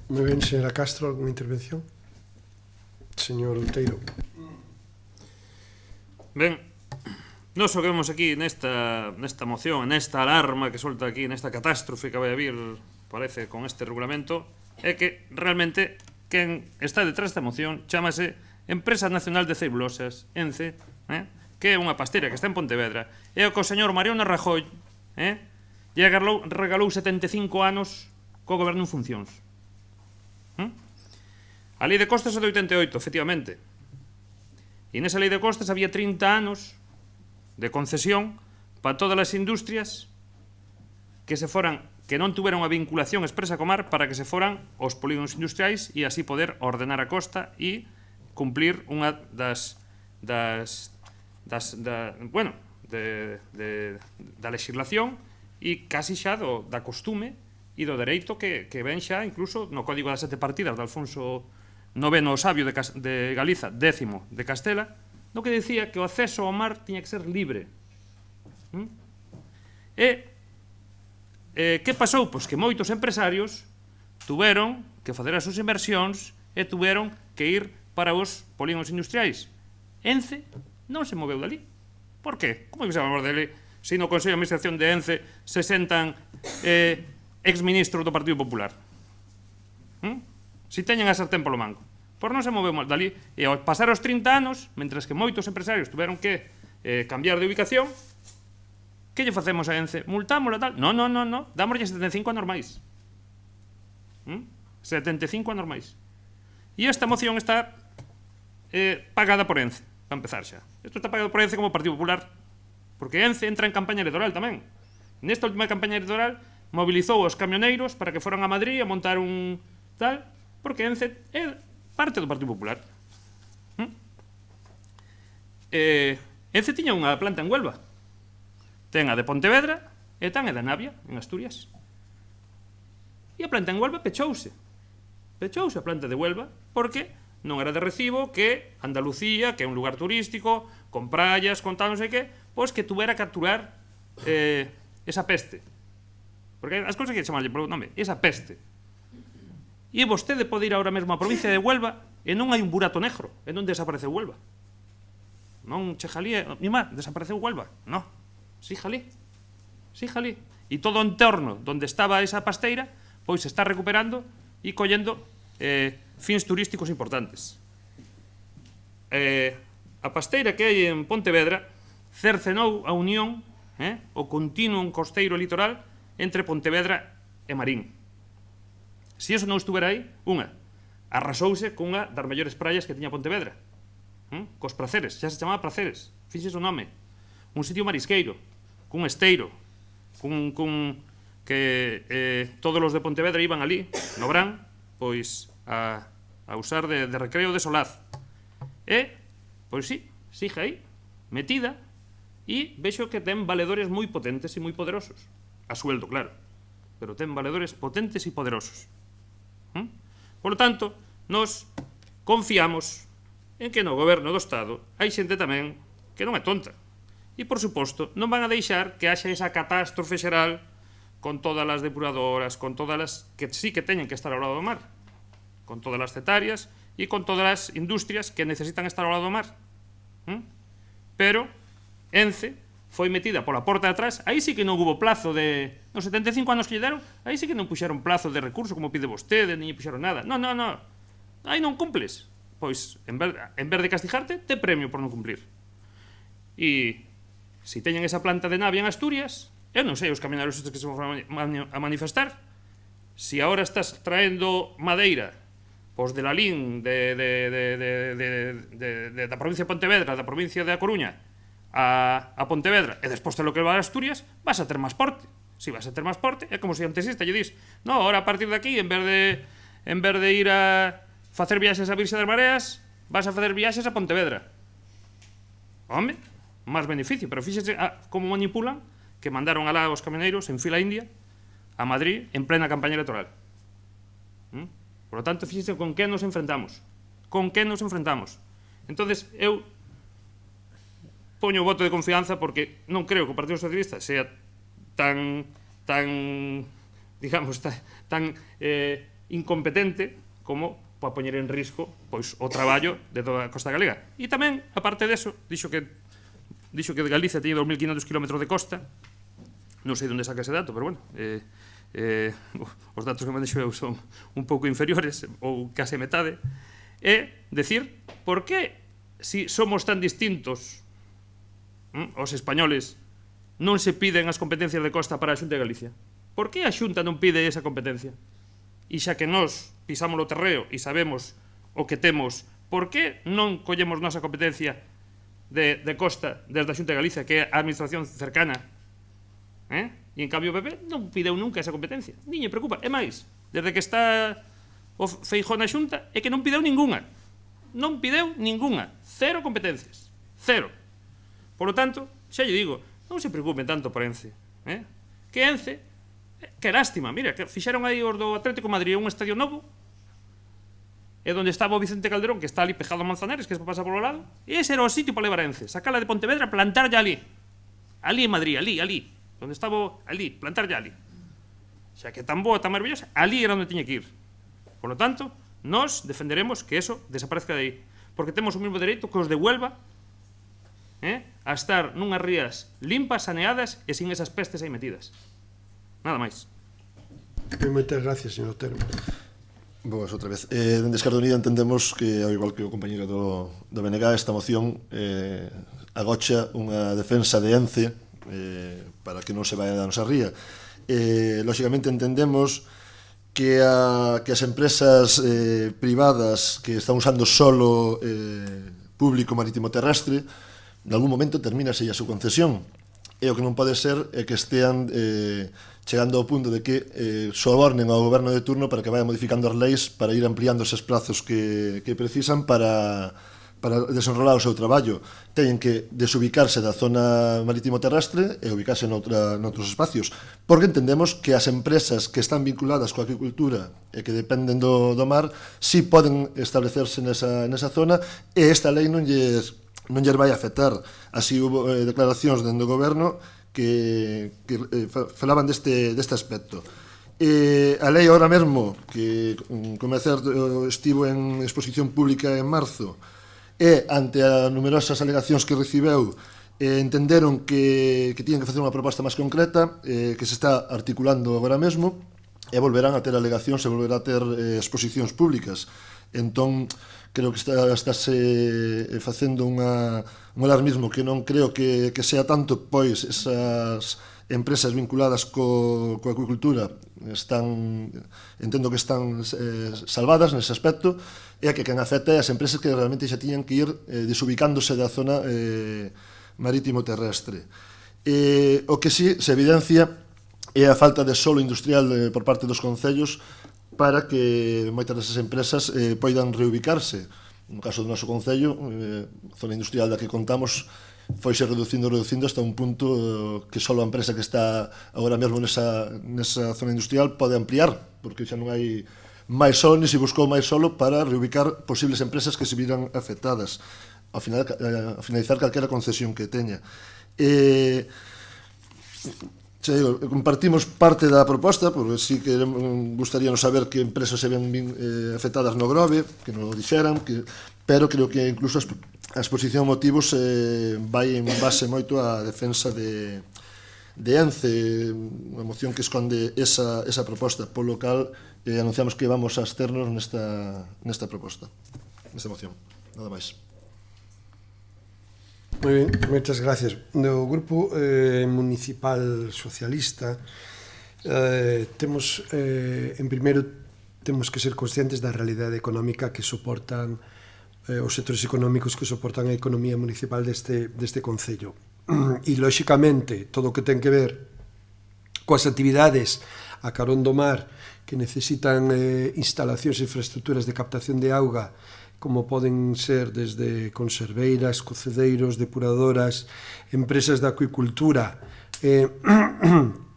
S1: Moi ben, señora Castro, alguna intervención? Señor Outeiro.
S2: Ben, nós o que vemos aquí nesta moción, nesta alarma que solta aquí, nesta catástrofe que vai a vir, parece, con este regulamento, é que realmente quen está detrás desta moción chámase Empresa Nacional de Celulosas, ENCE, que é unha pasteira que está en Pontevedra, e o que o señor Mariano Rajoy lle regalou 75 anos co goberno en funcións. A lei de costas é de 88, efectivamente. E nesa lei de costas había 30 anos de concesión para todas as industrias que non tuveran unha vinculación expresa co mar para que se foran aos polígonos industriais e así poder ordenar a costa e cumplir unha da legislación e casi xa da costume e do dereito que ven xa incluso no Código das Sete Partidas de Alfonso IX o Sabio de Galiza, 10º de Castela, no que dicía que o acceso ao mar tiña que ser libre. E que pasou? Pois que moitos empresarios tuveron que facer as súas inversións e tuveron que ir para os polígonos industriais. ENCE non se moveu dali. Por qué? Como que se va a mover dali se no Consello de Administración de ENCE se sentan exministros do Partido Popular? Si teñen a sartén polo mango. Por non se moveu dali. E ao pasar os 30 anos, mentres que moitos empresarios tuveron que cambiar de ubicación, que lle facemos a ENCE? Multámosla tal? Non, dámoslle 75 anos máis. 75 anos máis. E esta moción está pagada por ENCE, para empezar xa. Isto está pagado por ENCE como Partido Popular, porque ENCE entra en campaña electoral tamén. Nesta última campaña electoral mobilizou os camioneiros para que foran a Madrid a montar un tal, porque ENCE é parte do Partido Popular. ENCE tiña unha planta en Huelva. Ten a de Pontevedra e ten a de Navia, en Asturias. E a planta en Huelva pechouse. Pechouse a planta de Huelva porque non era de recibo que Andalucía, que é un lugar turístico, con praias, con tal non sei que, pois que tuvera que capturar esa peste. Porque as cousas que chamarlle polo nome, esa peste. E vostede pode ir ahora mesmo á provincia de Huelva e non hai un burato negro, e non desapareceu Huelva. Non che jalí, mima, desapareceu Huelva. Non, sí jalí. Sí jalí. E todo o entorno onde estaba esa pasteira, pois se está recuperando e collendo fins turísticos importantes. A pasteira que hai en Pontevedra cercenou a unión, o continuo costeiro litoral entre Pontevedra e Marín. Se iso non estuvera aí, arrasouse cunha das mellores praias que tiña Pontevedra, cos Praceres, xa se chamaba Praceres, fixes o nome, un sitio marisqueiro, cun esteiro, que todos os de Pontevedra iban ali, no verán, pois a usar de recreo de solaz. E, pois sí, sigue aí, metida, e vexo que ten valedores moi potentes e moi poderosos. A sueldo, claro, pero ten valedores potentes e poderosos. Por lo tanto, nos confiamos en que no goberno do Estado hai xente tamén que non é tonta. E, por suposto, non van a deixar que haxa esa catástrofe xeral con todas as depuradoras, con todas as que sí que teñen que estar ao lado do mar, con todas as cetarias e con todas as industrias que necesitan estar ao lado do mar. Pero ENCE foi metida pola porta de atrás, aí sí que non hubo plazo de... Nos 75 anos que lle deron, aí sí que non puxeron plazo de recurso, como pide vostede, nem puxeron nada. Non, aí non cumples. Pois, en vez de castigarte, te premio por non cumplir. E se teñen esa planta de Navia en Asturias, eu non sei os caminheiros estes que se van a manifestar. Se agora estás traendo madeira pois de Lalín, da provincia de Pontevedra, da provincia de A Coruña, a Pontevedra, e despois de lo que va a Asturias, vas a ter máis porte. Se vas a ter máis porte, é como se antes lle dis, no, ahora a partir de aquí, en vez de ir a facer viaxes a Virxe das Mareas, vas a facer viaxes a Pontevedra. Home, máis beneficio, pero fíxese como manipulan que mandaron alá os camioneiros en fila india a Madrid en plena campaña electoral. Por lo tanto, fíxese con que nos enfrentamos. Con que nos enfrentamos. Entonces, eu poño o voto de confianza porque non creo que o Partido Socialista sea tan digamos, tan incompetente como para poñer en risco pois o traballo de toda a costa galega. E tamén, aparte deso, dixo que Galicia teñe 2.500 km de costa. Non sei onde saca ese dato, pero bueno, os datos que manexo eu son un pouco inferiores, ou case metade. É decir, por que si somos tan distintos os españoles non se piden as competencias de costa para a Xunta de Galicia? Por que a Xunta non pide esa competencia? E xa que nós pisamos o terreo e sabemos o que temos, por que non collemos nosa competencia de costa desde a Xunta de Galicia, que é a administración cercana? E en cambio o PP non pideu nunca esa competencia. Nin lle preocupa. É máis, desde que está o Feijóo na Xunta, é que non pideu ningunha. Non pideu ningunha. Cero competencias. Cero. Por lo tanto, xa lle digo, non se preocupen tanto por Ence. Que Ence, que lástima, mira, que fixeron aí os do Atlético de Madrid un estadio novo, e onde estaba o Vicente Calderón, que está ali pejado a Manzanares, que se pasa polo lado, e ese era o sitio para levar a Ence, sacala de Pontevedra, plantarlla ali. Ali en Madrid, ali. Onde estaba ali, plantarlla ali. Xa que tan boa, tan maravillosa, ali era onde tiña que ir. Por lo tanto, nós defenderemos que eso desaparezca de aí, porque temos o mesmo dereito que os de Huelva a estar nunhas rías limpas, saneadas e sin esas pestes aí metidas. Nada máis.
S1: Moitas gracias, señor Otero.
S5: Boas, outra vez. Dende Esquerda Unida entendemos que, ao igual que o compañero do BNG, esta moción agocha unha defensa de Ence para que non se vaya da nosa ría. Lóxicamente entendemos que as empresas privadas que están usando solo público marítimo terrestre, en algún momento termínase a súa concesión. E o que non pode ser é que estean chegando ao punto de que sobornen ao goberno de turno para que vaya modificando as leis para ir ampliando eses prazos que precisan para desenrolar o seu traballo. Teñen que desubicarse da zona marítimo terrestre e ubicarse noutros espacios, porque entendemos que as empresas que están vinculadas coa agricultura e que dependen do mar sí poden establecerse nesa zona, e esta lei non lles vai afectar. Así hubo declaracións dentro do goberno que falaban deste aspecto. A lei ahora mesmo, que estivo en exposición pública en marzo, e ante as numerosas alegacións que recibeu, entenderon que tiñan que facer unha proposta máis concreta, que se está articulando agora mesmo, e volverán a ter alegacións e volverá a ter exposicións públicas. Entón, creo que estáse facendo un alarmismo que non creo que sea tanto, pois esas empresas vinculadas coa acuicultura entendo que están salvadas nese aspecto, e a que quen afecta é as empresas que realmente xa tiñan que ir desubicándose da zona marítimo terrestre. O que sí se evidencia é a falta de solo industrial por parte dos concellos para que moitas desas empresas poidan reubicarse. No caso do noso concello, a zona industrial da que contamos foise reducindo hasta un punto que só a empresa que está agora mesmo nesa zona industrial pode ampliar, porque xa non hai máis solo, ni se buscou máis solo para reubicar posibles empresas que se viran afectadas ao finalizar calquera concesión que teña. Compartimos parte da proposta, porque sí que gustaríanos saber que empresas se ven afectadas no Grove, que non o dixeran, pero creo que incluso a exposición de motivos vai en base moito á defensa de Ence, unha moción que esconde esa proposta, polo cal anunciamos que vamos a absternos nesta proposta, nesta moción. Nada máis.
S1: Moi ben, moitas gracias. No Grupo Municipal Socialista en primeiro temos que ser conscientes da realidade económica que soportan os sectores económicos que soportan a economía municipal deste concello. E, lóxicamente, todo o que ten que ver coas actividades a carón do mar que necesitan instalacións e infraestructuras de captación de auga como poden ser desde conserveiras, cocedeiros, depuradoras, empresas de acuicultura,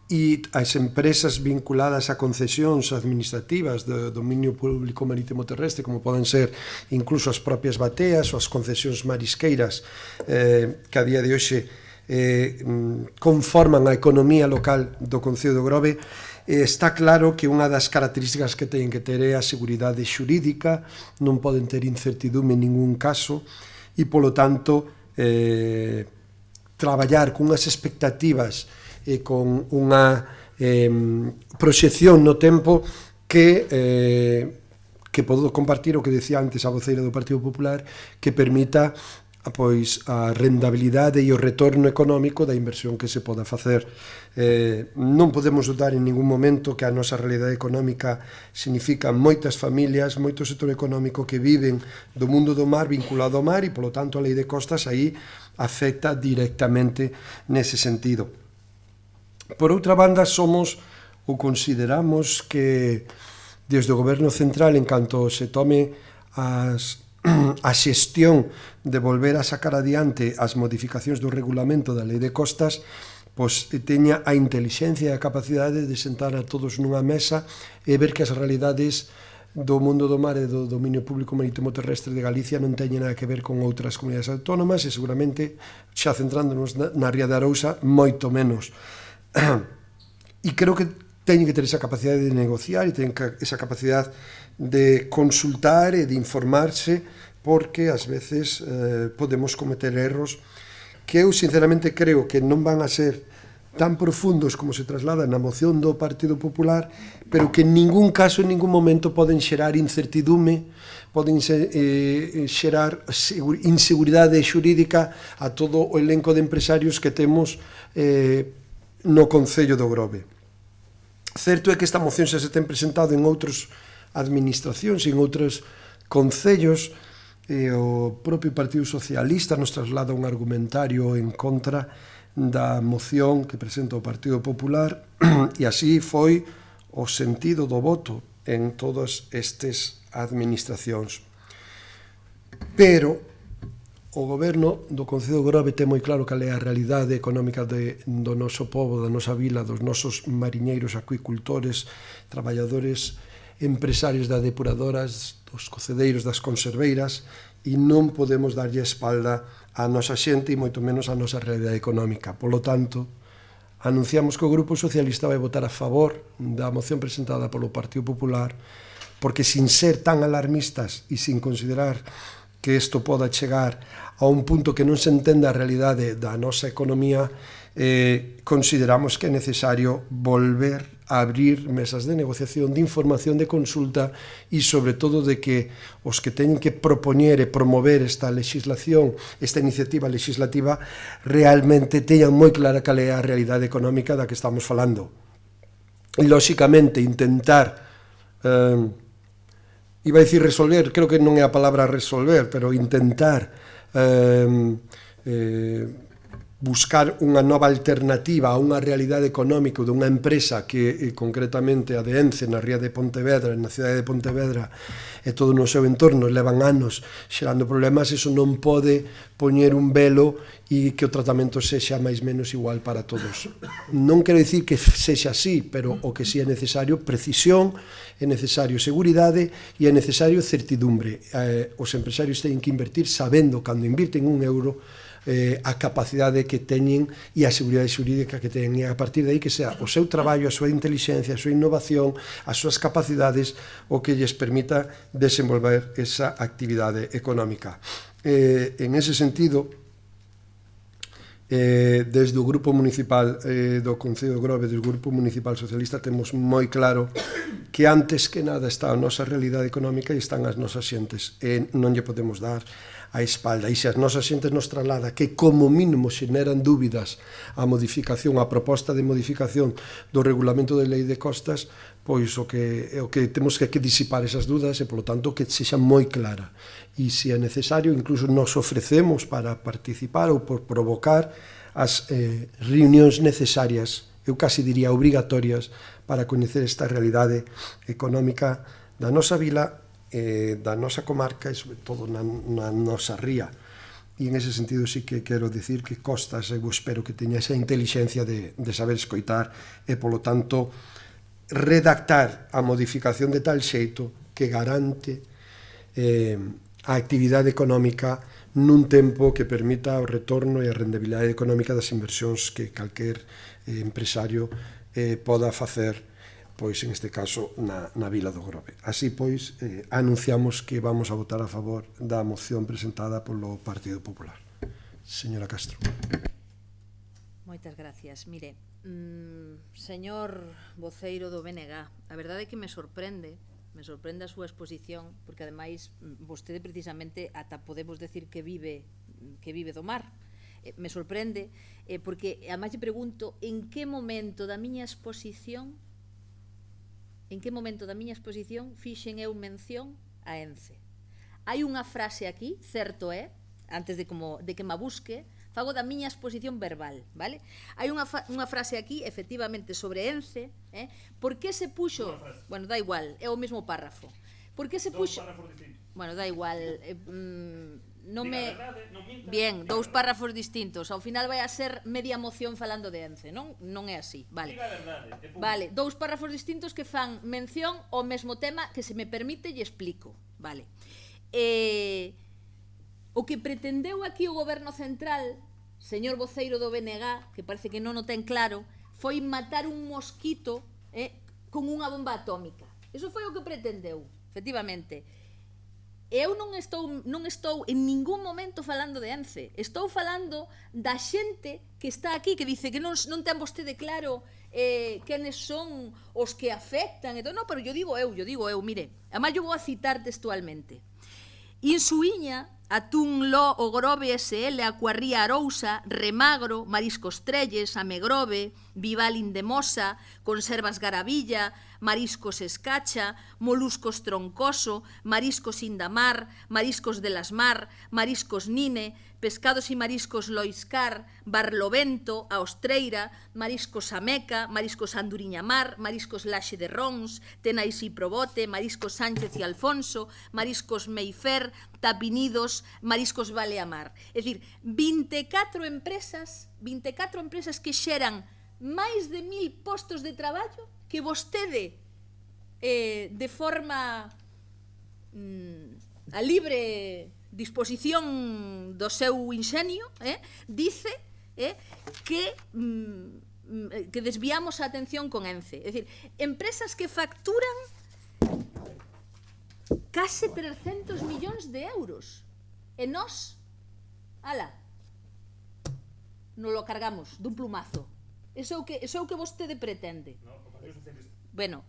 S1: e as empresas vinculadas a concesións administrativas do dominio público marítimo terrestre, como poden ser incluso as propias bateas ou as concesións marisqueiras, que a día de hoxe conforman a economía local do Concello do Grove, está claro que unha das características que teñen que ter é a seguridade xurídica, non poden ter incertidume en ningún caso, e, polo tanto, traballar cunhas expectativas e con unha proxección no tempo que podo compartir o que decía antes a voceira do Partido Popular, que permita pois a rendabilidade e o retorno económico da inversión que se poda facer. Non podemos dudar en ningún momento que a nosa realidade económica significa moitas familias, moito sector económico que viven do mundo do mar vinculado ao mar, e, polo tanto, a lei de costas aí afecta directamente nese sentido. Por outra banda, somos ou consideramos que desde o Goberno Central, en canto se tome a xestión de volver a sacar adiante as modificacións do regulamento da Lei de Costas, pois teña a intelixencia e a capacidade de sentar a todos nunha mesa e ver que as realidades do mundo do mar e do dominio público marítimo terrestre de Galicia non teñen nada que ver con outras comunidades autónomas, e seguramente, xa centrándonos na Ría de Arousa, moito menos. E creo que teñen que ter esa capacidade de negociar e teñen esa capacidade de consultar e de informarse, porque ás veces podemos cometer erros que eu sinceramente creo que non van a ser tan profundos como se traslada na moción do Partido Popular, pero que en ningún caso, en ningún momento poden xerar incertidume, poden xerar inseguridade xurídica a todo o elenco de empresarios que temos no Concello do Grove. Certo é que esta moción xa se ten presentado en outras administracións e en outros concellos, e o propio Partido Socialista nos traslada un argumentario en contra da moción que presenta o Partido Popular, e así foi o sentido do voto en todas estes administracións. Pero o goberno do Concello do Grove ten moi claro cal é a realidade económica do noso pobo, da nosa vila, dos nosos mariñeiros, acuicultores, traballadores, empresarios das depuradoras, dos cocedeiros, das conserveiras, e non podemos darlle espalda á nosa xente e moito menos á nosa realidade económica. Polo tanto, anunciamos que o Grupo Socialista vai votar a favor da moción presentada polo Partido Popular, porque sin ser tan alarmistas e sin considerar que isto poda chegar a un punto que non se entenda a realidade da nosa economía, consideramos que é necesario volver a abrir mesas de negociación, de información, de consulta, e sobre todo de que os que teñen que propoñer e promover esta legislación, esta iniciativa legislativa, realmente teñan moi clara cal é a realidade económica da que estamos falando. E, lóxicamente, intentar iba a dicir resolver, creo que non é a palabra resolver, pero intentar buscar unha nova alternativa a unha realidade económica dunha empresa que concretamente a de Ence na ría de Pontevedra, na cidade de Pontevedra e todo no seu entorno levan anos xerando problemas. Iso non pode poñer un velo e que o tratamento sexa máis menos igual para todos. Non quero dicir que sexa así, pero o que si é necesario precisión, é necesario seguridade e é necesario certidumbre. Os empresarios teñen que invertir sabendo cando invirten un euro a capacidade que teñen e a seguridade xurídica que teñen, e a partir de aí que sea o seu traballo, a súa inteligencia, a súa innovación, as súas capacidades o que lles permita desenvolver esa actividade económica. En ese sentido, desde o Grupo Municipal do Concello do Grove, do Grupo Municipal Socialista, temos moi claro que antes que nada está a nosa realidade económica e están as nosas xentes, e non lle podemos dar a espalda. E se as nosas xentes nos traslada que como mínimo xeneran dúbidas a modificación, a proposta de modificación do regulamento de lei de costas, pois o que temos que disipar esas dúdas e, polo tanto, que sexa moi clara. E se é necesario, incluso nos ofrecemos para participar ou por provocar as reunións necesarias, eu casi diría obrigatorias, para coñecer esta realidade económica da nosa vila da nosa comarca e sobre todo na nosa ría. E en ese sentido sí que quero dicir que Costas, eu espero que teña esa inteligencia de saber escoitar e, polo tanto, redactar a modificación de tal xeito que garante a actividade económica nun tempo que permita o retorno e a rendibilidade económica das inversións que calquer empresario poda facer, pois, en este caso, na Vila do Grove. Así, pois, anunciamos que vamos a votar a favor da moción presentada polo Partido Popular. Señora Castro.
S4: Moitas gracias. Mire, señor voceiro do BNG, a verdade é que me sorprende a súa exposición, porque ademais vostede precisamente ata podemos decir que vive do mar. Me sorprende porque ademais lle pregunto en que momento da miña exposición fixen eu mención a ENCE. Hai unha frase aquí, certo é, antes de que me busque, fago da miña exposición verbal, vale? Hai unha frase aquí, efectivamente, sobre ENCE, por que se puxo... Bueno, da igual, é o mesmo párrafo. Por que se puxo... Bueno, da igual, non me... Bien, dous párrafos distintos, ao final vai a ser media moción falando de ENCE, non? Non é así, vale. Vale, dous párrafos distintos que fan mención ao mesmo tema que se me permite e explico, vale. O que pretendeu aquí o Goberno Central, señor voceiro do BNG, que parece que non o ten claro, foi matar un mosquito con unha bomba atómica. Iso foi o que pretendeu, efectivamente. Eu non estou en ningún momento falando de ENCE, estou falando da xente que está aquí, que dice que non ten vostede claro quenes son os que afectan, non, pero yo digo eu, mire, además eu vou a citar textualmente. Insuíña, Atún Lo o Grove SL, Acuarría Arousa, Remagro, Mariscos Trelles, Amegrove, Vival Indemosa, Conservas Garavilla, Mariscos Escacha, Moluscos Troncoso, Mariscos Indamar, Mariscos de las Mar, Mariscos Nine, Pescados y Mariscos Loiscar, Barlovento, Aostreira, Mariscos Ameca, Mariscos Anduriñamar, Mariscos Laxe de Rons, Tenais y Probote, Mariscos Sánchez y Alfonso, Mariscos Meifer, Tapinidos, Mariscos Baleamar. É dicir, 24 empresas que xeran máis de 1000 postos de traballo que vostede de forma a libre disposición do seu inxenio dice que desviamos a atención con ENCE. É dicir, empresas que facturan case 300 millóns de euros e nós, nos lo cargamos dun plumazo. Eso é o que vostede pretende. Bueno,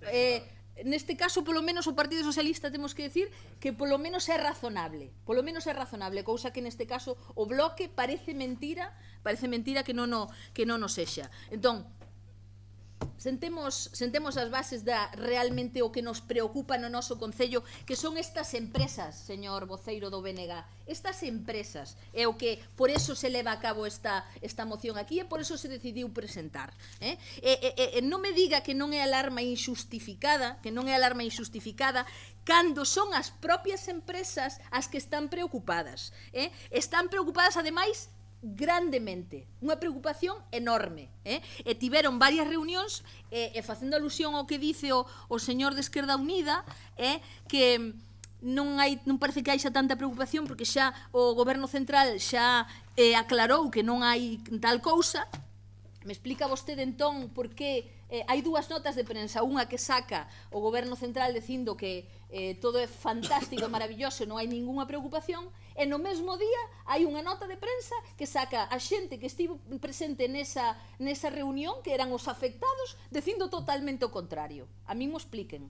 S4: neste caso, polo menos, o Partido Socialista temos que decir que polo menos é razonable, cousa que neste caso o Bloque parece mentira que non o sexa. Entón, sentemos as bases da realmente o que nos preocupa no noso Concello, que son estas empresas, señor voceiro do BNG. Estas empresas é o que, por eso se leva a cabo esta moción aquí e por eso se decidiu presentar. Non me diga que non é alarma injustificada, cando son as propias empresas as que están preocupadas. Están preocupadas, ademais, grandemente, unha preocupación enorme, e tiveron varias reunións e facendo alusión ao que dice o señor de Esquerda Unida, que non parece que haixa tanta preocupación porque xa o Goberno Central xa aclarou que non hai tal cousa. Me explica vostede entón por que hai dúas notas de prensa, unha que saca o Goberno Central dicindo que todo é fantástico e maravilloso, non hai ningunha preocupación, e no mesmo día hai unha nota de prensa que saca a xente que estivo presente nesa reunión, que eran os afectados, dicindo totalmente o contrario. A mí mo expliquen,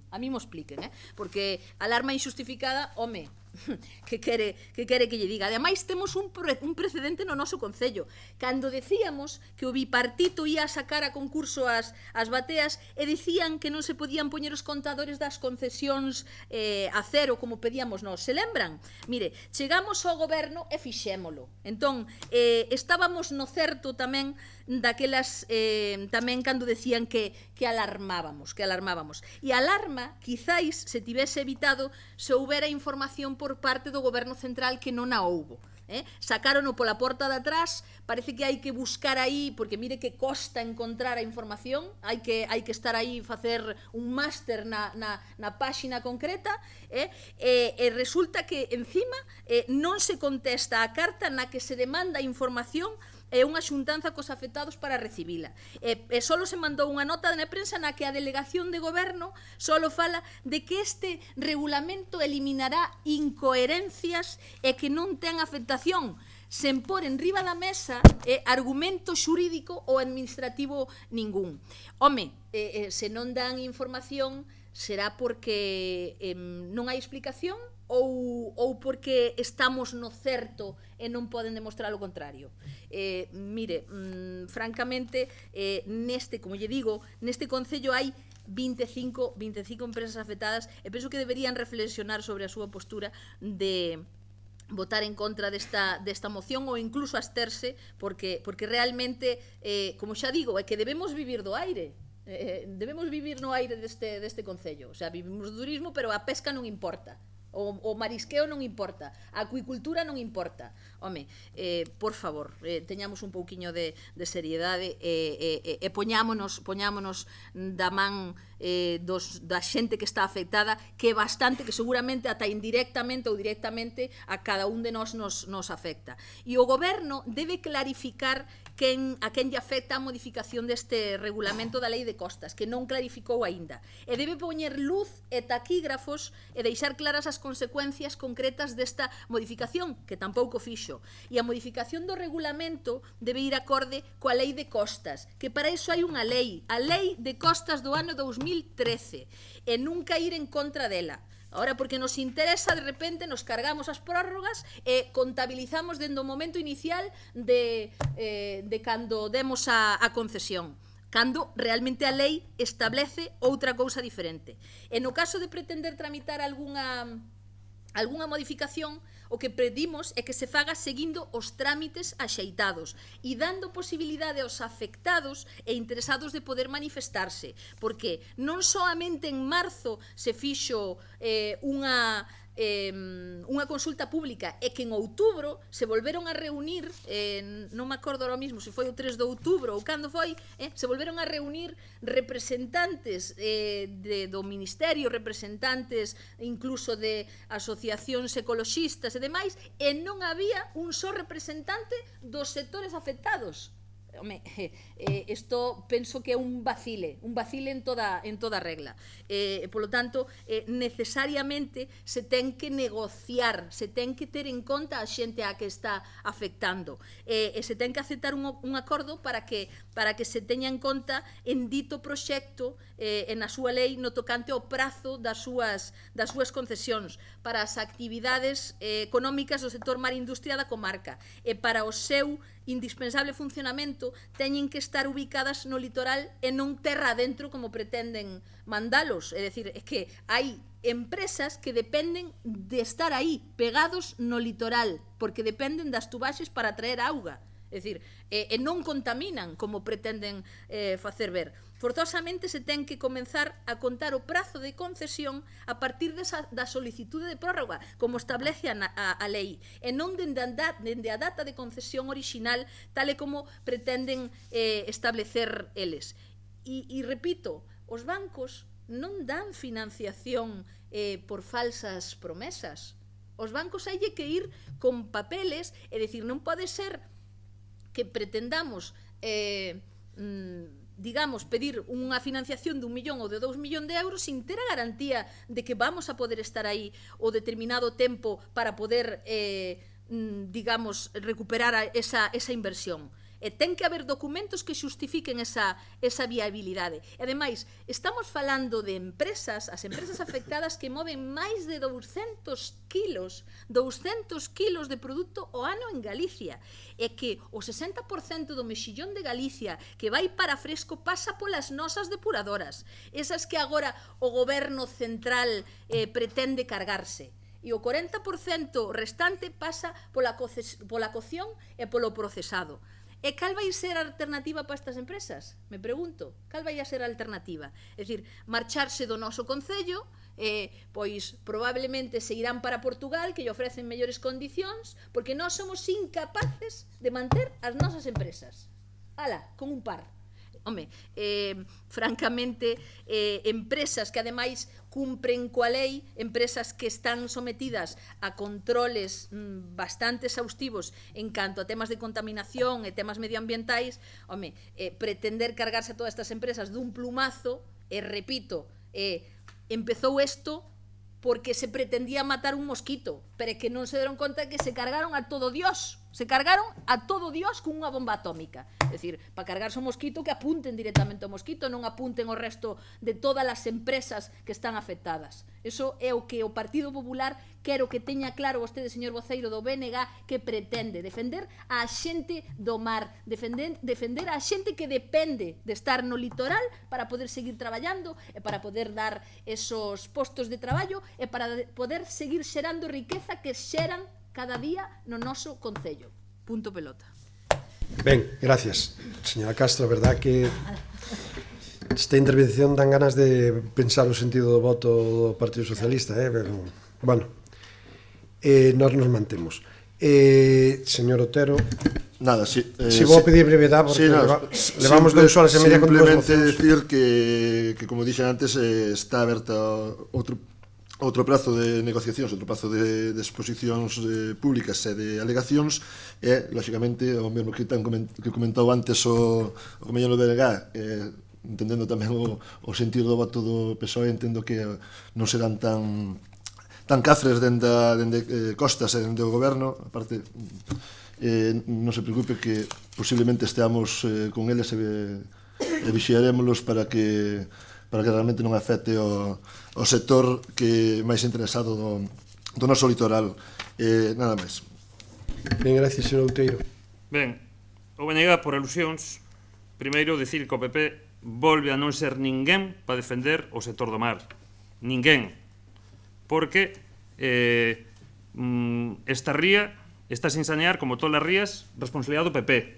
S4: porque alarma injustificada, home, que quere que lle diga. Ademais, temos un precedente no noso Concello. Cando decíamos que o bipartito ia sacar a concurso as as bateas e dicían que non se podían poñer os contadores das concesións a cero como pedíamos nós. Se lembran? Mire, chegamos ao goberno e fixémolo. Entón, estábamos no certo tamén daquelas, tamén cando decían que alarmábamos. E a alarma, quizáis, se tivese evitado se houbera información por parte do goberno central que non a houbo. Sacárono pola porta de atrás, parece que hai que buscar aí, porque mire que costa encontrar a información, hai que estar aí, facer un máster na páxina concreta, e resulta que encima non se contesta a carta na que se demanda información e unha xuntanza cos afectados para recibila. E solo se mandou unha nota na prensa na que a delegación de goberno solo fala de que este regulamento eliminará incoherencias e que non ten afectación, sen por enriba da mesa argumento xurídico ou administrativo ningún. Home, se non dan información será porque non hai explicación ou porque estamos no certo e non poden demostrar o contrario. Mire, francamente, como lle digo, neste concello hai 25 empresas afectadas e penso que deberían reflexionar sobre a súa postura de votar en contra desta moción ou incluso absterse, porque realmente, como xa digo, é que debemos vivir do aire. Debemos vivir no aire deste concello. O sea, vivimos do turismo, pero a pesca non importa. O marisqueo non importa, a acuicultura non importa. Home, por favor, teñamos un pouquiño de seriedade e poñámonos da man da xente que está afectada, que é bastante, que seguramente ata indirectamente ou directamente a cada un de nós nos afecta. E o goberno debe clarificar a quen lle afecta a modificación deste regulamento da lei de costas, que non clarificou aínda. E debe poñer luz e taquígrafos e deixar claras as consecuencias concretas desta modificación, que tampouco fixo. E a modificación do regulamento debe ir acorde coa lei de costas, que para iso hai unha lei, a lei de costas do ano 2013, e nunca ir en contra dela. Ahora, porque nos interesa, de repente, nos cargamos as prórrogas e contabilizamos dende o momento inicial de cando demos a concesión, cando realmente a lei establece outra cousa diferente. E no caso de pretender tramitar algunha modificación, o que pedimos é que se faga seguindo os trámites axeitados e dando posibilidade aos afectados e interesados de poder manifestarse, porque non soamente en marzo se fixo unha consulta pública e que en outubro se volveron a reunir, non me acordo ahora mismo se foi o 3 de outubro ou cando foi, se volveron a reunir representantes do Ministerio, representantes incluso de asociacións ecoloxistas e demais, e non había un só representante dos sectores afectados. Home, isto penso que é un vacile en toda regla. Por lo tanto, necesariamente se ten que negociar, se ten que ter en conta a xente a que está afectando, e se ten que aceptar un acordo para que se teña en conta en dito proxecto e na súa lei no tocante ao prazo das súas concesións para as actividades económicas do sector mar industria da comarca, e para o seu indispensable funcionamento teñen que estar ubicadas no litoral e non terra adentro como pretenden mandalos. É dicir, é que hai empresas que dependen de estar aí, pegados no litoral, porque dependen das tubaxes para traer auga. É dicir, e non contaminan como pretenden facer ver. Forzosamente se ten que comenzar a contar o prazo de concesión a partir da solicitude de prórroga, como establece a lei, e non dende a data de concesión orixinal, tal e como pretenden establecer eles. E repito, os bancos non dan financiación por falsas promesas. Os bancos hai que ir con papeles, é dicir, non pode ser que pretendamos digamos, pedir unha financiación de 1 millón ou de 2 millóns de euros sin ter a garantía de que vamos a poder estar aí o determinado tempo para poder, digamos, recuperar esa inversión. E ten que haber documentos que xustifiquen esa viabilidade. E, ademais, estamos falando de empresas, as empresas afectadas que moven máis de 200 kilos de produto ao ano en Galicia. E que o 60% do mexillón de Galicia que vai para fresco pasa polas nosas depuradoras. Esas que agora o goberno central pretende cargarse. E o 40% restante pasa pola cocción e polo procesado. E cal vai ser a alternativa para estas empresas? Me pregunto, cal vai a ser a alternativa? É dicir, marcharse do noso concello, pois probablemente se irán para Portugal, que lle ofrecen mellores condicións, porque nós somos incapaces de manter as nosas empresas. Ala, con un par. Home, francamente, empresas que ademais cumpren coa lei, empresas que están sometidas a controles bastante exhaustivos en canto a temas de contaminación e temas medioambientais, home, pretender cargarse a todas estas empresas dun plumazo, e repito, empezou isto porque se pretendía matar un mosquito, pero que non se deron conta que se cargaron a todo Dios. Se cargaron a todo Dios con unha bomba atómica. É dicir, para cargarse o mosquito, que apunten directamente ao mosquito, non apunten o resto de todas as empresas que están afectadas. Eso é o que o Partido Popular quero que teña claro vostede, señor voceiro do BNG, que pretende defender a xente do mar, defender a xente que depende de estar no litoral para poder seguir traballando e para poder dar esos postos de traballo e para poder seguir xerando riqueza que xeran cada día no noso concello. Punto pelota.
S1: Ben, gracias, señora Castro. A verdad que esta intervención dan ganas de pensar o sentido do voto do Partido Socialista, pero, bueno, nós nos mantemos. Señor Otero,
S5: nada, si
S1: vou pedir brevedade, porque levamos 2 horas e media con dúas mocións.
S5: Simplemente decir que, como dixen antes, está aberta outro prazo de negociacións, outro prazo de exposicións públicas e de alegacións, e, lóxicamente, o mesmo que comentou antes o compañero do BNG, entendendo tamén o sentido do voto do PSOE, entendo que non serán tan cafres dende Costas e dende o goberno. Aparte, non se preocupe que posiblemente esteamos con eles e vixiarémolos para que realmente non afecte o sector que máis interesado do noso litoral. Nada máis.
S1: Ben, gracias, señor Outeiro.
S2: Ben, o BNG, por alusións, primeiro dicir que o PP volve a non ser ninguén para defender o sector do mar. Ninguén. Porque esta ría está sin sanear, como todas as rías, responsabilidade do PP.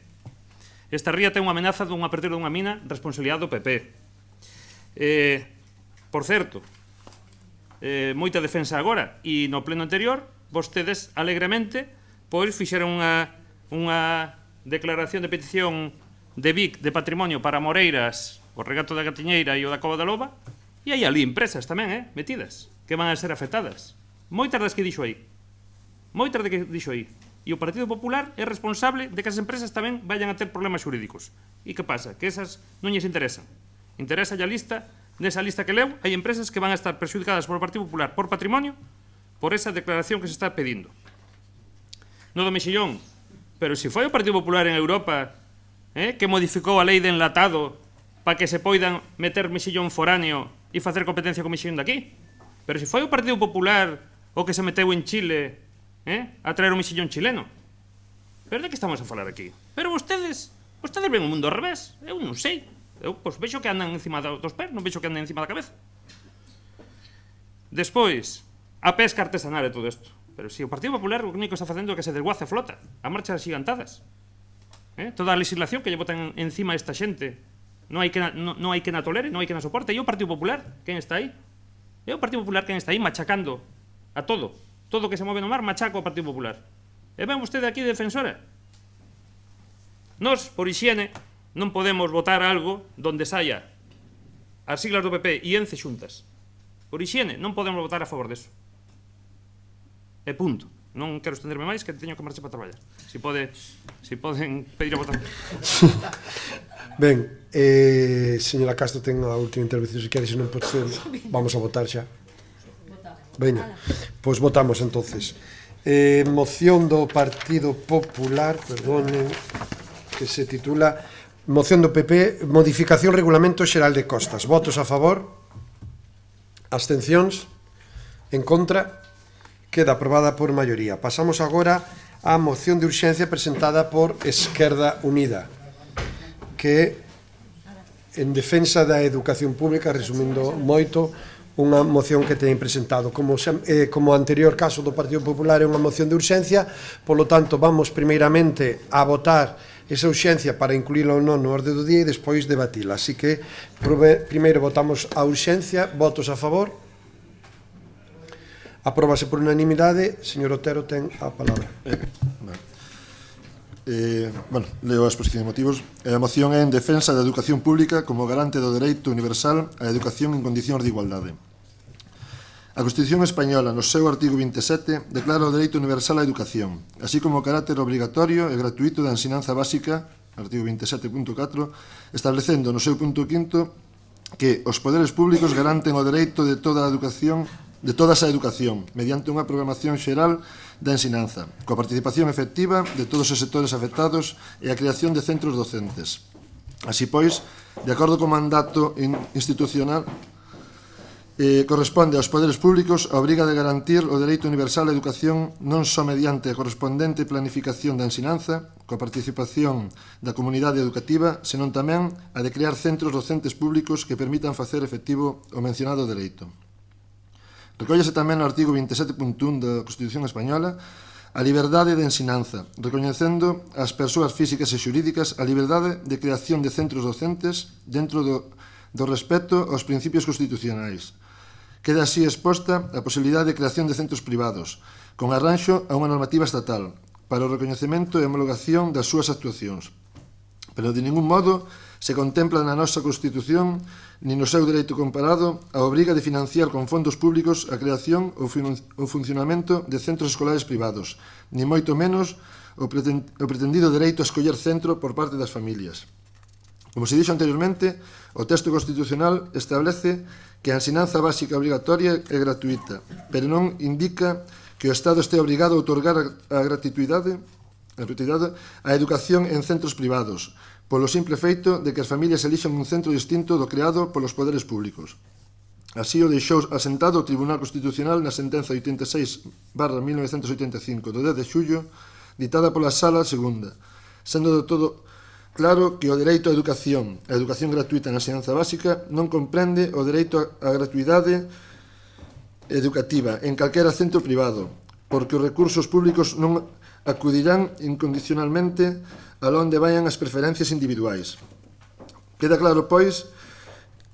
S2: Esta ría ten unha amenaza dunha apertura dunha mina, responsabilidade do PP. Por certo, moita defensa agora, e no pleno anterior vostedes alegremente pois fixeron unha declaración de petición de BIC de patrimonio para Moreiras, o regato da Gatiñeira e o da Cova da Loba, e hai ali empresas tamén metidas que van a ser afectadas, moitas das que dixo aí, e o Partido Popular é responsable de que as empresas tamén vayan a ter problemas xurídicos. E que pasa? Que esas non lles interesan. Interesa a lista. Nesa lista que leu, hai empresas que van a estar perxudicadas por o Partido Popular por patrimonio, por esa declaración que se está pedindo. No do mexillón, pero se foi o Partido Popular en Europa que modificou a lei de enlatado para que se poidan meter mexillón foráneo e facer competencia con mexillón daqui. Pero se foi o Partido Popular o que se meteu en Chile a traer o mexillón chileno. Pero de que estamos a falar aquí? Pero vostedes ven o mundo ao revés. Eu non sei. Eu vexo que andan encima dos pés, non vexo que andan encima da cabeza. Despois, a pesca artesanal e todo isto. Pero se o Partido Popular o único que está facendo é que se desguace a flota, a marchas gigantadas. Toda a legislación que lle botan encima esta xente, non hai que na tolere, non hai que na soporte. E o Partido Popular, quen está aí? É o Partido Popular quen está aí machacando a todo que se move no mar, machaca o Partido Popular. E ven vostede aquí defensora. Nos, por hixiene, non podemos votar algo donde saia as siglas do PP e ENCE xuntas. Por hixiene, non podemos votar a favor deso. E punto. Non quero estenderme máis, que teño que marchar para traballar. Si poden pedir a votar.
S1: Ben, señora Castro ten a última intervención, se quere, se non pode ser, vamos a votar xa. Veña, pois votamos entonces. Moción do Partido Popular, perdonen, que se titula Moción do PP, modificación Regulamento Xeral de Costas. Votos a favor? Abstencións? En contra? Queda aprobada por maioría. Pasamos agora á moción de urxencia presentada por Esquerda Unida, que en defensa da educación pública, resumindo moito, unha moción que teñen presentado. Como anterior caso do Partido Popular é unha moción de urxencia, polo tanto, vamos primeiramente a votar esa urxencia para incluíla ou non no orde do día e despois debatila. Así que, primeiro votamos a urxencia. Votos a favor? Apróbase por unanimidade. Señor Otero, ten a palabra.
S5: Leo a exposición de motivos. A moción é en defensa da educación pública como garante do dereito universal á educación en condicións de igualdade. A Constitución Española, no seu artigo 27, declara o dereito universal á educación, así como o carácter obrigatorio e gratuito da ensinanza básica, artigo 27.4, establecendo no seu punto quinto que os poderes públicos garanten o dereito de toda a educación, de toda esa educación, mediante unha programación xeral da ensinanza, coa participación efectiva de todos os sectores afectados e a creación de centros docentes. Así pois, de acordo co mandato institucional, corresponde aos poderes públicos a obriga de garantir o dereito universal á educación non só mediante a correspondente planificación da ensinanza, coa participación da comunidade educativa, senón tamén a de crear centros docentes públicos que permitan facer efectivo o mencionado dereito. Recóllese tamén no artigo 27.1 da Constitución Española a liberdade de ensinanza, recoñecendo ás persoas físicas e xurídicas a liberdade de creación de centros docentes dentro do respeto aos principios constitucionais. Queda así exposta a posibilidade de creación de centros privados, con arranxo a unha normativa estatal, para o recoñecemento e homologación das súas actuacións. Pero de ningún modo se contempla na nosa Constitución ni no seu dereito comparado a obriga de financiar con fondos públicos a creación ou funcionamento de centros escolares privados, ni moito menos o pretendido dereito a escoller centro por parte das familias. Como se dixo anteriormente, o texto constitucional establece que a ensinanza básica obrigatoria é gratuita, pero non indica que o Estado este obrigado a outorgar a gratuidade a educación en centros privados, polo simple feito de que as familias elixan un centro distinto do creado polos poderes públicos. Así o deixou asentado o Tribunal Constitucional na sentenza 86/1985 do 10 de xullo, ditada pola Sala Segunda, sendo de todo claro que o dereito á educación, a educación gratuita na ensinanza básica, non comprende o dereito á gratuidade educativa en calquera centro privado, porque os recursos públicos non acudirán incondicionalmente a onde vayan as preferencias individuais. Queda claro, pois,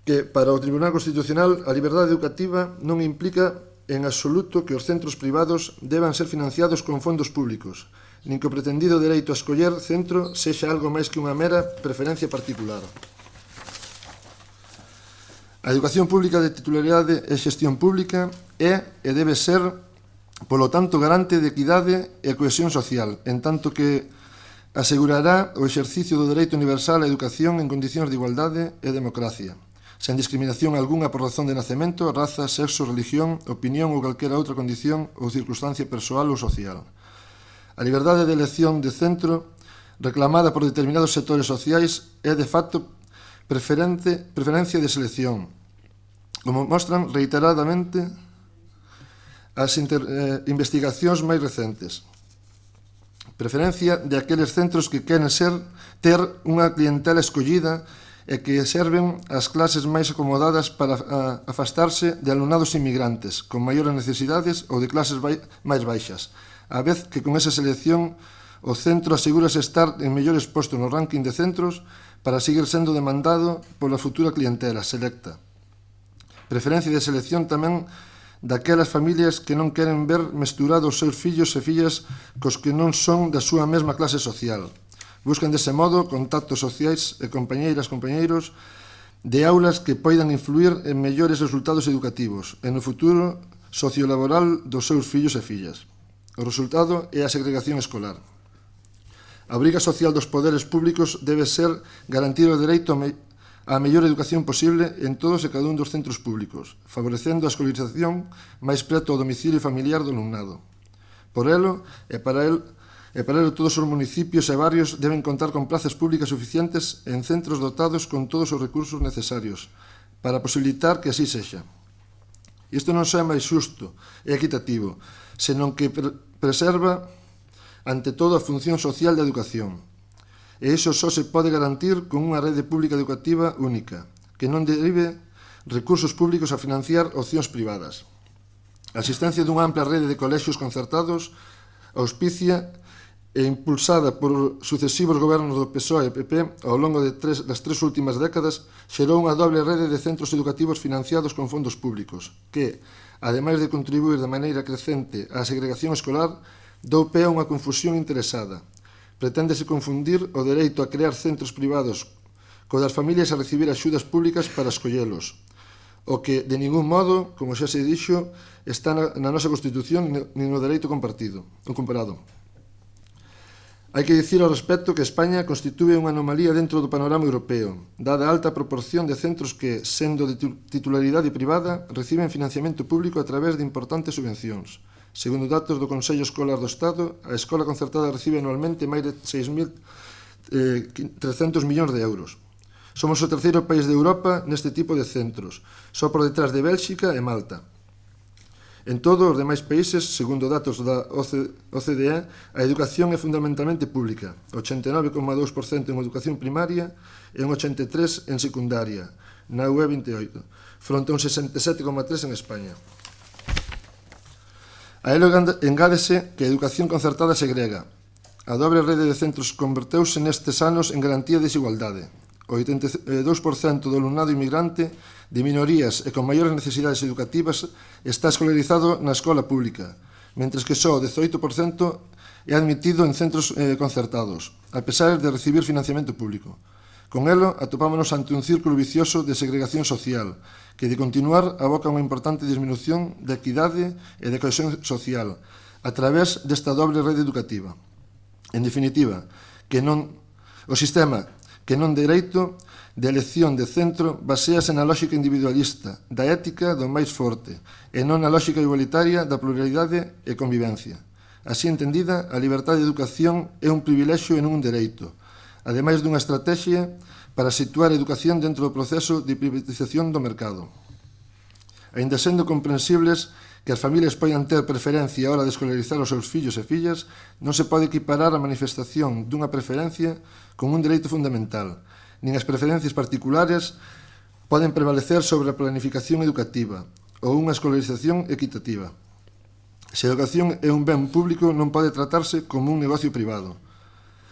S5: que para o Tribunal Constitucional a liberdade educativa non implica en absoluto que os centros privados deban ser financiados con fondos públicos, nin que o pretendido dereito a escoller centro sexa algo máis que unha mera preferencia particular. A educación pública de titularidade e xestión pública é e debe ser, polo tanto, garante de equidade e cohesión social, en tanto que asegurará o exercicio do dereito universal á educación en condicións de igualdade e democracia, sen discriminación algunha por razón de nacemento, raza, sexo, religión, opinión ou calquera outra condición ou circunstancia persoal ou social. A liberdade de elección de centro reclamada por determinados sectores sociais é de facto preferencia de selección, como mostran reiteradamente as investigacións máis recentes. Preferencia de aqueles centros que queren ter unha clientela escollida e que serven as clases máis acomodadas para afastarse de alumnados inmigrantes con maiores necesidades ou de clases máis baixas, a vez que con esa selección o centro asegúrase estar en mellores postos no ranking de centros para seguir sendo demandado pola futura clientela selecta. Preferencia de selección tamén daquelas familias que non queren ver mesturados os seus fillos e fillas cos que non son da súa mesma clase social. Buscan dese modo contactos sociais e compañeiras, compañeiros de aulas que poidan influir en mellores resultados educativos e no futuro sociolaboral dos seus fillos e fillas. O resultado é a segregación escolar. A obriga social dos poderes públicos debe ser garantir o dereito a mellor educación posible en todos e cada un dos centros públicos, favorecendo a escolarización máis preto ao domicilio familiar do alumnado. Por elo, e e para ello todos os municipios e barrios deben contar con plazas públicas suficientes en centros dotados con todos os recursos necesarios para posibilitar que así sexa. Isto non só é máis xusto e equitativo, senón que preserva ante todo a función social da educación. E iso só se pode garantir con unha rede pública educativa única, que non derive recursos públicos a financiar opcións privadas. A existencia dunha ampla rede de colexios concertados auspicia e impulsada por sucesivos gobernos do PSOE e PP ao longo das 3 últimas décadas xerou unha doble rede de centros educativos financiados con fondos públicos que, ademais de contribuir de maneira crecente á segregación escolar, dou pé a unha confusión interesada. Preténdese confundir o dereito a crear centros privados co das familias a recibir axudas públicas para escollelos, o que, de ningún modo, como xa se dixo, está na nosa Constitución nin no dereito comparado. Hai que dicir ao respecto que España constitúe unha anomalía dentro do panorama europeo, dada a alta proporción de centros que, sendo de titularidade privada, reciben financiamento público a través de importantes subvencións. Segundo datos do Consello Escolar do Estado, a escola concertada recibe anualmente máis de 6.300 millóns de euros. Somos o terceiro país de Europa neste tipo de centros, só por detrás de Bélxica e Malta. En todos os demais países, segundo datos da OCDE, a educación é fundamentalmente pública, 89,2% en educación primaria e un 83% en secundaria, na UE 28, fronte a un 67,3% en España. A elo engádese que a educación concertada segrega. A dobre rede de centros converteuse nestes anos en garantía de desigualdade. O 82% do alumnado inmigrante de minorías e con maiores necesidades educativas está escolarizado na escola pública, mentres que só o 18% é admitido en centros concertados, a pesar de recibir financiamento público. Con elo, atopámonos ante un círculo vicioso de segregación social, que de continuar aboca unha importante disminución de equidade e de cohesión social a través desta dobre rede educativa. En definitiva, o sistema que non dereito de elección de centro basease na lógica individualista, da ética do máis forte, e non na lógica igualitaria da pluralidade e convivencia. Así entendida, a liberdade de educación é un privilexio e non un dereito, ademais dunha estrategia para situar a educación dentro do proceso de privatización do mercado. Aínda sendo comprensibles que as familias poidan ter preferencia a hora de escolarizar os seus fillos e fillas, non se pode equiparar a manifestación dunha preferencia con un dereito fundamental, nin as preferencias particulares poden prevalecer sobre a planificación educativa ou unha escolarización equitativa. Se a educación é un ben público, non pode tratarse como un negocio privado.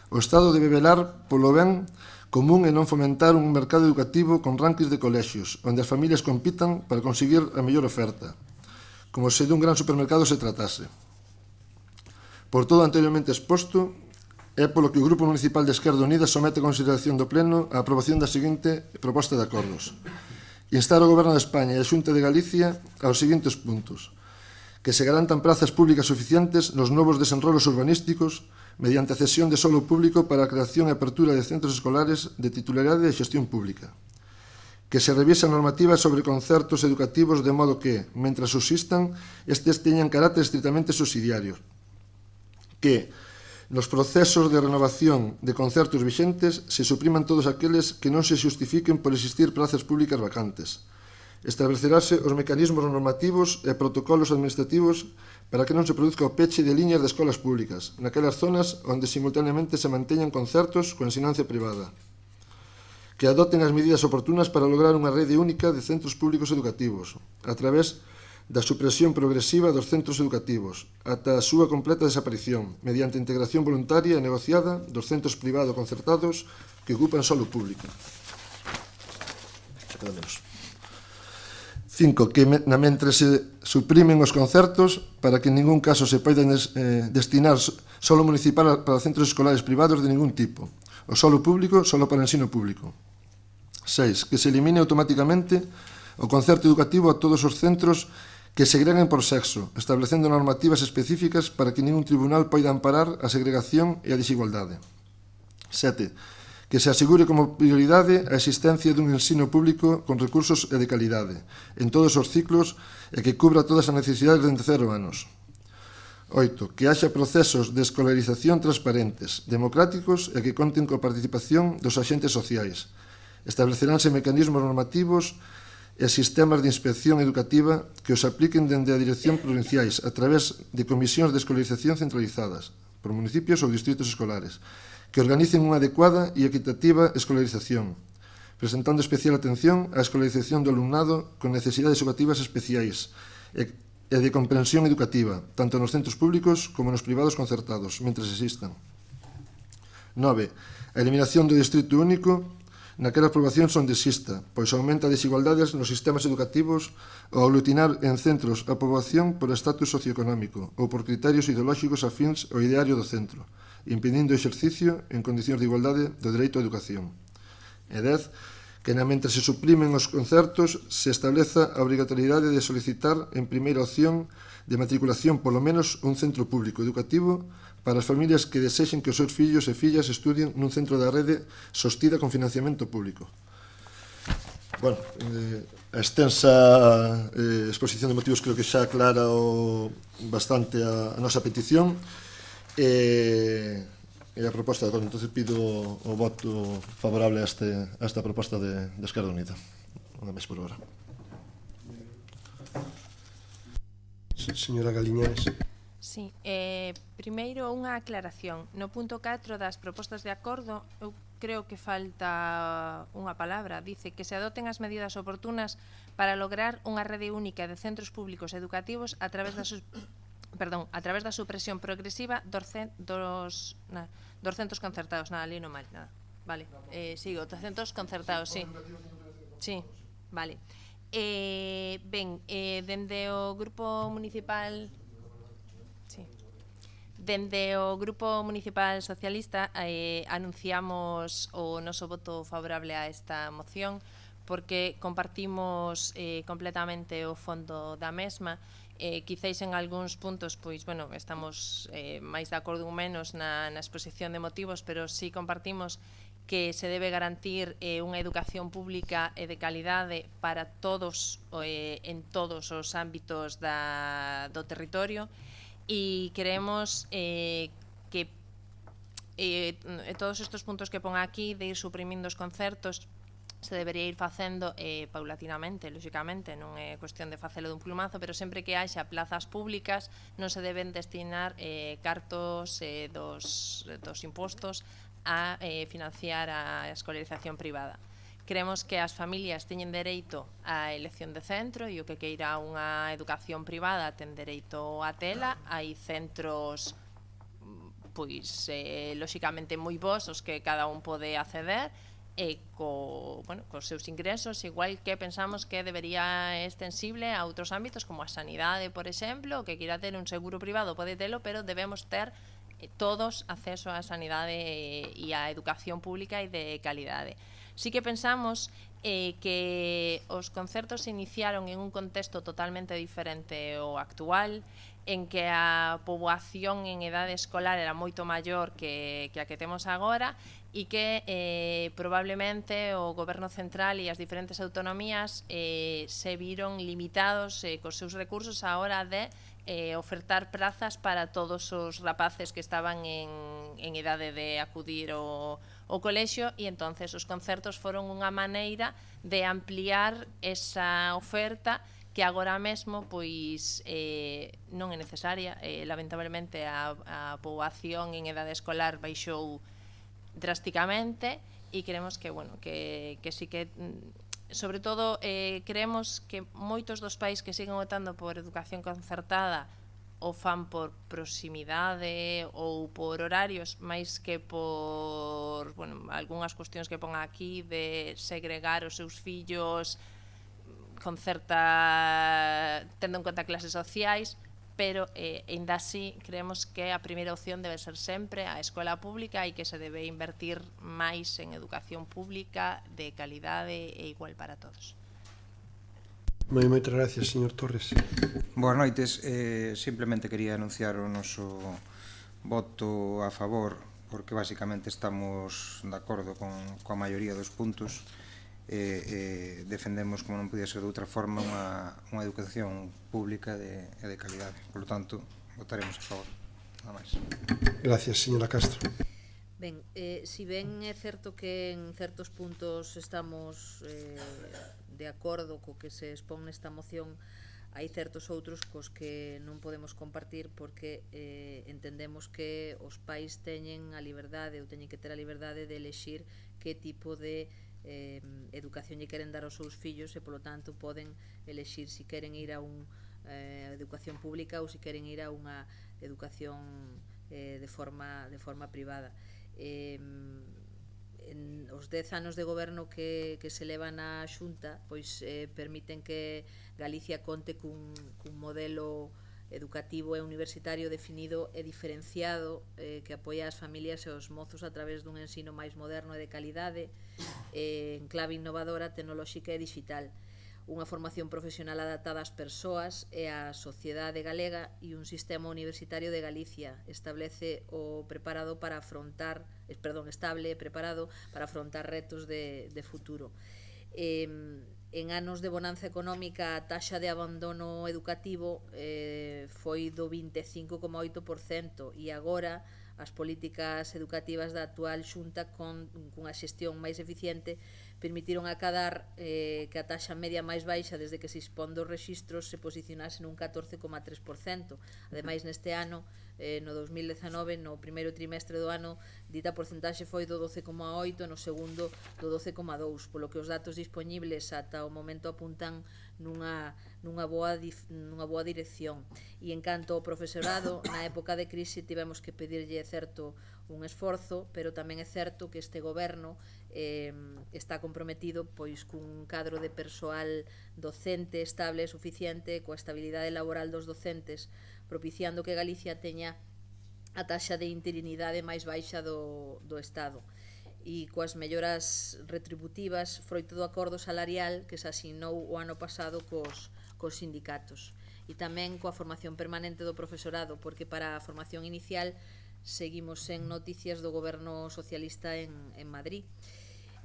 S5: O Estado debe velar polo ben común e non fomentar un mercado educativo con rankings de colexios, onde as familias compitan para conseguir a mellor oferta, como se dun gran supermercado se tratase. Por todo anteriormente exposto, é polo que o Grupo Municipal de Esquerda Unida somete a consideración do Pleno a aprobación da seguinte proposta de acordos. Instar ao Goberno de España e a Xunta de Galicia aos seguintes puntos: que se garantan plazas públicas suficientes nos novos desenrolos urbanísticos mediante a cesión de solo público para a creación e apertura de centros escolares de titularidade e xestión pública. Que se revise a normativa sobre concertos educativos de modo que, mentras subsistan, estes teñan carácter estritamente subsidiarios. Que, nos procesos de renovación de concertos vixentes, se supriman todos aqueles que non se xustifiquen por existir plazas públicas vacantes. Establecerase os mecanismos normativos e protocolos administrativos para que non se produzca o peche de liñas de escolas públicas, naquelas zonas onde simultaneamente se manteñan concertos con ensinanza privada. Que adopten as medidas oportunas para lograr unha rede única de centros públicos educativos, a través da supresión progresiva dos centros educativos, ata a súa completa desaparición, mediante integración voluntaria e negociada dos centros privados concertados que ocupan solo público. 5. Que mentre se suprimen os concertos, para que en ningún caso se poidan destinar solo municipal para centros escolares privados de ningún tipo, o solo público, solo para ensino público. 6. Que se elimine automáticamente o concerto educativo a todos os centros que segreguen por sexo, establecendo normativas específicas para que ningún tribunal poida amparar a segregación e a desigualdade. 7. Que se asegure como prioridade a existencia dun ensino público con recursos e de calidade, en todos os ciclos e que cubra todas as necesidades de 0 anos. 8. Que haxa procesos de escolarización transparentes, democráticos e que conten coa participación dos axentes sociais. Estableceránse mecanismos normativos e sistemas de inspección educativa que os apliquen dende a dirección provinciais a través de comisións de escolarización centralizadas por municipios ou distritos escolares que organicen unha adecuada e equitativa escolarización, presentando especial atención á escolarización do alumnado con necesidades educativas especiais e de comprensión educativa, tanto nos centros públicos como nos privados concertados, mentres existan. 9. A eliminación do distrito único naquelas poblacións onde exista, pois aumenta desigualdades nos sistemas educativos ao aglutinar en centros a poboación por estatus socioeconómico ou por criterios ideolóxicos afíns ao ideario do centro, impedindo o exercicio en condicións de igualdade do dereito á educación. E 10. Que mentre se suprimen os concertos se estableza a obrigatoriedade de solicitar en primeira opción de matriculación polo menos un centro público educativo para as familias que desexen que os seus fillos e fillas estudien nun centro da rede sostida con financiamento público. Bueno, a extensa exposición de motivos creo que xa aclara bastante a nosa petición e a proposta de acordo. Entón pido o voto favorable a esta proposta de Esquerda Unida. Unha vez por hora.
S1: Señora Galiñares.
S6: Sí, primeiro unha aclaración. No punto 4 das propostas de acordo, eu creo que falta unha palabra. Dice que se adoten as medidas oportunas para lograr unha rede única de centros públicos educativos a través da supresión progresiva dos centros concertados. Nada, ali non mal, nada. Vale, sigo, dos centros concertados, sí. Sí, vale. Dende o Grupo Municipal... Dende o Grupo Municipal Socialista anunciamos o noso voto favorable a esta moción porque compartimos completamente o fondo da mesma. Quizáis en algúns puntos, pois, bueno, estamos máis de acordo ou menos na exposición de motivos, pero sí compartimos que se debe garantir unha educación pública e de calidade para todos en todos os ámbitos do territorio. E queremos que todos estes puntos que pon aquí de ir suprimindo os concertos se debería ir facendo paulatinamente, lógicamente, non é cuestión de facelo dun plumazo, pero sempre que haxa plazas públicas non se deben destinar cartos dos impostos a financiar a escolarización privada. Creemos que as familias teñen dereito á elección de centro e o que queira unha educación privada ten dereito a tela. Hai centros, pois, lóxicamente moi bons os que cada un pode acceder e cos seus ingresos, igual que pensamos que debería extensible a outros ámbitos como a sanidade, por exemplo, que queira ter un seguro privado pode telo, pero debemos ter todos acceso á sanidade e á educación pública e de calidade. Sí que pensamos que os concertos se iniciaron en un contexto totalmente diferente ao actual, en que a poboación en edade escolar era moito maior que a que temos agora e que probablemente o goberno central e as diferentes autonomías se viron limitados cos seus recursos a hora de ofertar prazas para todos os rapaces que estaban en edade de acudir ao colexio e entonces os concertos foron unha maneira de ampliar esa oferta que agora mesmo pois non é necesaria. Lamentablemente a poboación en edade escolar baixou drásticamente e creemos que, bueno, que sí que sobre todo creemos que moitos dos pais que siguen optando por educación concertada o fan por proximidade ou por horarios máis que por, bueno, algunhas cuestións que pon aquí de segregar os seus fillos con certa tendo en conta clases sociais, pero ainda así creemos que a primeira opción debe ser sempre a escola pública e que se debe invertir máis en educación pública de calidade e igual para todos.
S1: Moitas gracias, señor Torres.
S7: Boas noites. Simplemente quería anunciar o noso voto a favor porque basicamente estamos de acordo coa maioría dos puntos. Defendemos, como non podía ser de outra forma, unha educación pública e de calidade. Por lo tanto, votaremos a favor. Nada máis.
S1: Gracias, señora Castro.
S4: Ben, si ben é certo que en certos puntos estamos de acordo co que se expón nesta moción, hai certos outros cos que non podemos compartir porque entendemos que os pais teñen a liberdade ou teñen que ter a liberdade de elexir que tipo de educación lle queren dar aos seus fillos e polo tanto poden elexir si queren ir a unha educación pública ou si queren ir a unha educación de forma privada. Os 10 anos de goberno que se levan na Xunta pois permiten que Galicia conte cun modelo educativo e universitario definido e diferenciado que apoia as familias e os mozos a través dun ensino máis moderno e de calidade en clave innovadora, tecnolóxica e digital, unha formación profesional adaptada ás persoas e á sociedade galega e un sistema universitario de Galicia establece o preparado para afrontar, estable e preparado para afrontar retos de futuro. En anos de bonanza económica a taxa de abandono educativo foi do 25,8% e agora as políticas educativas da actual Xunta cunha xestión máis eficiente permitiron acadar que a taxa media máis baixa desde que se expón dos rexistros se posicionase nun 14,3%. Ademais, neste ano, no 2019, no primeiro trimestre do ano, dita porcentaxe foi do 12,8%, no segundo do 12,2%, polo que os datos dispoñibles ata o momento apuntan nunha boa dirección. E en canto ao profesorado, na época de crise tivemos que pedirlle certo un esforzo, pero tamén é certo que este goberno está comprometido pois cun cadro de persoal docente estable e suficiente, coa estabilidade laboral dos docentes, propiciando que Galicia teña a taxa de interinidade máis baixa do Estado e coas melloras retributivas froito do acordo salarial que se asinou o ano pasado cos sindicatos, e tamén coa formación permanente do profesorado, porque para a formación inicial seguimos sen noticias do goberno socialista en Madrid.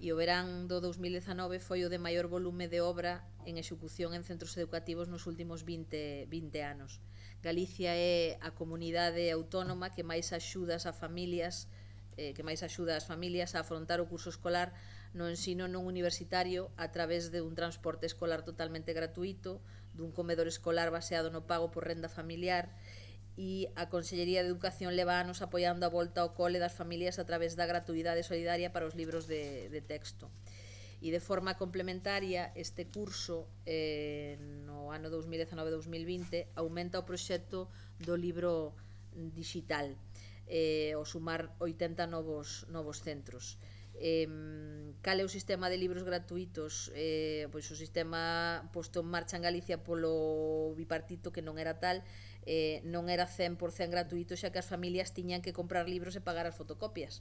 S4: E o verán do 2019 foi o de maior volume de obra en execución en centros educativos nos últimos 20 anos. Galicia é a comunidade autónoma que máis axuda as familias a afrontar o curso escolar no ensino non universitario a través de un transporte escolar totalmente gratuito, dun comedor escolar baseado no pago por renda familiar, e a Consellería de Educación leva anos apoiando a volta ao cole das familias a través da gratuidade solidaria para os libros de texto. E de forma complementaria, este curso, no ano 2019-2020, aumenta o proxecto do libro digital, ao sumar 80 novos centros. Cal é o sistema de libros gratuitos? Pois o sistema posto en marcha en Galicia polo bipartito, que non era tal, non era 100% gratuito, xa que as familias tiñan que comprar libros e pagar as fotocopias.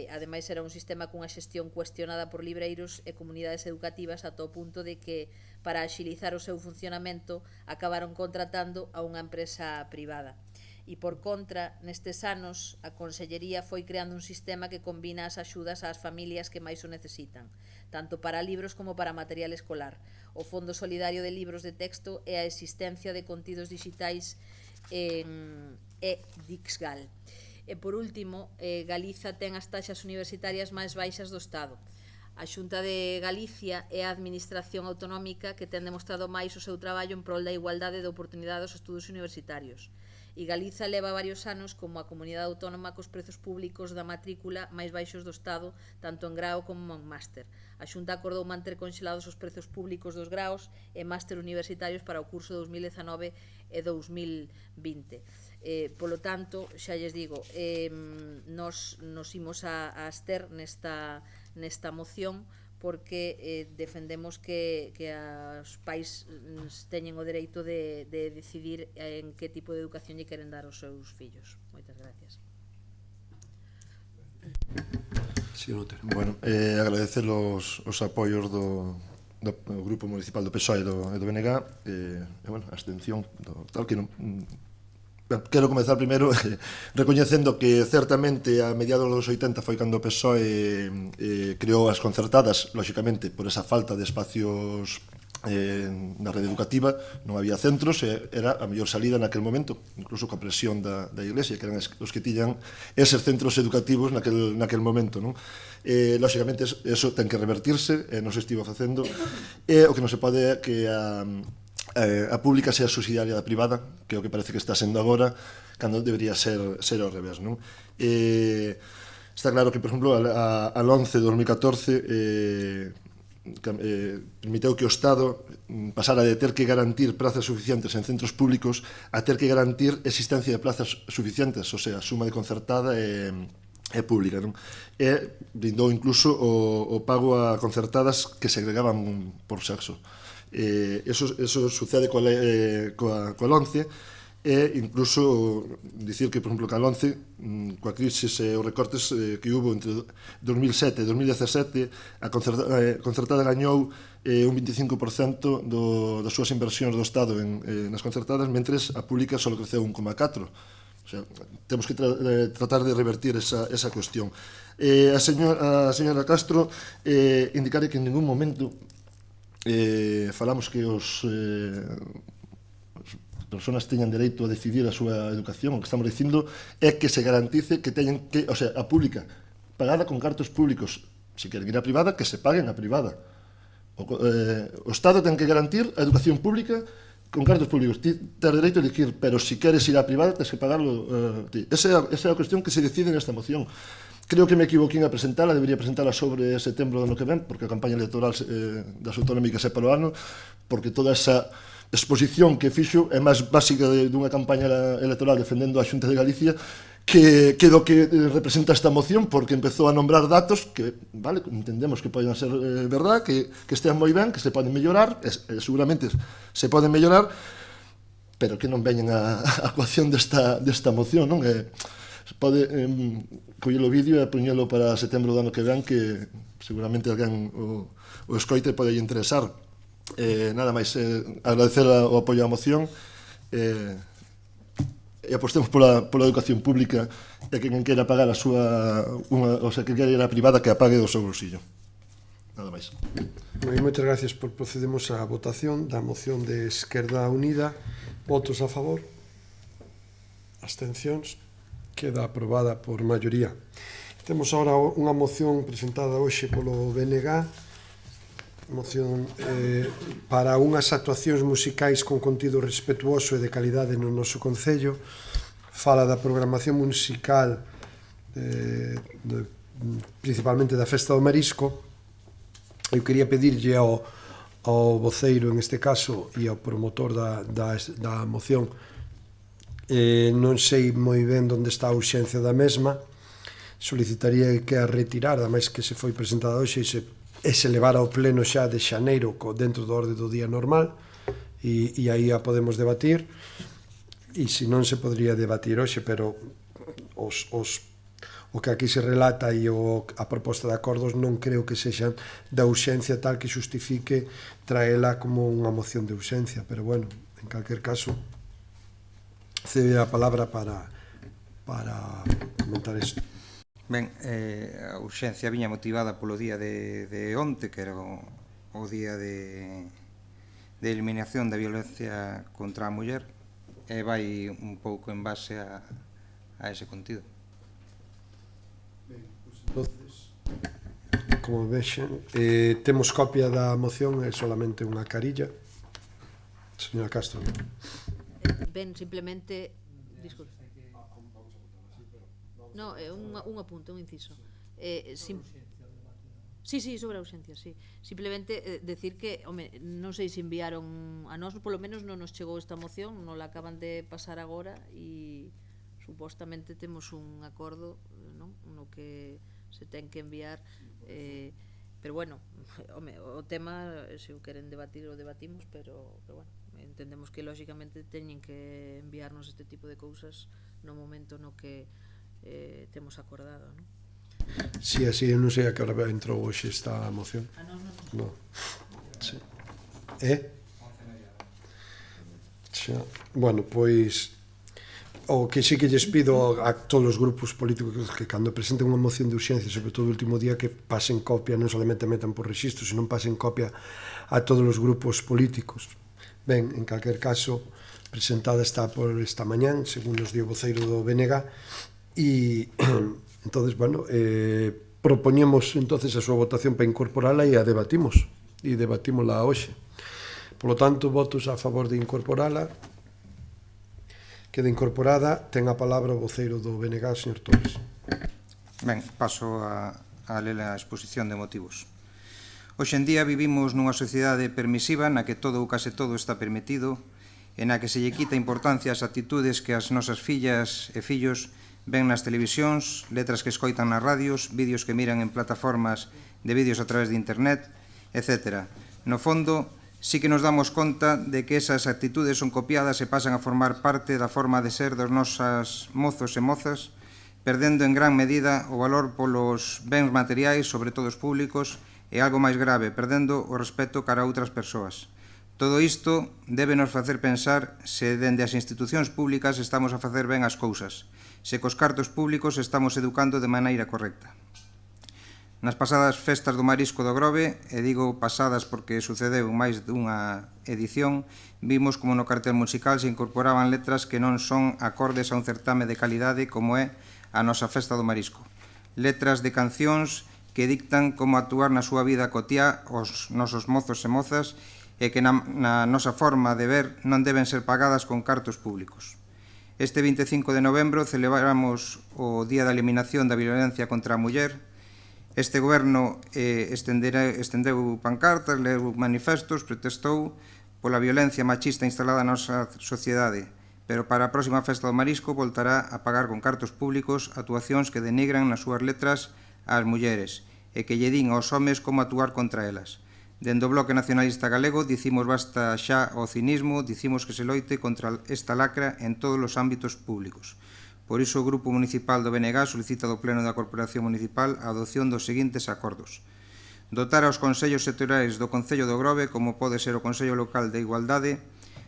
S4: Ademais, era un sistema cunha xestión cuestionada por libreiros e comunidades educativas ata o punto de que, para axilizar o seu funcionamento, acabaron contratando a unha empresa privada. E por contra, nestes anos, a Consellería foi creando un sistema que combina as axudas ás familias que máis o necesitan, tanto para libros como para material escolar, o Fondo Solidario de Libros de Texto e a existencia de contidos digitais en e-Dixgal. E por último, Galiza ten as taxas universitarias máis baixas do Estado. A Xunta de Galicia é a administración autonómica que ten demostrado máis o seu traballo en prol da igualdade de oportunidade dos estudos universitarios. E Galiza leva varios anos como a comunidade autónoma cos prezos públicos da matrícula máis baixos do Estado, tanto en grao como en máster. A Xunta acordou manter conxelados os prezos públicos dos graos e máster universitarios para o curso 2019 e 2020. Polo tanto, xa lles digo, nos imos a abster nesta moción, porque defendemos que os pais teñen o dereito de decidir en que tipo de educación lle queren dar aos seus fillos. Moitas gracias.
S5: Bueno, agradecer os apoios do Grupo Municipal do PSOE e do BNG, e, bueno, a abstención tal que non... Quero comezar primeiro recoñecendo que certamente a mediados dos 80 foi cando o PSOE creou as concertadas, lóxicamente por esa falta de espacios na rede educativa non había centros e era a mellor salida naquel momento, incluso coa presión da Iglesia, que eran os que tiñan eses centros educativos naquel momento, non? Lóxicamente, eso ten que revertirse, non se estivo facendo, e o que non se pode é que a pública sea subsidiaria da privada, que é o que parece que está sendo agora, cando debería ser ao revés, non? Está claro que, por exemplo, a LONCE 2014 permiteu que o Estado pasara de ter que garantir plazas suficientes en centros públicos a ter que garantir existencia de plazas suficientes, o sea, suma de concertada e pública, non? E brindou incluso o pago a concertadas que segregaban por sexo. Eso sucede coa LONCE, e incluso dicir que, por exemplo, que a LONCE, coa crisis e os recortes que hubo entre 2007 e 2017, a concertada gañou un 25% das súas inversións do Estado nas concertadas, mentres a pública só creceu 1,4%. O sea, temos que tratar de revertir esa cuestión. A señora Castro indicar que en ningún momento falamos que os persoas teñan dereito a decidir a súa educación. O que estamos dicindo é que se garantice que teñen que, o sea, a pública pagada con cartos públicos. Se queren ir a privada, que se paguen a privada. O Estado ten que garantir a educación pública con cartos públicos. Ti tens dereito a elegir, pero se queres ir a privada, tens que pagarlo ti. Esa é a cuestión que se decide nesta moción. Creo que me equivoquín a presentala, debería presentala sobre setembro do ano que ven, porque a campaña electoral das autonómicas é para o ano, porque toda esa exposición que fixo é máis básica dunha campaña electoral defendendo a Xunta de Galicia que do que representa esta moción, porque empezou a nombrar datos que, vale, entendemos que poden ser verdad, que estean moi ben, que se poden mellorar, seguramente se poden mellorar, pero que non veñen a coacción desta moción, non? Se pode coller o vídeo e poñelo para setembro do ano que ven, que seguramente alguén o escoite pode interesar. Nada máis, agradecer o apoio á moción e apostemos pola educación pública e que quen queira pagar a súa o sea, que queira ir a privada que a pague do seu bolsillo. Nada máis.
S1: Moitas gracias. Procedemos á votación da moción de Esquerda Unida. Votos a favor? Abstencións? Queda aprobada por maioría. Temos agora unha moción presentada hoxe polo BNG, moción para unhas actuacións musicais con contido respetuoso e de calidade no noso concello. Fala da programación musical principalmente da Festa do Marisco. Eu quería pedirlle ao voceiro, en este caso, e ao promotor da moción, non sei moi ben onde está a urxencia da mesma, solicitaría que a retirar, ademais que se foi presentada hoxe e se levara ao pleno xa de xaneiro dentro do orde do día normal, e aí a podemos debatir, e se non se podría debatir hoxe, pero o que aquí se relata e a proposta de acordos non creo que sexan da urxencia tal que xustifique traela como unha moción de urxencia, pero bueno, en calquer caso cede a palabra para comentar isto.
S7: Ben, a urxencia viña motivada polo día de onte, que era o día de eliminación da violencia contra a muller, e vai un pouco en base a ese contido.
S1: Entonces, como vexen, temos copia da moción, é solamente unha carilla. Señora Castro.
S4: Ben, simplemente... Disculpe. No, é un apunte, un inciso. Sí, sobre a urxencia, sí. Simplemente decir que, home, non sei se enviaron a nós, polo menos non nos chegou esta moción, non la acaban de pasar agora e supostamente temos un acordo, non, no que se ten que enviar, pero bueno, home, o tema, se o queren debatir, o debatimos, pero bueno, entendemos que lógicamente teñen que enviarnos este tipo de cousas no momento no que temos acordado, non?
S1: Si, así, eu non sei a que hora entrou hoxe esta moción. Non. Sí. Xa. Bueno, pois o que sí que lles pido a todos os grupos políticos que cando presenten unha moción de urxencia, sobre todo o último día, que pasen copia, non solamente metan por registro, senón pasen copia a todos os grupos políticos. Ben, en calquer caso, presentada está por esta mañán, según nos dio o voceiro do BNG, e entonces, bueno, propoñemos entonces a súa votación para incorporala e a debatimos, e debatímola hoxe. Por lo tanto, votos a favor de incorporala. Queda incorporada. Ten a palabra o voceiro do BNG, o señor Torres.
S7: Ben, paso a ler a exposición de motivos. Hoxe en día vivimos nunha sociedade permisiva na que todo ou case todo está permitido e na que se lle quita importancia ás actitudes que as nosas fillas e fillos ven nas televisións, letras que escoitan nas radios, vídeos que miran en plataformas de vídeos a través de internet, etc. No fondo, sí que nos damos conta de que esas actitudes son copiadas e pasan a formar parte da forma de ser dos nosas mozos e mozas, perdendo en gran medida o valor polos bens materiais, sobre todo os públicos, e algo máis grave, perdendo o respeto cara a outras persoas. Todo isto debe nos facer pensar se dende as institucións públicas estamos a facer ben as cousas, se cos cartos públicos estamos educando de maneira correcta. Nas pasadas festas do Marisco do Grove, e digo pasadas porque sucedeu máis dunha edición, vimos como no cartel musical se incorporaban letras que non son acordes a un certame de calidade como é a nosa festa do Marisco. Letras de cancións que dictan como actuar na súa vida cotiá os nosos mozos e mozas e que na nosa forma de ver non deben ser pagadas con cartos públicos. Este 25 de novembro celebramos o Día da Eliminación da Violencia contra a Muller. Este goberno estendeu pancartas, leu manifestos, protestou pola violencia machista instalada na nosa sociedade, pero para a próxima festa do Marisco voltará a pagar con cartos públicos actuacións que denigran nas súas letras ás mulleres e que lle din aos homes como actuar contra elas. Dende o Bloque Nacionalista Galego dicimos basta xa ao cinismo, dicimos que se loite contra esta lacra en todos os ámbitos públicos. Por iso o Grupo Municipal do BNG solicita do Pleno da Corporación Municipal a adopción dos seguintes acordos. Dotar aos consellos sectoriais do Concello do Grove, como pode ser o Consello Local de Igualdade,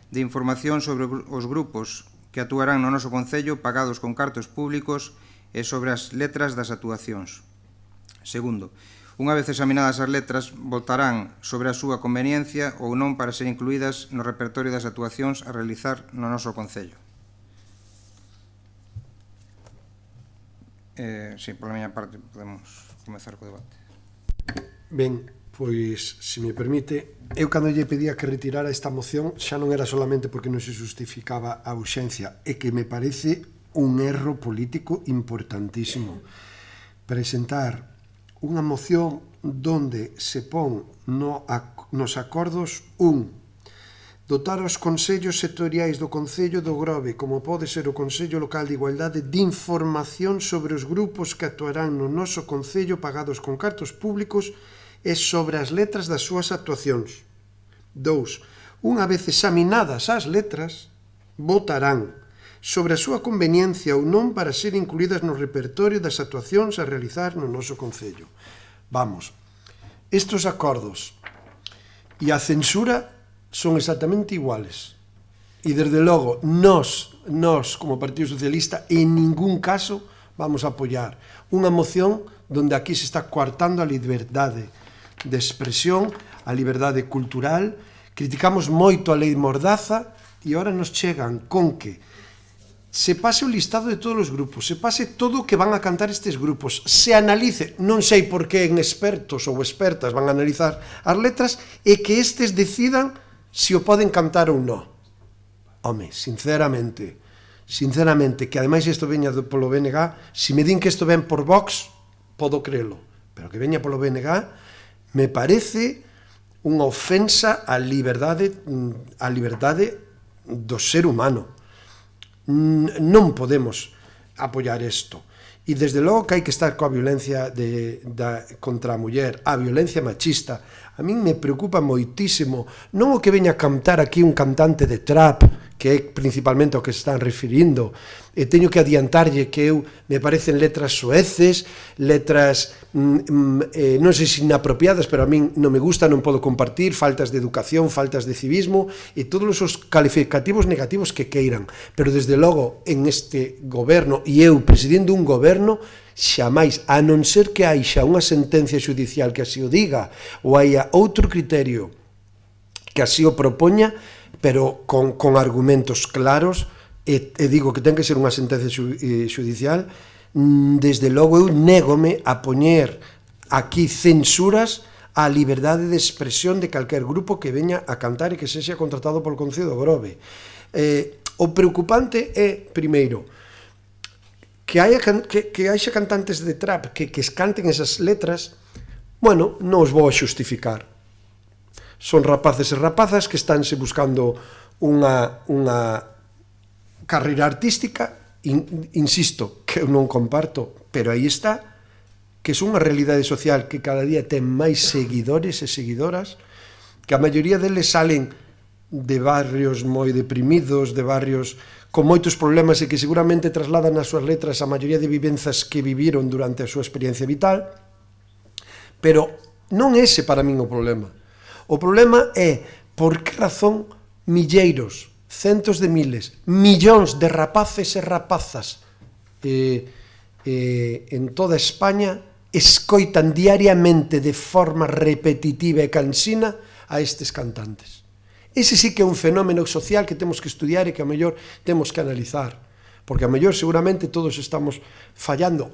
S7: de información sobre os grupos que actuarán no noso Concello pagados con cartos públicos e sobre as letras das actuacións. Segundo, unha vez examinadas as letras, votarán sobre a súa conveniencia ou non para ser incluídas no repertorio das actuacións a realizar no noso Concello. Sí, por a miña parte podemos comezar co debate.
S1: Ben, pois, se me permite, eu cando lle pedía que retirara esta moción xa non era solamente porque non se justificaba a urxencia, é que me parece un erro político importantísimo. Presentar unha moción donde se pon nos acordos dotar os consellos sectoriais do Concello do Grove, como pode ser o Consello Local de Igualdade, de información sobre os grupos que actuarán no noso Concello pagados con cartos públicos e sobre as letras das súas actuacións. 2. Unha vez examinadas as letras, votarán sobre a súa conveniencia ou non para ser incluídas no repertorio das actuacións a realizar no noso Concello. Vamos, estes acordos e a censura son exactamente iguales. E, desde logo, nós, como Partido Socialista, en ningún caso vamos a apoiar unha moción donde aquí se está coartando a liberdade de expresión, a liberdade cultural. Criticamos moito a lei Mordaza e agora nos chegan con que se pase o listado de todos os grupos, se pase todo o que van a cantar estes grupos, se analice, non sei por que en expertos ou expertas van a analizar as letras, e que estes decidan se o poden cantar ou non. Home, sinceramente, que ademais isto veña polo BNG, se me din que isto ven por Vox, podo creelo, pero que veña polo BNG me parece unha ofensa á liberdade do ser humano. Non podemos apoiar isto. E desde logo que hai que estar coa violencia contra a muller, a violencia machista. A min me preocupa moitísimo non o que veña a cantar aquí un cantante de trap que é principalmente ao que se están referindo, e teño que adiantarlle que me parecen letras soeces, letras non sei se inapropiadas, pero a min non me gusta, non podo compartir, faltas de educación, faltas de civismo e todos os calificativos negativos que queiran, pero desde logo en este goberno, e eu presidindo un goberno, xamais, a non ser que haixa unha sentencia judicial que así o diga, ou haya outro criterio que así o propoña, pero con argumentos claros, e digo que ten que ser unha sentencia judicial, desde logo eu négome a poñer aquí censuras á liberdade de expresión de calquer grupo que veña a cantar e que sexa contratado polo Concello do Grove. O preocupante é, primeiro, que haixa cantantes de trap que canten esas letras. Bueno, non os vou a xustificar. Son rapaces e rapazas que estánse buscando unha carreira artística, insisto, que eu non comparto, pero aí está, que é unha realidade social que cada día ten máis seguidores e seguidoras, que a maioría deles salen de barrios moi deprimidos, de barrios con moitos problemas e que seguramente trasladan nas súas letras a maioría de vivenzas que viviron durante a súa experiencia vital, pero non ese para min o problema. O problema é por que razón milleiros, centos de miles, millóns de rapaces e rapazas en toda España escoitan diariamente de forma repetitiva e cansina a estes cantantes. Ese sí que é un fenómeno social que temos que estudiar e que a mellor temos que analizar, porque a mellor seguramente todos estamos fallando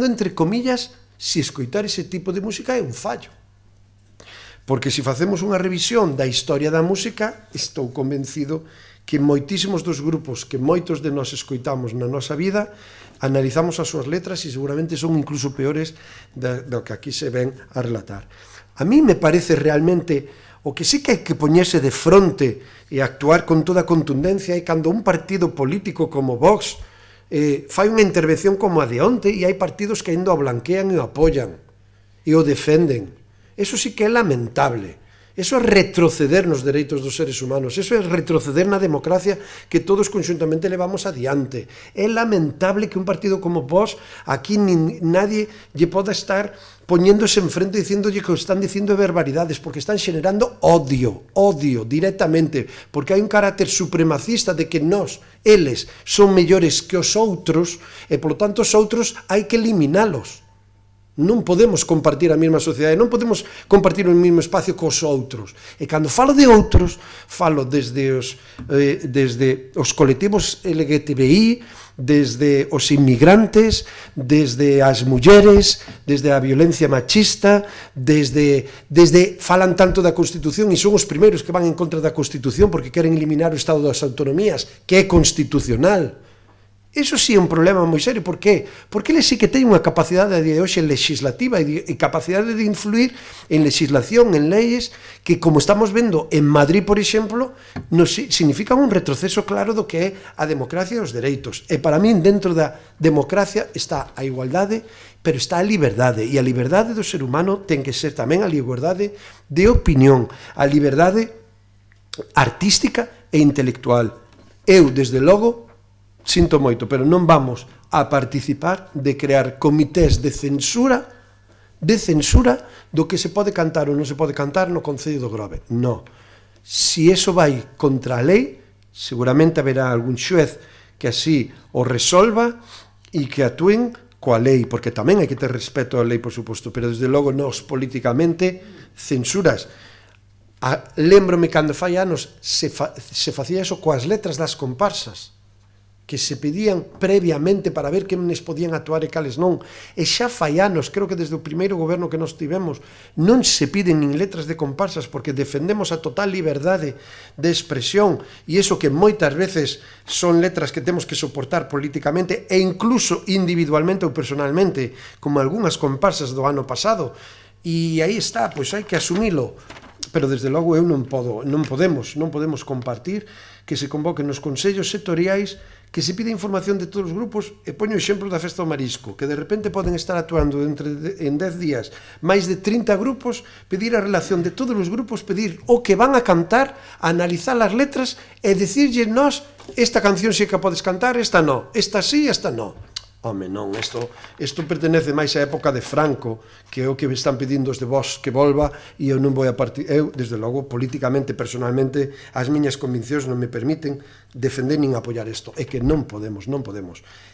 S1: entre comillas, se escoitar ese tipo de música é un fallo. Porque se facemos unha revisión da historia da música, estou convencido que moitísimos dos grupos que moitos de nós escoitamos na nosa vida, analizamos as súas letras e seguramente son incluso peores do que aquí se ven a relatar. A mí me parece realmente o que sí que hai que poñerse de fronte e actuar con toda contundencia é cando un partido político como Vox fai unha intervención como a de onte e hai partidos que ainda o blanquean e o apoian e o defenden. Eso sí que é lamentable. Eso é retroceder nos dereitos dos seres humanos. Eso é retroceder na democracia que todos conxuntamente levamos adiante. É lamentable que un partido como Vox aquí nadie lle poda estar poñéndose enfrente dicíndolle que están dicindo barbaridades, porque están xenerando odio directamente, porque hai un carácter supremacista de que eles son mellores que os outros e, polo tanto, os outros hai que eliminalos. Non podemos compartir a mesma sociedade, non podemos compartir o mesmo espacio cos outros. E cando falo de outros, falo desde os colectivos LGTBI, desde os inmigrantes, desde as mulleres, desde a violencia machista, desde falan tanto da Constitución e son os primeiros que van en contra da Constitución porque queren eliminar o Estado das Autonomías, que é constitucional. Eso sí é un problema moi serio. Por qué? Porque eles sí que teñen unha capacidade de hoxe legislativa e capacidade de influir en legislación, en leyes, que, como estamos vendo en Madrid, por exemplo, significan un retroceso claro do que é a democracia e os dereitos. E para min, dentro da democracia está a igualdade, pero está a liberdade. E a liberdade do ser humano ten que ser tamén a liberdade de opinión, a liberdade artística e intelectual. Eu, desde logo, sinto moito, pero non vamos a participar de crear comités de censura do que se pode cantar ou non se pode cantar no Concello do Grove. Non. Se iso vai contra a lei, seguramente haberá algún xuez que así o resolva e que actúen coa lei, porque tamén hai que ter respeto á lei, por suposto, pero desde logo nós políticamente censuras. Lembrome cando fai anos se facía eso coas letras das comparsas, que se pedían previamente para ver quenes podían actuar e cales non. E xa fai anos, creo que desde o primeiro goberno que nos tivemos, non se piden nin letras de comparsas porque defendemos a total liberdade de expresión e iso que moitas veces son letras que temos que soportar políticamente e incluso individualmente ou personalmente, como algunhas comparsas do ano pasado. E aí está, pois hai que asumilo. Pero desde logo eu non podemos compartir que se convoquen nos consellos sectoriais, que se pide información de todos os grupos, e poño o exemplo da Festa do Marisco, que de repente poden estar actuando en 10 días máis de 30 grupos, pedir a relación de todos os grupos, pedir o que van a cantar, analizar as letras e dicirlle nós, esta canción sí que podes cantar, esta no, esta sí, esta no. Home, non, isto pertenece máis á época de Franco, que é o que están pedindo os de Vox que volva, e eu non vou a partir... Eu, desde logo, políticamente, personalmente, as miñas conviccións non me permiten defender nin apoiar isto. É que non podemos.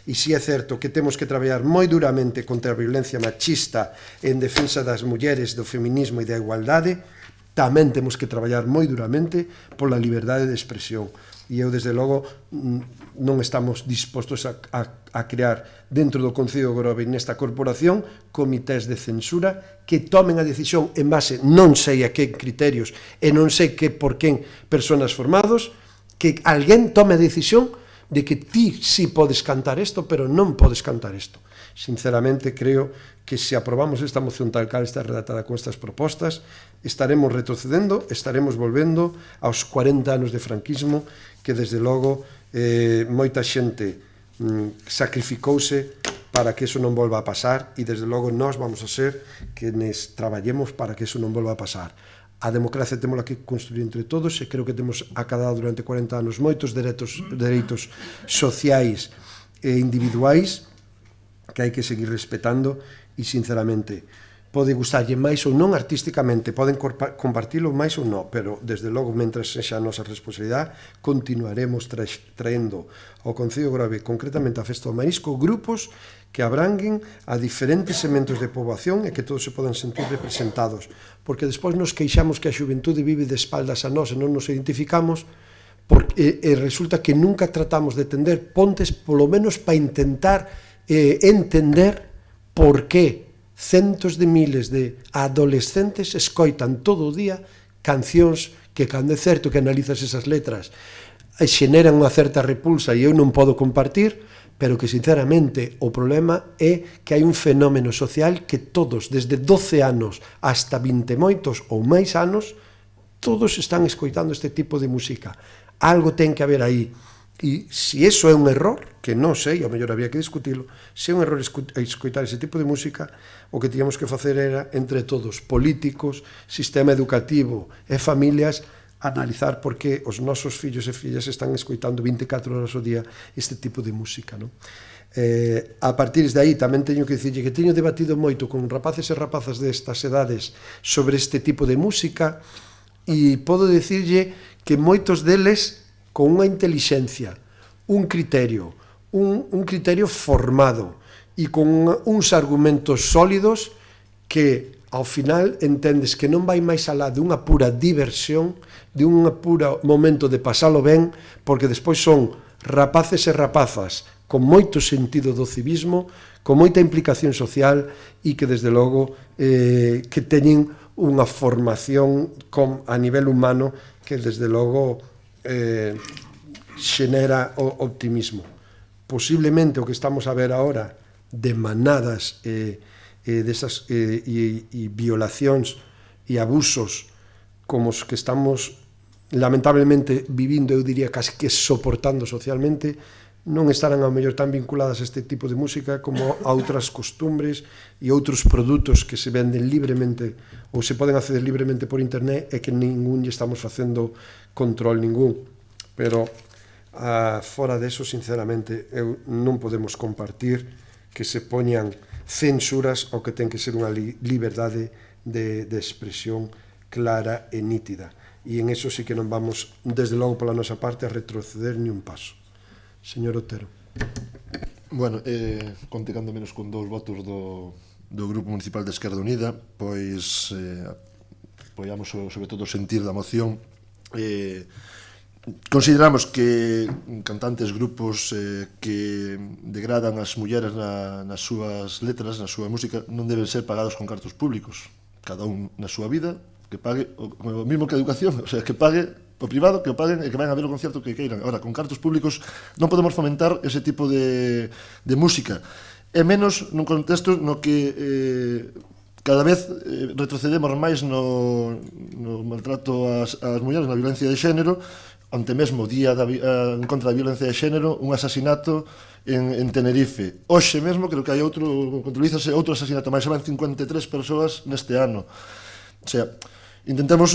S1: E si é certo que temos que traballar moi duramente contra a violencia machista en defensa das mulleres, do feminismo e da igualdade, tamén temos que traballar moi duramente pola liberdade de expresión. E eu, desde logo, non estamos dispostos a crear dentro do Concello de Grove nesta corporación comités de censura que tomen a decisión en base non sei a que criterios e non sei que por quen personas formados, que alguén tome a decisión de que ti sí podes cantar isto, pero non podes cantar isto. Sinceramente, creo que se aprobamos esta moción tal cal está redactada con estas propostas, estaremos retrocedendo, estaremos volvendo aos 40 anos de franquismo, que desde logo moita xente sacrificouse para que eso non volva a pasar, e desde logo nós vamos a ser que traballemos para que eso non volva a pasar. A democracia temos que construir entre todos, e creo que temos acadado durante 40 anos moitos dereitos sociais e individuais que hai que seguir respetando, e sinceramente pode gustarlle máis ou non artísticamente, poden compartilo máis ou non, pero desde logo, mentre sexa a nosa responsabilidade, continuaremos traendo ao Concello de Grove, concretamente a Festa do Marisco, grupos que abranguen a diferentes segmentos de poboación e que todos se podan sentir representados, porque despois nos queixamos que a xuventude vive de espaldas a nós e non nos identificamos, e resulta que nunca tratamos de tender pontes, polo menos para intentar entender por que centos de miles de adolescentes escoitan todo o día cancións que, cando é certo que analizas esas letras, xeneran unha certa repulsa e eu non podo compartir, pero que sinceramente o problema é que hai un fenómeno social que todos, desde 12 anos hasta 20 moitos ou máis anos, todos están escoitando este tipo de música. Algo ten que haber aí. E se iso é un error, que non sei, ao mellor había que discutilo, se é un error escoitar ese tipo de música, o que tíamos que facer era, entre todos, políticos, sistema educativo e familias, analizar por que os nosos fillos e fillas están escoitando 24 horas ao día este tipo de música, non? A partir de aí tamén teño que dicirlle que teño debatido moito con rapaces e rapazas destas edades sobre este tipo de música, e podo dicirlle que moitos deles con unha intelixencia, un criterio formado e con uns argumentos sólidos que ao final entendes que non vai máis alá dunha pura diversión, de un puro momento de pasalo ben, porque despois son rapaces e rapazas con moito sentido do civismo, con moita implicación social e que desde logo que teñen unha formación a nivel humano que desde logo xenera o optimismo. Posiblemente o que estamos a ver agora de manadas e violacións e abusos como os que estamos lamentablemente vivindo, eu diría casi que soportando socialmente, non estarán ao mellor tan vinculadas a este tipo de música como a outras costumbres e outros produtos que se venden libremente ou se poden acceder libremente por internet e que ningún lle estamos facendo control ningún. Pero fora deso, sinceramente, non podemos compartir que se poñan censuras ao que ten que ser unha liberdade de expresión clara e nítida. E en eso sí que non vamos, desde logo pola nosa parte, a retroceder ni un paso. Señor Otero.
S5: Bueno, conte cando menos con 2 votos do Grupo Municipal de Esquerda Unida, pois apoiamos sobre todo o sentir da moción. Consideramos que cantantes, grupos que degradan as mulleres nas súas letras, na súa música, non deben ser pagados con cartos públicos. Cada un na súa vida, que pague o mismo que a educación, o sea, que pague o privado, que o paguen e que vayan a ver o concierto que queiran. Ahora, con cartos públicos non podemos fomentar ese tipo de música, e menos nun contexto no que cada vez retrocedemos máis no maltrato ás mulleres, na violencia de xénero, ante mesmo o día en contra da violencia de xénero, un asasinato en Tenerife. Hoxe mesmo, creo que hai contabilizase outro asasinato, máis van 53 persoas neste ano. O sea, intentemos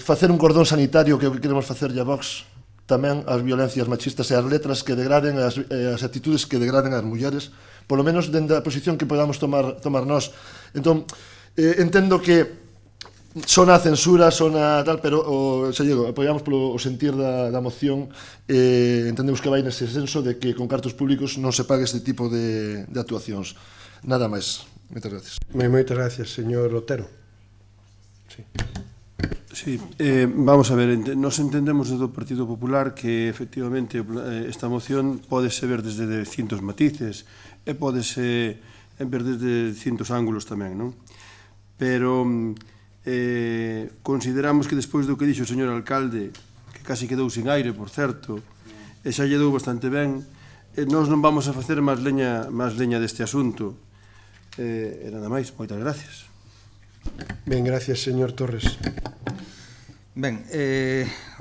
S5: facer un cordón sanitario que é o que queremos facer a Vox, tamén as violencias machistas e as letras que degraden, as actitudes que degraden as mulleres, polo menos dende a posición que podamos tomar nós. Entón, entendo que sona a censura, sona tal, pero apoiamos polo sentir da moción, entendemos que vai nese senso de que con cartos públicos non se pague este tipo de actuacións. Nada máis. Moitas gracias.
S1: Moitas gracias, señor Otero. Sí.
S8: Sí, vamos a ver, nos entendemos desde o Partido Popular que efectivamente esta moción pódese ver desde distintos matices e pódese ver desde distintos ángulos tamén, non? Pero consideramos que despois do que dixo o señor alcalde, que casi quedou sin aire, por certo, e xa lle dou bastante ben, nós non vamos a facer máis leña deste asunto. E nada máis, moitas gracias.
S1: Ben, gracias, señor Torres.
S7: Ben,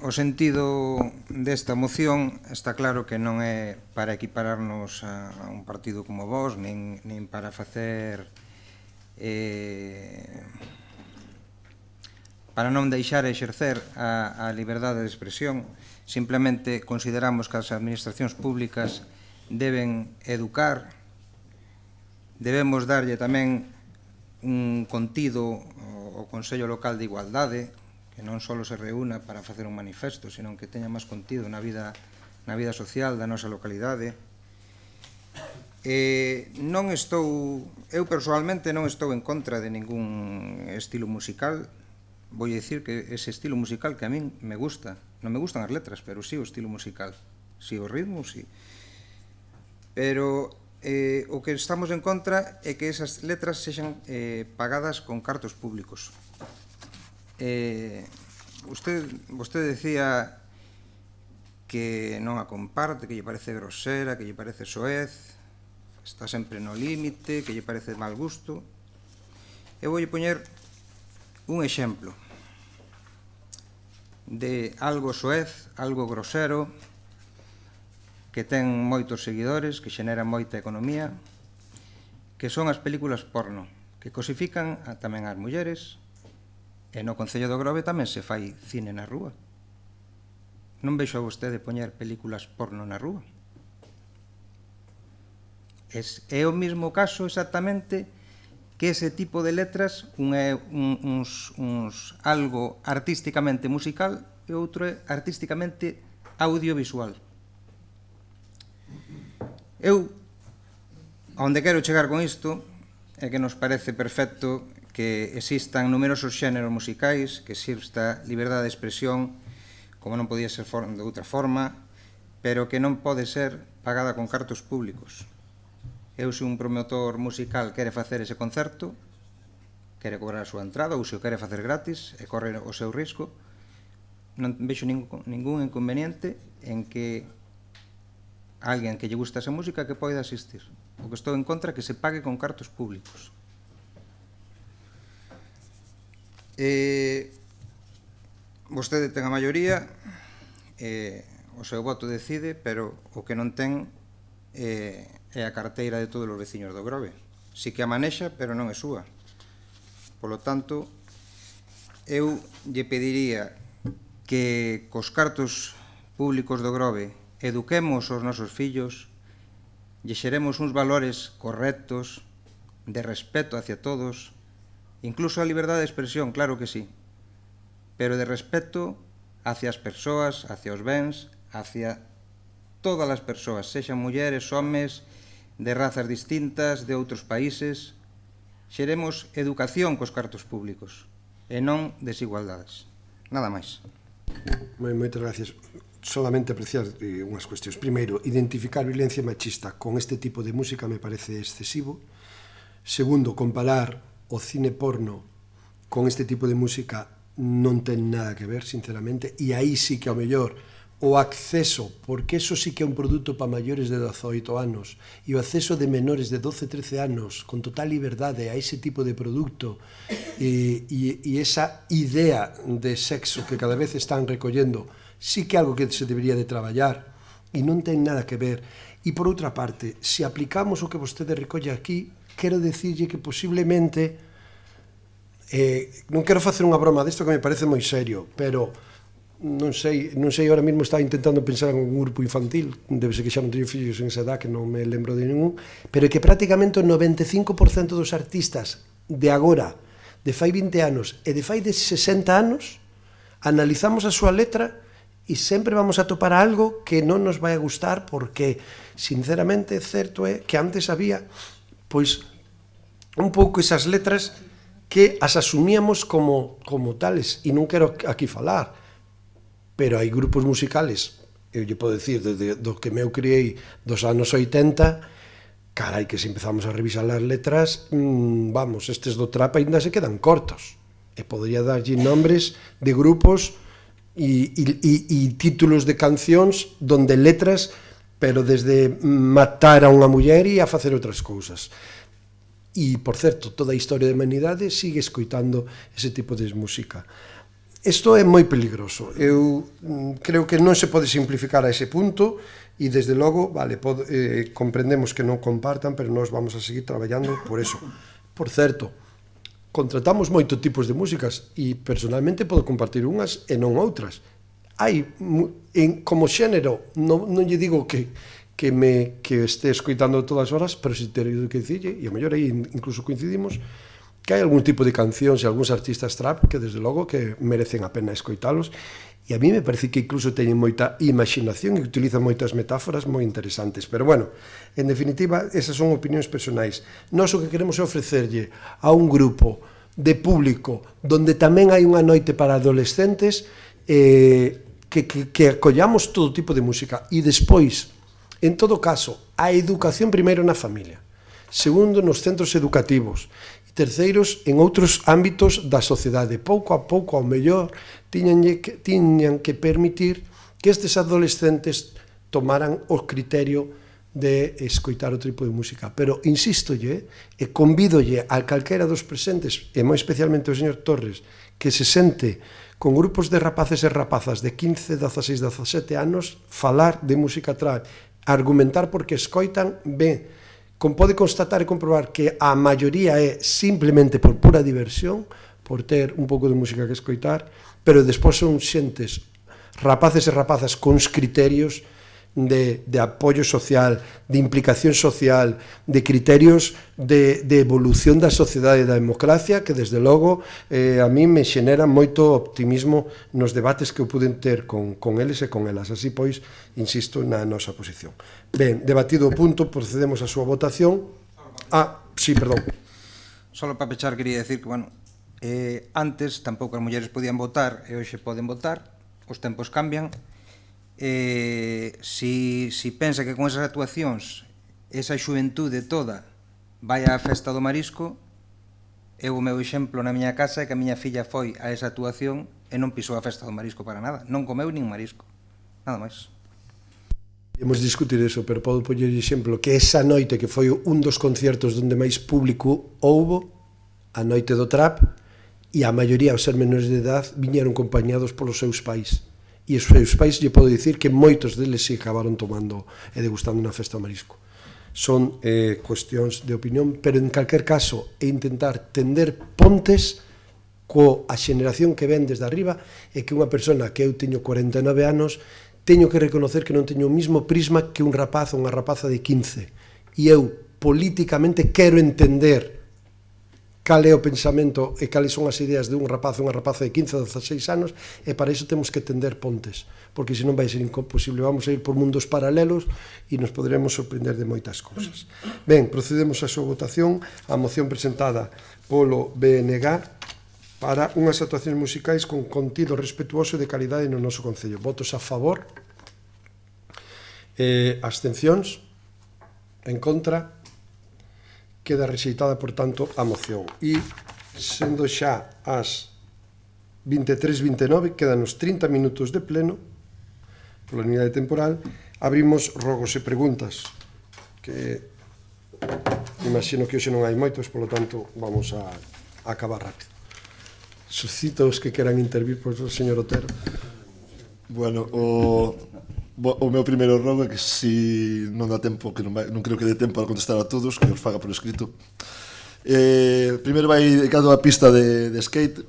S7: o sentido desta moción está claro que non é para equipararnos a un partido como vos, nin para facer para non deixar exercer a liberdade de expresión. Simplemente consideramos que as administracións públicas deben educar, debemos darlle tamén un contido ao Consello Local de Igualdade, que non só se reúna para facer un manifesto, senón que teña máis contido na vida social da nosa localidade. Eu personalmente non estou en contra de ningún estilo musical. Vou dicir que ese estilo musical que a min me gusta, non me gustan as letras, pero sí o estilo musical, sí o ritmo, sí. Pero o que estamos en contra é que esas letras sexan pagadas con cartos públicos. Vostede decía que non a comparte, que lle parece grosera, que lle parece soez, está sempre no límite, que lle parece de mal gusto. Eu voulle poñer un exemplo de algo soez, algo grosero, que ten moitos seguidores, que xenera moita economía, que son as películas porno, que cosifican tamén as mulleres, e no Concello do Grove tamén se fai cine na rúa. Non vexo a vostede poñer películas porno na rúa. É o mesmo caso exactamente que ese tipo de letras, un é algo artísticamente musical e outro é artísticamente audiovisual. Eu, onde quero chegar con isto, é que nos parece perfecto que existan numerosos xéneros musicais, que exista liberdade de expresión, como non podía ser de outra forma, pero que non pode ser pagada con cartos públicos. Eu, se un promotor musical quere facer ese concerto, quere cobrar a súa entrada, ou se o quere facer gratis, e corre o seu risco, non vexo ningún inconveniente en que alguén que lle gusta esa música que poida asistir. O que estou en contra é que se pague con cartos públicos. Vostede ten a maioría, o seu voto decide, pero o que non ten é a carteira de todos os veciños do Grove. Si que a manexa, pero non é súa. Polo tanto, eu lle pediría que cos cartos públicos do Grove eduquemos os nosos fillos, lle xeremos uns valores correctos, de respeto hacia todos, incluso a liberdade de expresión, claro que sí, pero de respeto hacia as persoas, hacia os bens, hacia todas as persoas, sexan mulleres, homes, de razas distintas, de outros países. Xeremos educación cos cartos públicos e non desigualdades. Nada máis.
S1: Moitas gracias. Solamente apreciar unhas cuestións. Primeiro, identificar violencia machista con este tipo de música me parece excesivo. Segundo, comparar o cine porno con este tipo de música non ten nada que ver, sinceramente, e aí sí que ao mellor o acceso, porque eso sí que é un produto para maiores de 18 anos, e o acceso de menores de 12-13 anos con total liberdade a ese tipo de produto e esa idea de sexo que cada vez están recollendo sí que é algo que se debería de traballar e non ten nada que ver. E por outra parte, se aplicamos o que vostede recolle aquí, quero dicirlle que posiblemente non quero facer unha broma disto que me parece moi serio, pero non sei, ahora mesmo estaba intentando pensar en un grupo infantil, debe ser que xa non teño fillos en esa edad, que non me lembro de ningún, pero que prácticamente o 95% dos artistas de agora, de fai 20 anos e de fai de 60 anos, analizamos a súa letra e sempre vamos a topar algo que non nos vai a gustar, porque, sinceramente, certo é que antes había, pois, un pouco esas letras que as asumíamos como tales, e non quero aquí falar, pero hai grupos musicales, eu lle podo dicir, desde do que me eu criei dos anos 80, carai, que se empezamos a revisar as letras, vamos, estes do trap ainda se quedan cortos, e podría darlle nombres de grupos e títulos de cancións donde letras, pero desde matar a unha muller e a facer outras cousas. E, por certo, toda a historia da humanidade sigue escoitando ese tipo de música. Isto é moi peligroso. Eu creo que non se pode simplificar a ese punto e, desde logo, comprendemos que non compartan, pero nós vamos a seguir traballando por eso. Por certo, contratamos moito tipos de músicas e, personalmente, podo compartir unhas e non outras. Hai, como xénero, non lle digo que este escoitando todas as horas, pero se teria que dicirlle, e a mellor aí incluso coincidimos, que hai algún tipo de cancións e algúns artistas trap que, desde logo, que merecen a pena escoitalos, e a mí me parece que incluso teñen moita imaginación e utilizan moitas metáforas moi interesantes. Pero, bueno, en definitiva, esas son opinións personais. Nós o que queremos é ofrecerlle a un grupo de público donde tamén hai unha noite para adolescentes que acollamos todo tipo de música. E despois, en todo caso, a educación primeiro na familia, segundo nos centros educativos, terceiros en outros ámbitos da sociedade. Pouco a pouco, ao mellor, tiñan que permitir que estes adolescentes tomaran o criterio de escoitar o tipo de música. Pero insístolle e convídolle a calquera dos presentes, e moi especialmente ao señor Torres, que se sente con grupos de rapaces e rapazas de 15, 16, 17 anos falar de música trap, argumentar porque escoitan ben, pode constatar e comprobar que a maioría é simplemente por pura diversión, por ter un pouco de música que escoitar, pero despois son xentes, rapaces e rapazas con criterios de apoio social, de implicación social, de criterios de evolución da sociedade e da democracia, que desde logo a mí me xenera moito optimismo nos debates que eu puden ter con eles e con elas. Así pois, insisto na nosa posición. Ben, debatido o punto, procedemos á súa votación. Sí, perdón.
S7: Solo para pechar, quería decir que, bueno, antes tampouco as mulleres podían votar e hoxe poden votar, os tempos cambian. Si pensa que con esas actuacións esa xuventude toda vai á festa do marisco, eu o meu exemplo na miña casa é que a miña filla foi a esa actuación e non pisou a festa do marisco para nada, non comeu nin marisco, nada máis.
S1: Imos discutir eso, pero podo poñer exemplo que esa noite que foi un dos concertos onde máis público houbo, a noite do trap, e a maioría, ao ser menores de edad, viñeron acompañados polos seus pais. E os seus pais lle podo dicir que moitos deles se acabaron tomando e degustando na festa do marisco. Son cuestións de opinión, pero en calquer caso é intentar tender pontes coa xeneración que ven desde arriba e que unha persona que eu teño 49 anos teño que reconocer que non teño o mismo prisma que un rapaz ou unha rapaza de 15. E eu políticamente quero entender cal é o pensamento e cales son as ideas de un rapaz ou unha rapaza de 15 ou 16 anos, e para iso temos que tender pontes, porque senón vai ser imposible, vamos a ir por mundos paralelos e nos poderemos sorprender de moitas cousas. Ben, procedemos á súa votación, a moción presentada polo BNG para unhas actuacións musicais con contido respetuoso e de calidade no noso concello. Votos a favor, abstencións, en contra. Queda rexeitada, por tanto, a moción. E, sendo xa as 23:29, quedan os 30 minutos de pleno, pola unidade temporal, abrimos rogos e preguntas, que imagino que hoxe non hai moitos, polo tanto, vamos a acabar rápido. Suscito os que queran intervir, por o señor Otero.
S5: Bueno, o meu primeiro rogo é que si non dá tempo, que non creo que dé tempo a contestar a todos, que os faga por escrito. Primeiro vai dedicado á pista de skate.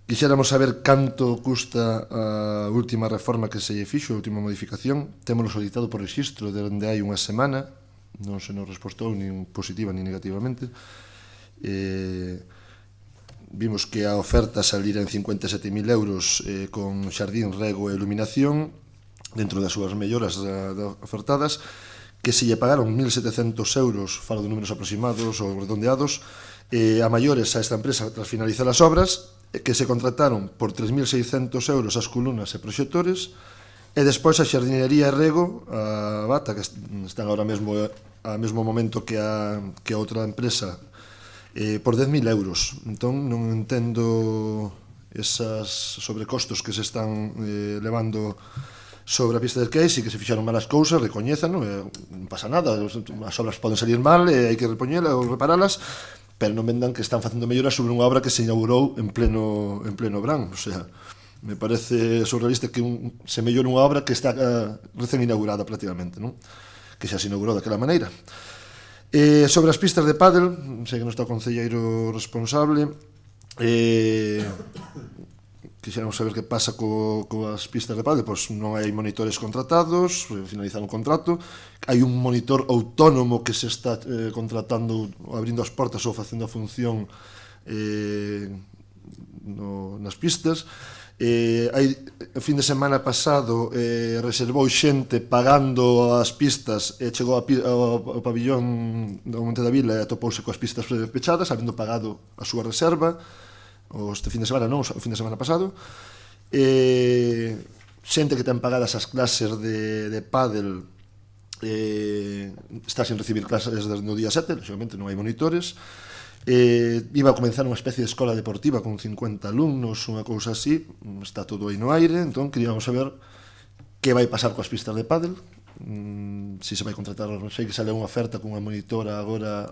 S5: Quixéramos saber canto custa a última reforma que se lle fixo, a última modificación. Témolo solicitado por registro dende hai unha semana, non se nos respostou nin positiva nin negativamente. Vimos que a oferta salira en 57.000 euros con xardín, rego e iluminación dentro das súas melloras ofertadas, que se lle pagaron 1.700 euros, falo de números aproximados ou redondeados, a maiores a esta empresa tras finalizar as obras, que se contrataron por 3.600 euros as columnas e proxectores, e despois a xardinería e rego, a Bata, que están ahora mesmo ao mesmo momento que a outra empresa, por 10.000 euros. Entón, non entendo esas sobrecostos que se están levando sobre a pista de skate. Si que se fixaron malas cousas, recoñézano, non pasa nada, as obras poden salir mal e hai que repoñelas ou reparalas, pero non vendan que están facendo melloras sobre unha obra que se inaugurou en pleno verán. O sea, me parece surrealista que se mellore unha obra que está recén inaugurada prácticamente, non? Que xa se inaugurou daquela maneira. Sobre as pistas de pádel, sei que non está o concelleiro responsable, quixéramos saber que pasa coas pistas de pádel. Pois non hai monitores contratados, finalizaron o contrato, hai un monitor autónomo que se está contratando, abrindo as portas ou facendo a función nas pistas. O fin de semana pasado reservou xente pagando as pistas e chegou ao pabillón do Monte da Vila e atopouse coas pistas pechadas, habendo pagado a súa reserva este fin de semana, non, o fin de semana pasado. Xente que ten pagadas as clases de pádel está sin recibir clases desde o día 7, lógicamente non hai monitores. Iba a comenzar unha especie de escola deportiva con 50 alumnos, unha cousa así, está todo aí no aire. Entón queríamos saber que vai pasar coas pistas de pádel, si se vai contratar, non sei, que sale unha oferta con unha monitora agora,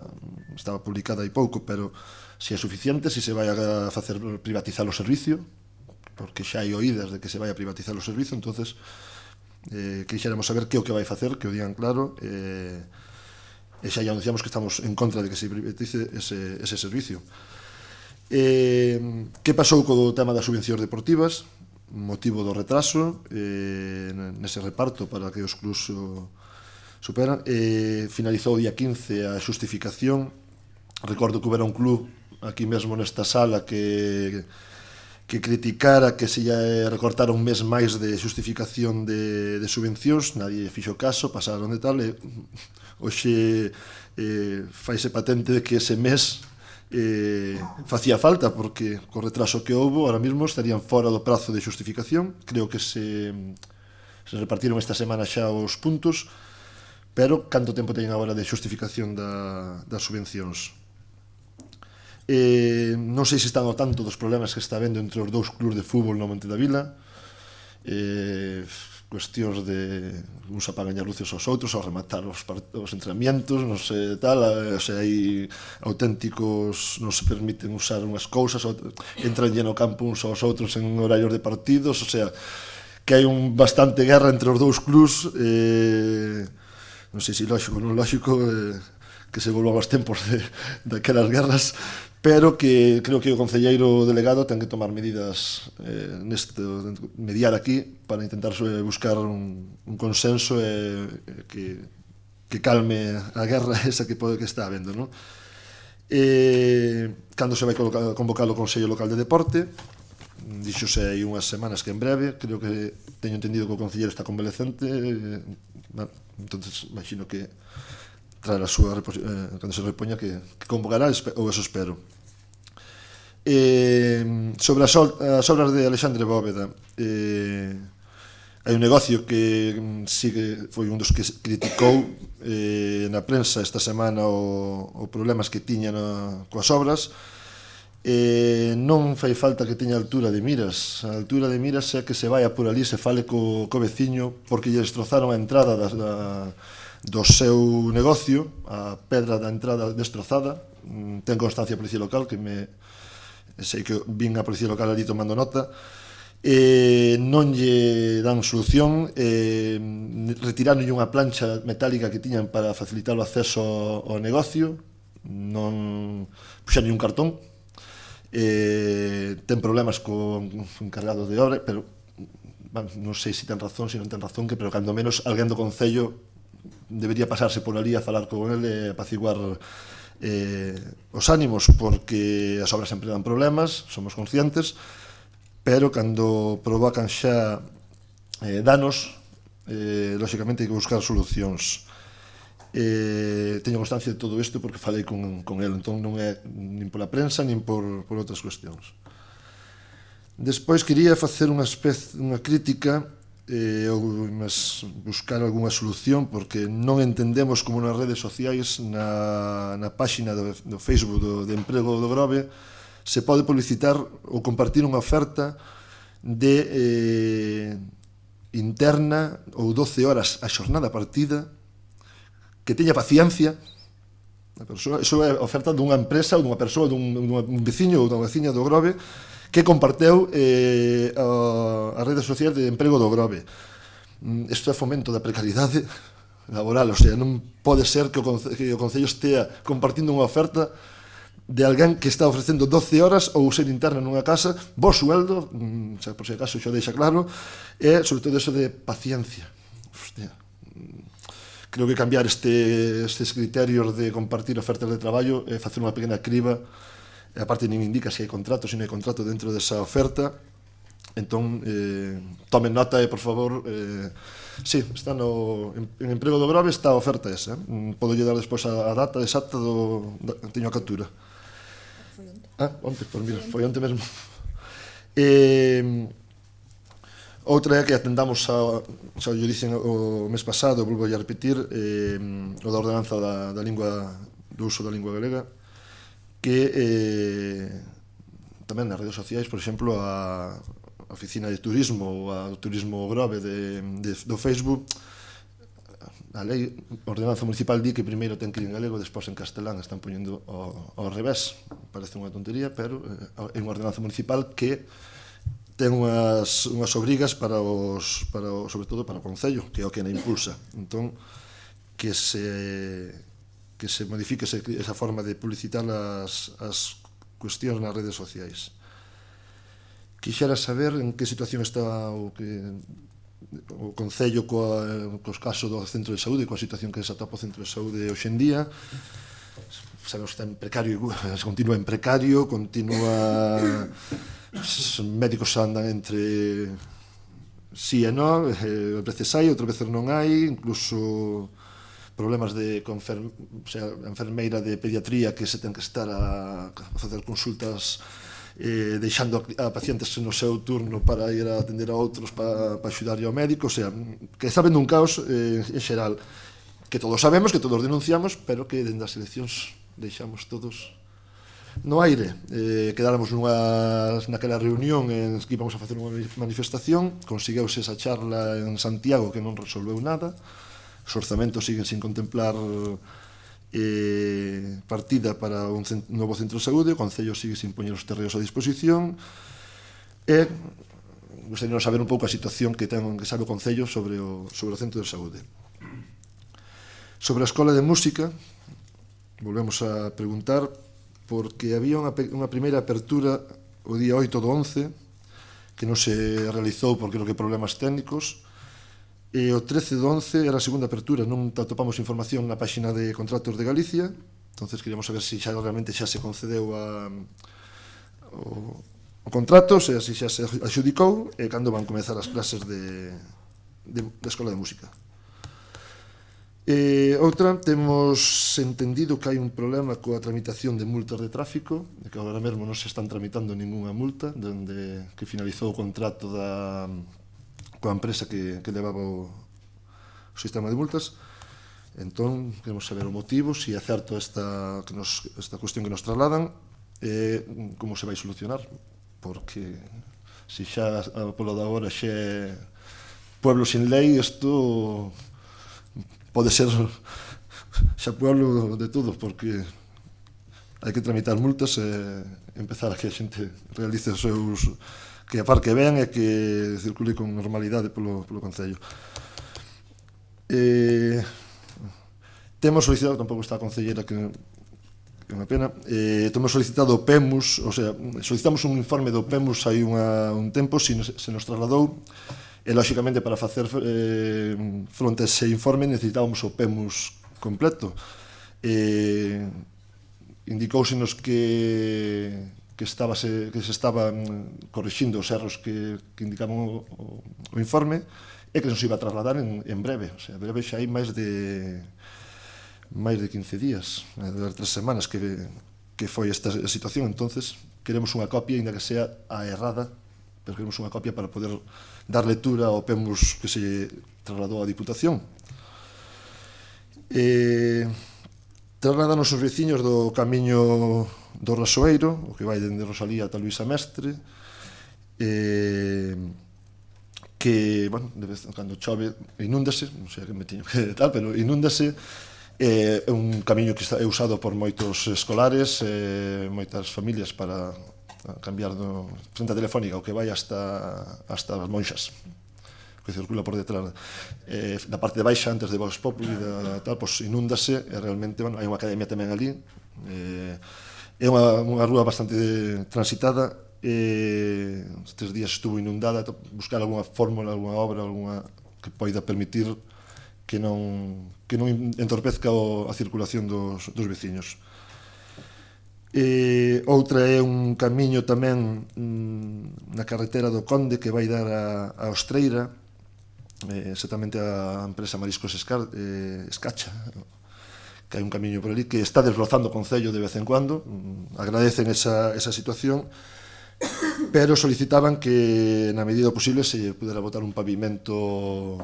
S5: estaba publicada hai pouco, pero si é suficiente, si se vai a facer privatizar o servicio, porque xa hai oídas de que se vai a privatizar o servicio. Entonces quixéramos saber que é o que vai facer, que o digan claro, e xa anunciamos que estamos en contra de que se privatice ese servicio. Que pasou co tema das subvencións deportivas? Motivo do retraso nese reparto para que os clubs superan. Finalizou o día 15 a xustificación. Recordo que houbera un club aquí mesmo nesta sala que criticara que se lle recortara un mes máis de xustificación de subvencións. Nadie fixo caso, pasaron de tal, e hoxe faise patente de que ese mes facía falta, porque co retraso que houbo, ahora mesmo estarían fora do prazo de xustificación. Creo que se repartiron esta semana xa os puntos, pero canto tempo teñen agora de xustificación das subvencións? Non sei se están ao tanto dos problemas que está habendo entre os dous clubs de fútbol no Monte da Vila. Cuestións de uns apagan as luces aos outros ao rematar os entrenamientos, non sei, tal, o sea, hai auténticos, non se permiten usar unhas cousas, entran no campo uns aos outros en horarios de partidos, o sea, que hai bastante guerra entre os dous clubs. Non sei se lógico ou non lógico, que se volvan aos tempos daquelas guerras, pero que creo que o concelleiro delegado ten que tomar medidas mediar aquí para intentar buscar un consenso que calme a guerra esa que está habendo, non? Cando se vai convocar o Consello Local de Deporte, dixose hai unhas semanas que en breve, creo que teño entendido que o concelleiro está convalecente, entonces imagino que traer a súa cando se repoña que convocará, ou eso espero. Sobre as obras de Alexandre Bóveda, hai un negocio que foi un dos que criticou na prensa esta semana o problemas que tiña coas obras. Non fai falta que teña altura de miras. A altura de miras é que se vai por ali, se fale co veciño, porque lle destrozaron a entrada do seu negocio, a pedra da entrada destrozada. Ten constancia a Policía Local, que sei que vin a Policía Local ali tomando nota, non lle dan solución, retiraronlle unha plancha metálica que tiñan para facilitar o acceso ao negocio, non puxeron un cartón, ten problemas con encargado de obra, pero non sei se ten razón, se non ten razón, pero cando menos alguén do Concello debería pasarse por ali a falar con ele e apaciguar os ánimos, porque as obras sempre dan problemas, somos conscientes, pero cando provocan xa danos, lóxicamente hai que buscar solucións. Teño constancia de todo isto porque falei con ele, entón non é nin pola prensa nin por outras cuestións. Despois quería facer unha crítica ou buscar algunha solución, porque non entendemos como nas redes sociais, na páxina do Facebook de emprego do Grove, se pode publicitar ou compartir unha oferta de interna ou 12 horas a xornada partida, que teña paciencia. Iso é oferta dunha empresa ou dunha persoa, dun veciño ou dunha veciña do Grove que comparteu a rede social de emprego do Grove. Isto é fomento da precariedade laboral, o sea, non pode ser que o Concello estea compartindo unha oferta de alguén que está ofrecendo 12 horas ou ser interna nunha casa, bo sueldo, por se acaso xo deixa claro, e sobre todo eso de paciencia. Hostia, creo que cambiar estes criterios de compartir ofertas de traballo e facer unha pequena criba, e aparte nin indica se hai contrato, se non hai contrato dentro desa oferta. Entón, tomen nota e, por favor, sí, está en emprego do Grove, está a oferta esa. Podo lle dar despois a data exacta teño a captura. Onte, pois mira, foi onte mesmo. Outra é que atendamos xa yo dicen o mes pasado, volvo a repetir, o da ordenanza da lingua, do uso da lingua galega, que tamén nas redes sociais, por exemplo, a oficina de turismo ou a turismo Grove do Facebook, a lei, a ordenanza municipal di que primeiro ten que ir en galego, despois en castelán, están poñendo ao revés. Parece unha tontería, pero é unha ordenanza municipal que ten unhas obrigas sobre todo para o Concello, que é o que na impulsa. Entón, que se modifique esa forma de publicitar as cuestións nas redes sociais. Quixera saber en que situación está o Concello cos casos do centro de saúde, coa situación que se atopa o centro de saúde hoxe en día. Sabemos que está en precario, continúa en precario, os médicos andan entre sí e non, a veces hai, outras veces non hai, incluso problemas de enfermeira de pediatría que se ten que estar a facer consultas deixando a pacientes no seu turno para ir a atender a outros para axudar ao médico, o sea, que está vendo un caos en xeral, que todos sabemos, que todos denunciamos, pero que dende as eleccións deixamos todos no aire. Quedáramos naquela reunión en que íbamos a facer unha manifestación, consegueuse esa charla en Santiago que non resolveu nada, os orzamentos siguen sin contemplar partida para un novo centro de saúde, o Concello sigue sin poñer os terreos a disposición, e gostaríamos saber un pouco a situación que sabe o Concello sobre o centro de saúde. Sobre a escola de música, volvemos a preguntar, porque había unha primeira apertura o día 8 do 11, que non se realizou porque creo que problemas técnicos, e o 13 do 11 era a segunda apertura, non atopamos información na páxina de contratos de Galicia, entonces queríamos saber se realmente xa se concedeu o contrato, se xa se adxudicou, e cando van comezar as clases de escola de música. Outra, temos entendido que hai un problema coa tramitación de multas de tráfico, que agora mesmo non se están tramitando ninguna multa, que finalizou o contrato coa empresa que levaba o sistema de multas. Entón, queremos saber o motivo, se é certo esta cuestión que nos trasladan, e como se vai solucionar, porque se xa polo de agora xa é pueblo sin lei, isto pode ser xa pueblo de todo, porque hai que tramitar multas e empezar a que a xente realice os seus que aparque ben e que circule con normalidade polo Concello. Temos solicitado, tampouco está a Concellera, que é unha pena, temos solicitado o PEMUS, o sea, solicitamos un informe do PEMUS hai un tempo, se nos trasladou, e lóxicamente para facer fronte a ese informe necesitábamos o PEMUS completo. Indicóusenos que se estaban corrixindo os erros que indicaban o informe e que nos iba a trasladar en breve, o sea, breve xa hai máis de 15 días, de 3 semanas que foi esta situación. Entonces queremos unha copia, ainda que sea a errada, pero queremos unha copia para poder dar lectura ao PEMUS que se trasladou á Diputación. Trasladanos os veciños do camiño do Rasoeiro, o que vai dende Rosalía ata Luisa Mestre, que, bueno, de vez cando chove inúndase, non sei que me tiño que tal, pero inúndase. É un camiño que é usado por moitos escolares, moitas familias para cambiar do frente a telefónica, o que vai hasta as Monxas, que circula por detrás. Na parte de baixa, antes de Vox Populi, tal, pois inúndase, e realmente, bueno, hai unha academia tamén ali. É unha rúa bastante transitada, estes días estuvo inundada, buscar algunha fórmula, algunha obra, algunha que poida permitir que non entorpezca a circulación dos veciños. Outra é un camiño tamén na carretera do Conde que vai dar a Ostreira, exactamente a empresa Mariscos Escacha, que hai un camiño por ali que está desbrozando o Concello de vez en cuando. Agradecen esa situación, pero solicitaban que na medida posible se pudera botar un pavimento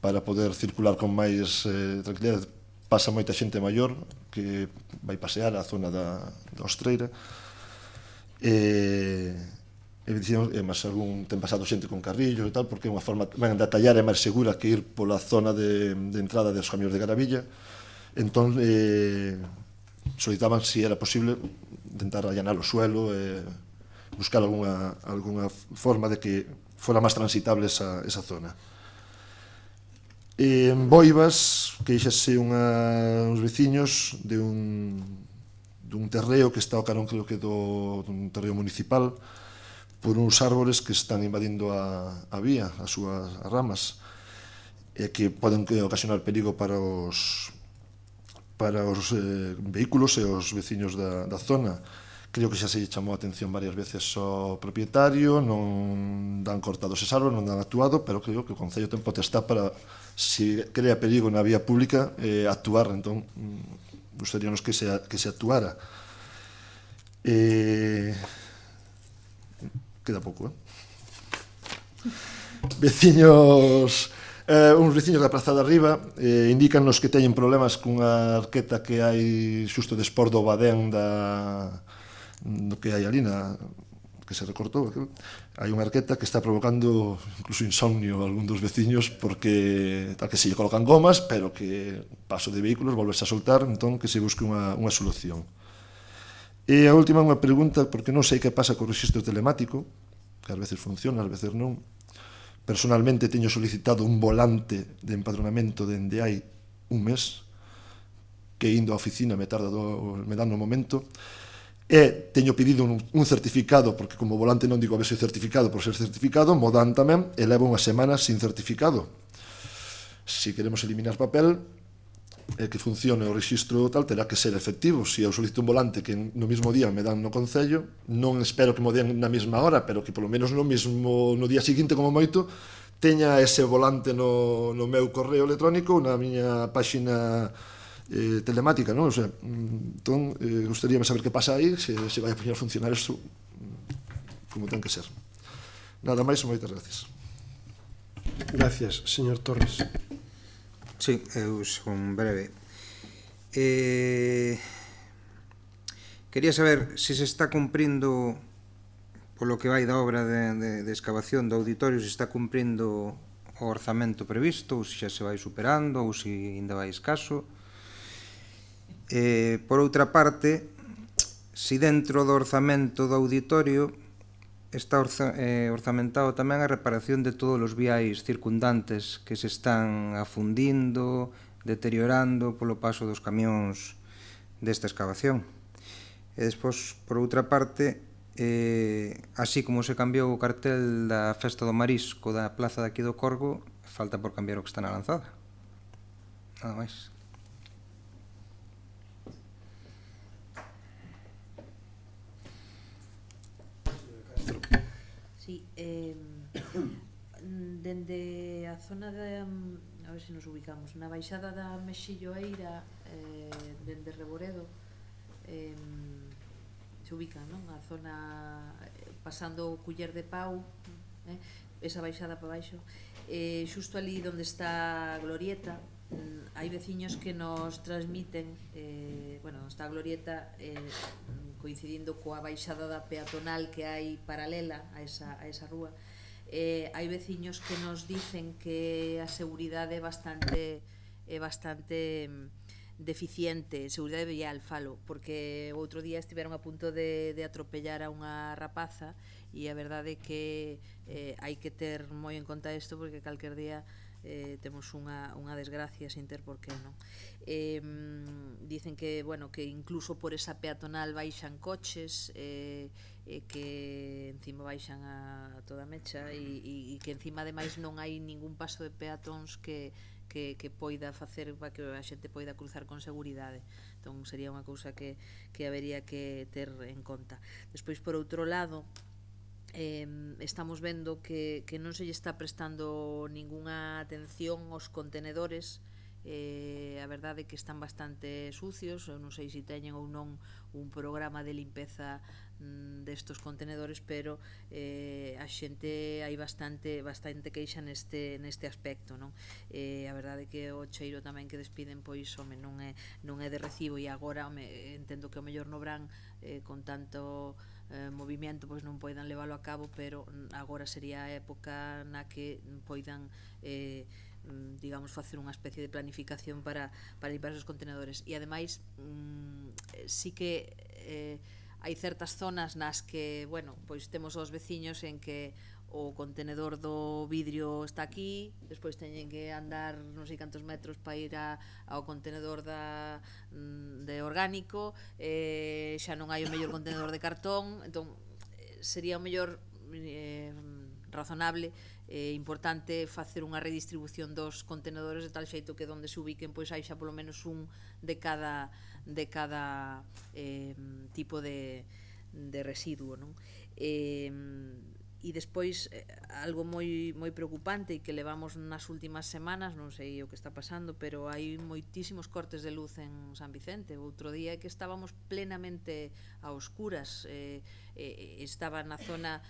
S5: para poder circular con máis tranquilidade. Pasa moita xente maior que vai pasear a zona da Ostreira, e mas ten pasado xente con carrillos e tal, porque é unha forma de atallar e máis segura que ir pola zona de entrada dos camións de Garavilla. Entón, solicitaban se era posible intentar allanar o suelo e buscar algunha forma de que fora máis transitable esa zona. En Boivas, queixase uns veciños de un terreo que está ao carón, creo que dun terreo municipal, por uns árbores que están invadindo a vía, as súas ramas, e que poden ocasionar perigo para os vehículos e os veciños da zona. Creo que xa se chamou a atención varias veces ao propietario, non dan cortados eses árboles, non dan actuado, pero creo que o Concello ten potestad para, se crea perigo na vía pública, actuar. Entón, gustaríanos que se actuara. Queda pouco, Veciños, uns veciños da Praza de Arriba indícanos que teñen problemas cunha arqueta que hai xusto despor do Badén do que hai ali, que se recortou. Hai unha arqueta que está provocando incluso insomnio a algún dos veciños, porque tal que se lle colocan gomas, pero que paso de vehículos volverse a soltar, entón que se busque unha solución. E a última, unha pregunta, porque non sei que pasa co rexistro telemático, que ás veces funciona, ás veces non. Personalmente teño solicitado un volante de empadronamento dende hai un mes, que indo á oficina me dan no momento, e teño pedido un certificado, porque como volante non digo a ver se certificado por ser certificado, mo dan tamén, e levo unha semana sin certificado. Se queremos eliminar papel, que funcione o rexistro tal, terá que ser efectivo. Se eu solicito un volante que no mesmo día me dan no Concello, non espero que mo den na mesma hora, pero que polo menos no día seguinte, como moito, teña ese volante no meu correo electrónico, na miña páxina telemática, non? O sea, entón, gustaríame saber que pasa aí, se vai a poñer a funcionar isto como ten que ser. Nada máis, moitas gracias.
S1: Gracias, señor Torres.
S7: Sí, eu son breve. Quería saber se se está cumprindo, polo que vai da obra de excavación do auditorio, se está cumprindo o orzamento previsto, ou se xa se vai superando, ou se ainda vai escaso. Por outra parte, se dentro do orzamento do auditorio está orzamentado tamén a reparación de todos os viais circundantes que se están afundindo, deteriorando polo paso dos camións desta excavación. E despois, por outra parte, así como se cambiou o cartel da Festa do Marisco da plaza daqui do Corgo, falta por cambiar o que está na lanzada. Nada máis.
S4: Sí, dende a zona de, a ver se nos ubicamos, na baixada da Mexilloeira, dende Reboredo, se ubica, non? A zona, pasando o Culler de Pau, esa baixada para baixo, xusto ali onde está a Glorieta, hai veciños que nos transmiten, bueno, está a Glorieta coincidindo coa baixada da peatonal que hai paralela a esa rúa, hai veciños que nos dicen que a seguridade é bastante deficiente, seguridade vial, falo, porque outro día estiveron a punto de atropellar a unha rapaza e a verdade é que hai que ter moi en conta isto porque calquer día temos unha desgracia sin ter por qué, non? Dicen que, bueno, que incluso por esa peatonal baixan coches, que encima baixan a toda mecha e que encima ademais non hai ningún paso de peatóns que poida facer para que a xente poida cruzar con seguridade. Entón sería unha cousa que habería que ter en conta. Despois, por outro lado, estamos vendo que non se lle está prestando ningunha atención aos contenedores. A verdade é que están bastante sucios, eu non sei se teñen ou non un programa de limpeza destos contenedores, pero a xente hai bastante queixa neste aspecto, non? A verdade é que o cheiro tamén que despiden, pois, home, non é de recibo, e agora, home, entendo que o mellor no verán, con tanto movimento, pois non poidan leválo a cabo, pero agora sería a época na que poidan digamos, facer unha especie de planificación para limpar os contenedores. E ademais sí que hai certas zonas nas que, bueno, pois temos os veciños en que o contenedor do vidrio está aquí, despois teñen que andar non sei cantos metros para ir ao contenedor de orgánico, xa non hai o mellor contenedor de cartón, entón sería o mellor razonable importante facer unha redistribución dos contenedores de tal xeito que onde se ubiquen pois haixa polo menos un de cada tipo de residuo, non? E despois algo moi preocupante e que levamos nas últimas semanas, non sei o que está pasando, pero hai moitísimos cortes de luz en San Vicente. Outro día que estábamos plenamente a oscuras, estaba na zona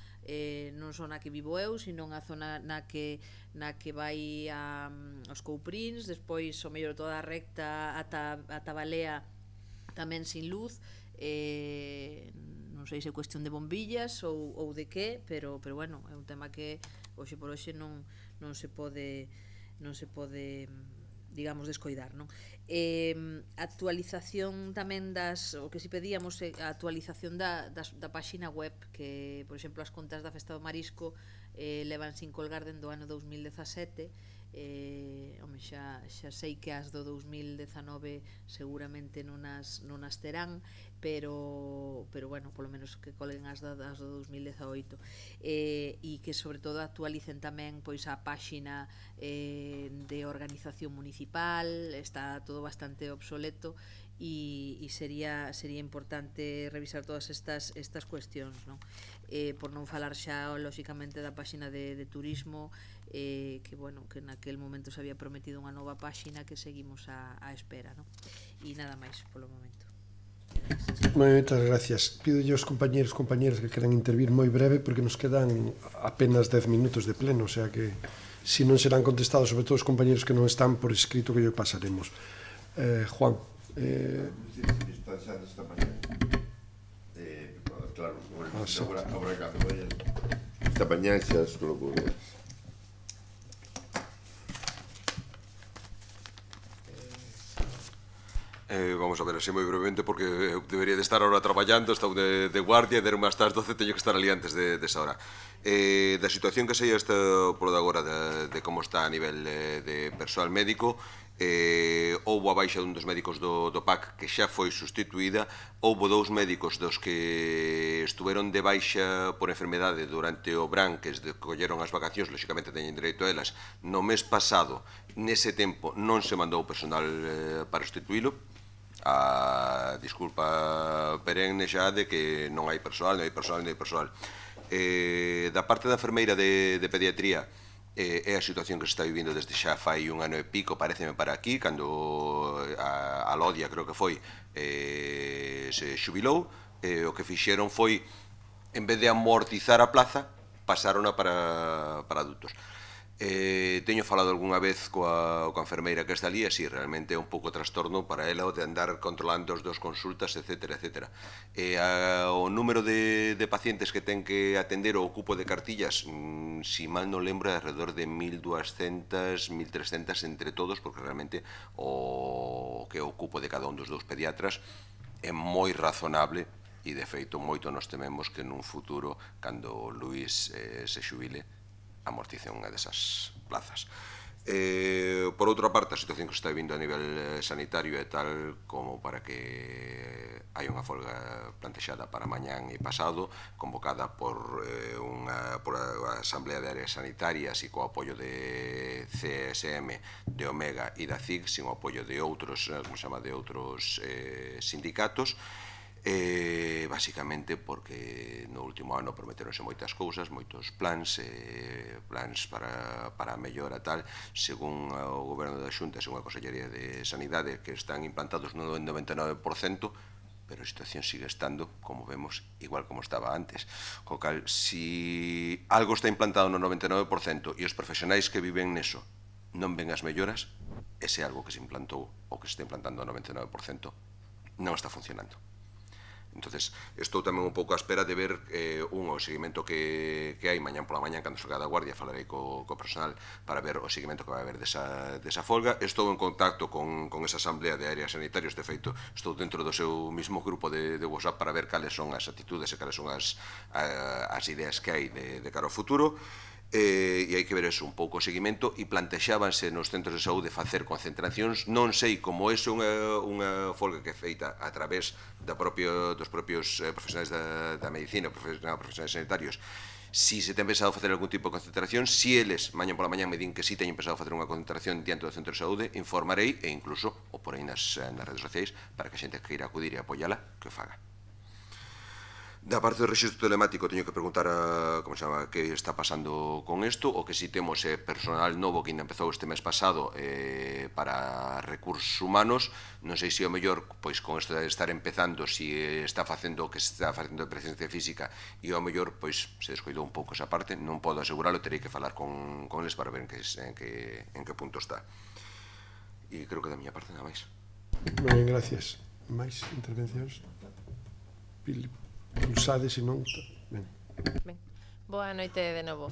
S4: non só na que vivo eu, sino na zona na que vai aos Couprins, despois o mellor toda a recta ata Balea tamén sin luz, non sei se é cuestión de bombillas ou de que, pero bueno, é un tema que hoxe por hoxe non se pode digamos descoidar, non? Actualización tamén o que si pedíamos é a actualización da páxina web, que, por exemplo, as contas da Festa do Marisco levan sin colgar dende o ano 2017. Home, xa sei que as do 2019 seguramente non as terán, pero bueno, polo menos que colguen as do 2018, e que sobre todo actualicen tamén pois a páxina de organización municipal. Está todo bastante obsoleto e sería importante revisar todas estas cuestións, non? Por non falar xa lóxicamente da páxina de turismo, que bueno, que naquel momento se había prometido unha nova páxina que seguimos a espera, non? E nada máis polo momento.
S1: Moitas gracias. Pido aos compañeros que queran intervir moi breve porque nos quedan apenas 10 minutos de pleno, o sea que se non serán contestados, sobre todo os compañeros que non están por escrito, que yo pasaremos. Juan.
S9: Está xa desta mañá. Claro, agora que hace esta mañá xa se colocou.
S10: Vamos a ver, así moi brevemente, porque debería de estar ahora traballando, estou de guardia, e deron hasta as 12, teño que estar ali antes desa hora. Da situación que sei hasta por de agora, de como está a nivel de persoal médico, houbo a baixa dun dos médicos do PAC que xa foi sustituída, houbo 2 médicos dos que estuveron de baixa por enfermedade durante o verán, que colleron as vacacións, lóxicamente teñen dereito a elas, no mes pasado, nese tempo non se mandou personal para sustituílo, a disculpa perenne xa de que non hai persoal. Da parte da enfermeira de pediatría, é a situación que se está vivindo desde xa fai un ano e pico, pareceme para aquí, cando a Lodia, creo que foi, se xubilou, o que fixeron foi, en vez de amortizar a plaza, pasárona para adultos. Teño falado algunha vez coa enfermeira que está ali, e si, realmente é un pouco trastorno para ela o de andar controlando as 2 consultas, etcétera, etcétera. O número de pacientes que ten que atender o cupo de cartillas, si mal non lembro, é alrededor de 1.200, 1.300 entre todos, porque realmente o que é o cupo de cada un dos 2 pediatras é moi razonable, e de feito moito nos tememos que nun futuro, cando Luís se xubile, amortice unha desas plazas. Por outra parte, a situación que se está vivindo a nivel sanitario é tal como para que hai unha folga plantexada para mañán e pasado, convocada por a Asamblea de Áreas Sanitarias e co apoio de CSM, de Omega e da CIG, sin o apoio de outros, sindicatos, basicamente porque no último ano prometeronse moitas cousas, moitos plans para a mellora tal, según o Goberno da Xunta, según a Consellería de Sanidade, que están implantados no 99%, pero a situación sigue estando, como vemos, igual como estaba antes. Co cal, si algo está implantado no 99% e os profesionais que viven neso non ven as melloras, ese algo que se implantou ou que se está implantando no 99% non está funcionando. Entonces, estou tamén un pouco á espera de ver o seguimento que hai mañán pola mañán, cando salga da guardia, falarei co personal para ver o seguimento que vai haber desa folga. Estou en contacto con esa Asamblea de Áreas Sanitarios, de feito, estou dentro do seu mismo grupo de WhatsApp para ver cales son as actitudes e cales son as ideas que hai de cara ao futuro. E hai que ver eso, un pouco o seguimento, e plantexábanse nos centros de saúde facer concentracións. Non sei como é unha folga que é feita a través dos propios profesionais da medicina, profesionais sanitarios, si se ten pensado facer algún tipo de concentración. Si eles, mañan pola mañan, me din que si teñen pensado facer unha concentración diante do centro de saúde, informarei, e incluso o porei nas redes sociais para que a xente que queira acudir e apoiala, que o faga. Da parte do rexistro telemático, teño que preguntar que está pasando con isto, o que si temos personal novo que ainda empezou este mes pasado para recursos humanos. Non sei se o mellor, pois con isto de estar empezando, si está facendo o que está facendo de presencia física, e o mellor, pois se descoidou un pouco esa parte, non podo aseguralo, terei que falar con eles para ver en que punto está. E creo que da miña parte nada máis.
S1: Moi ben, gracias. Mais intervencións? Pulsade, se non... Ben.
S6: Boa noite de novo.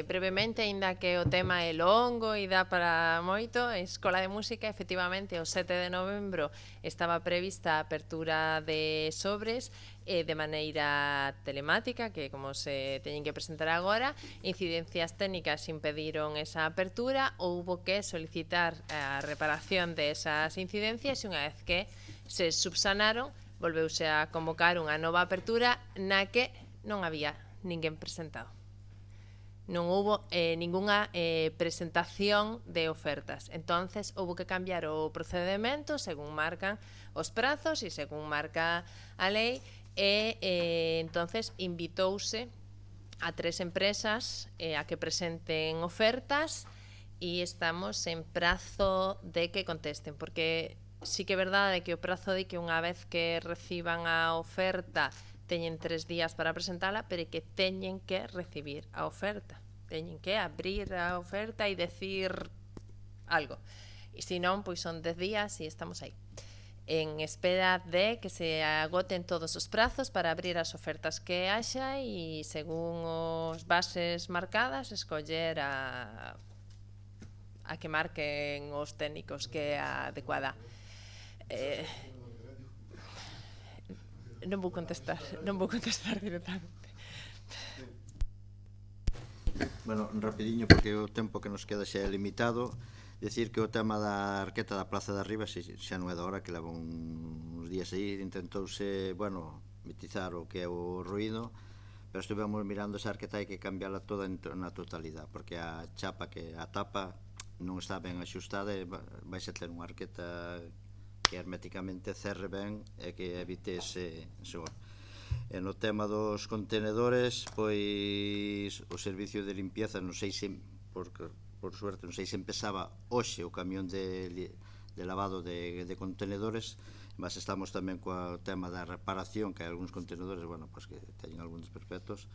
S6: Brevemente, aínda que o tema é longo e dá para moito, a Escola de Música, efectivamente, o 7 de novembro estaba prevista a apertura de sobres de maneira telemática, que como se teñen que presentar agora, incidencias técnicas impediron esa apertura, houbo que solicitar a reparación de esas incidencias, e unha vez que se subsanaron, volveuse a convocar unha nova apertura na que non había ninguén presentado. Non houbo ningunha presentación de ofertas. Entonces, houbo que cambiar o procedimento según marcan os prazos e según marca a lei, e entonces invitouse a 3 empresas a que presenten ofertas, e estamos en prazo de que contesten, porque sí que é verdade que o prazo de que unha vez que reciban a oferta teñen 3 días para presentala, pero que teñen que recibir a oferta, teñen que abrir a oferta e decir algo, e se non, pois son 10 días e estamos aí en espera de que se agoten todos os prazos para abrir as ofertas que haxa, e según os bases marcadas escoller a que marquen os técnicos que é a adecuada. Non vou contestar directamente.
S11: Bueno, rapidiño, porque o tempo que nos queda xa é limitado. Decir que o tema da arqueta da Plaza de Arriba xa non é da hora, que leva uns días aí, intentouse, bueno, mitizar o que é o ruído, pero estuvemos mirando esa arqueta, hai que cambiarla toda na totalidade, porque a chapa, que a tapa non está ben axustada e vais a ter unha arqueta que herméticamente cerre ben e que evite ese son. E no tema dos contenedores, pois o servicio de limpieza, non sei se, por suerte, non sei se empezaba hoxe o camión de lavado de contenedores, mas estamos tamén co tema da reparación, que hai algúns contenedores, bueno, pois que teñen algúns desperfectos,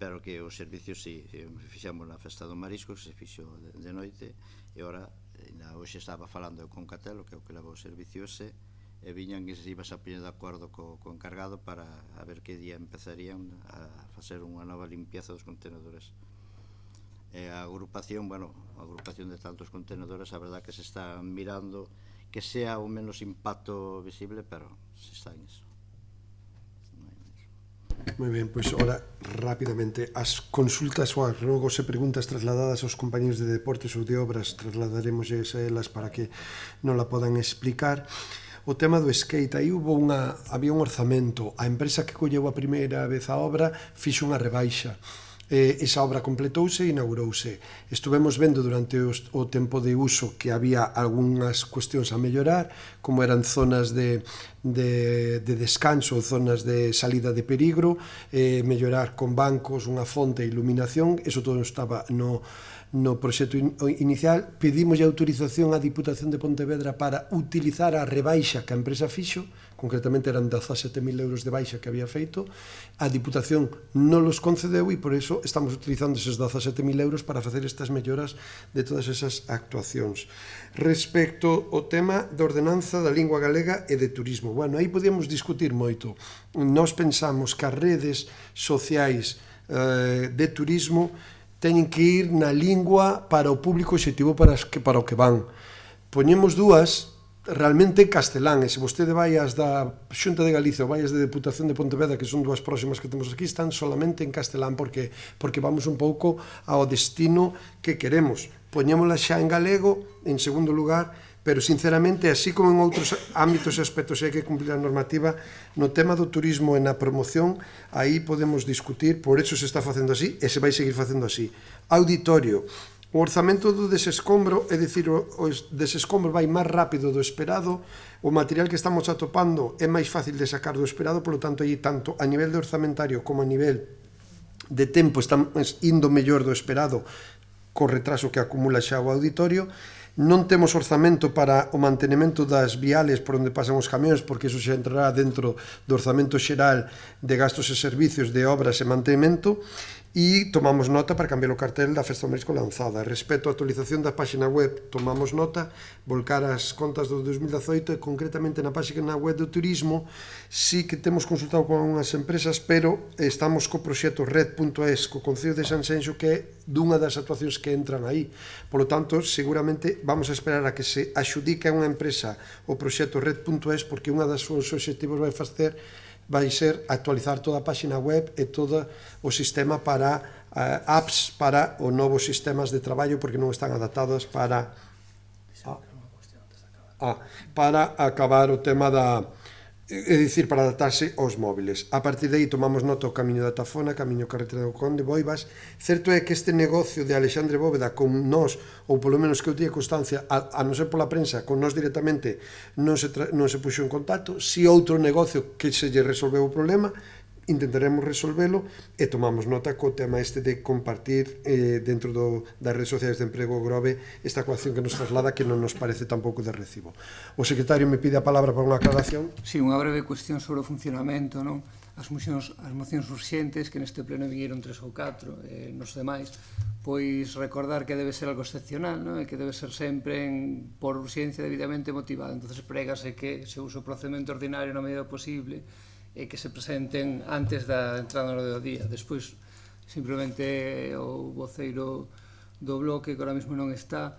S11: pero que o servicio, si, fixamos na festa do marisco, que se fixo de noite, e ora, hoxe estaba falando con Catelo, que é o que leva o servicio ese, e viñan que se ibas a poñer de acordo co encargado para a ver que día empezarían a facer unha nova limpieza dos contenedores. E a agrupación, bueno, a agrupación de tantos contenedores, a verdad que se está mirando que sea o menos impacto visible, pero se está en eso.
S1: Moi ben, pois ora, rapidamente, as consultas ou as rogos e preguntas trasladadas aos compañeros de deportes ou de obras trasladaremos a elas para que non la podan explicar. O tema do skate, aí había un orzamento, a empresa que colleu a primeira vez a obra fixo unha rebaixa. Esa obra completouse e inaugurouse. Estuvemos vendo durante o tempo de uso que había algunhas cuestións a mellorar, como eran zonas de descanso, zonas de salida de perigro, mellorar con bancos, unha fonte e iluminación, eso todo estaba no proxecto inicial. Pedimos a autorización á Diputación de Pontevedra para utilizar a rebaixa que a empresa fixo, concretamente eran 17.000 euros de baixa que había feito, a Diputación non los concedeu e por iso estamos utilizando eses 17.000 euros para facer estas melloras de todas esas actuacións. Respecto ao tema da ordenanza da lingua galega e de turismo, bueno, aí podíamos discutir moito. Nós pensamos que as redes sociais de turismo teñen que ir na lingua para o público objetivo para o que van. Poñemos dúas realmente en castelán, e se vostede vai as da Xunta de Galicia ou vai as de Deputación de Pontevedra, que son dúas próximas que temos aquí, están solamente en castelán porque vamos un pouco ao destino que queremos. Poñémola xa en galego, en segundo lugar, pero sinceramente, así como en outros ámbitos e aspectos hai que cumplir a normativa, no tema do turismo e na promoción, aí podemos discutir, por eso se está facendo así e se vai seguir facendo así. Auditorio. O orzamento do desescombro, é dicir, o desescombro vai máis rápido do esperado, o material que estamos atopando é máis fácil de sacar do esperado, polo tanto, aí tanto a nivel de orzamentario como a nivel de tempo estamos indo mellor do esperado co retraso que acumula xa o auditorio. Non temos orzamento para o mantenimento das viales por onde pasan os camións, porque iso xa entrará dentro do orzamento xeral de gastos e servicios de obras e mantenimento, e tomamos nota para cambiar o cartel da Festa do Marisco lanzada. Respecto á actualización da página web, tomamos nota, volcar as contas do 2018 e concretamente na página web do turismo, sí que temos consultado con unhas empresas, pero estamos co proxecto Red.es, co Concello de Sanxenxo, que é dunha das actuacións que entran aí. Por lo tanto, seguramente vamos a esperar a que se axudique a unha empresa o proxecto Red.es, porque unha das súas obxectivos vai ser actualizar toda a página web e todo o sistema para apps para os novos sistemas de traballo, porque non están adaptadas para acabar o tema da... É dicir, para adaptarse aos móviles. A partir de aí tomamos nota o camiño da Tafona, camiño carretera do Conde, Boivas. Certo é que este negocio de Alexandre Bóveda con nós, ou polo menos que eu teña constancia, a non ser pola prensa, con nós directamente non se puxo en contacto. Si outro negocio que se lle resolveu o problema, intentaremos resolvelo e tomamos nota co tema este de compartir dentro das redes sociais de emprego Grove esta coacción que nos traslada, que non nos parece tampouco de recibo. O secretario me pide a palabra para unha aclaración.
S3: Sí, unha breve cuestión sobre o funcionamento, non? As mocións urxentes, que neste pleno viñeron 3 ou 4, nos demais, pois recordar que debe ser algo excepcional, non? E que debe ser sempre por urxencia debidamente motivada. Entonces prégase que se use o procedimento ordinario na medida posible e que se presenten antes da entrada no do día. Despois, simplemente o voceiro do bloque, que ahora mesmo non está,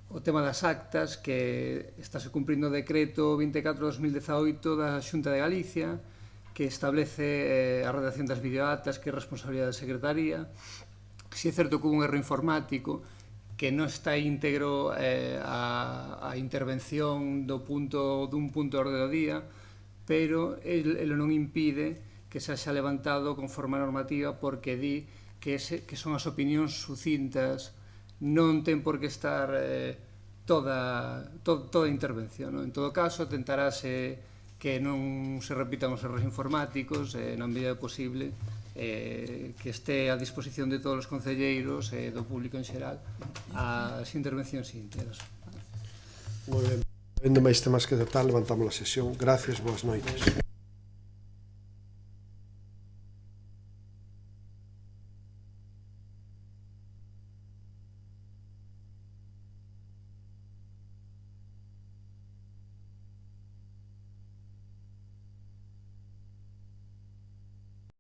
S3: o tema das actas, que estáse cumprindo o decreto 24/2018 da Xunta de Galicia, que establece a redacción das videoactas, que é responsabilidade da Secretaría. Si é certo que hubo un erro informático, que non está íntegro a intervención dun punto de orde do día, pero ele non impide que se haxa levantado conforme a normativa, porque di que son as opinións sucintas, non ten por que estar toda a intervención. En todo caso, tentarase que non se repitan os erros informáticos, na medida posible, que este a disposición de todos os concelleiros e do público en xeral as intervencións íntegras.
S1: Moi ben. Vendo máis temas que tratar, levantamos a sesión. Gracias, boas noites.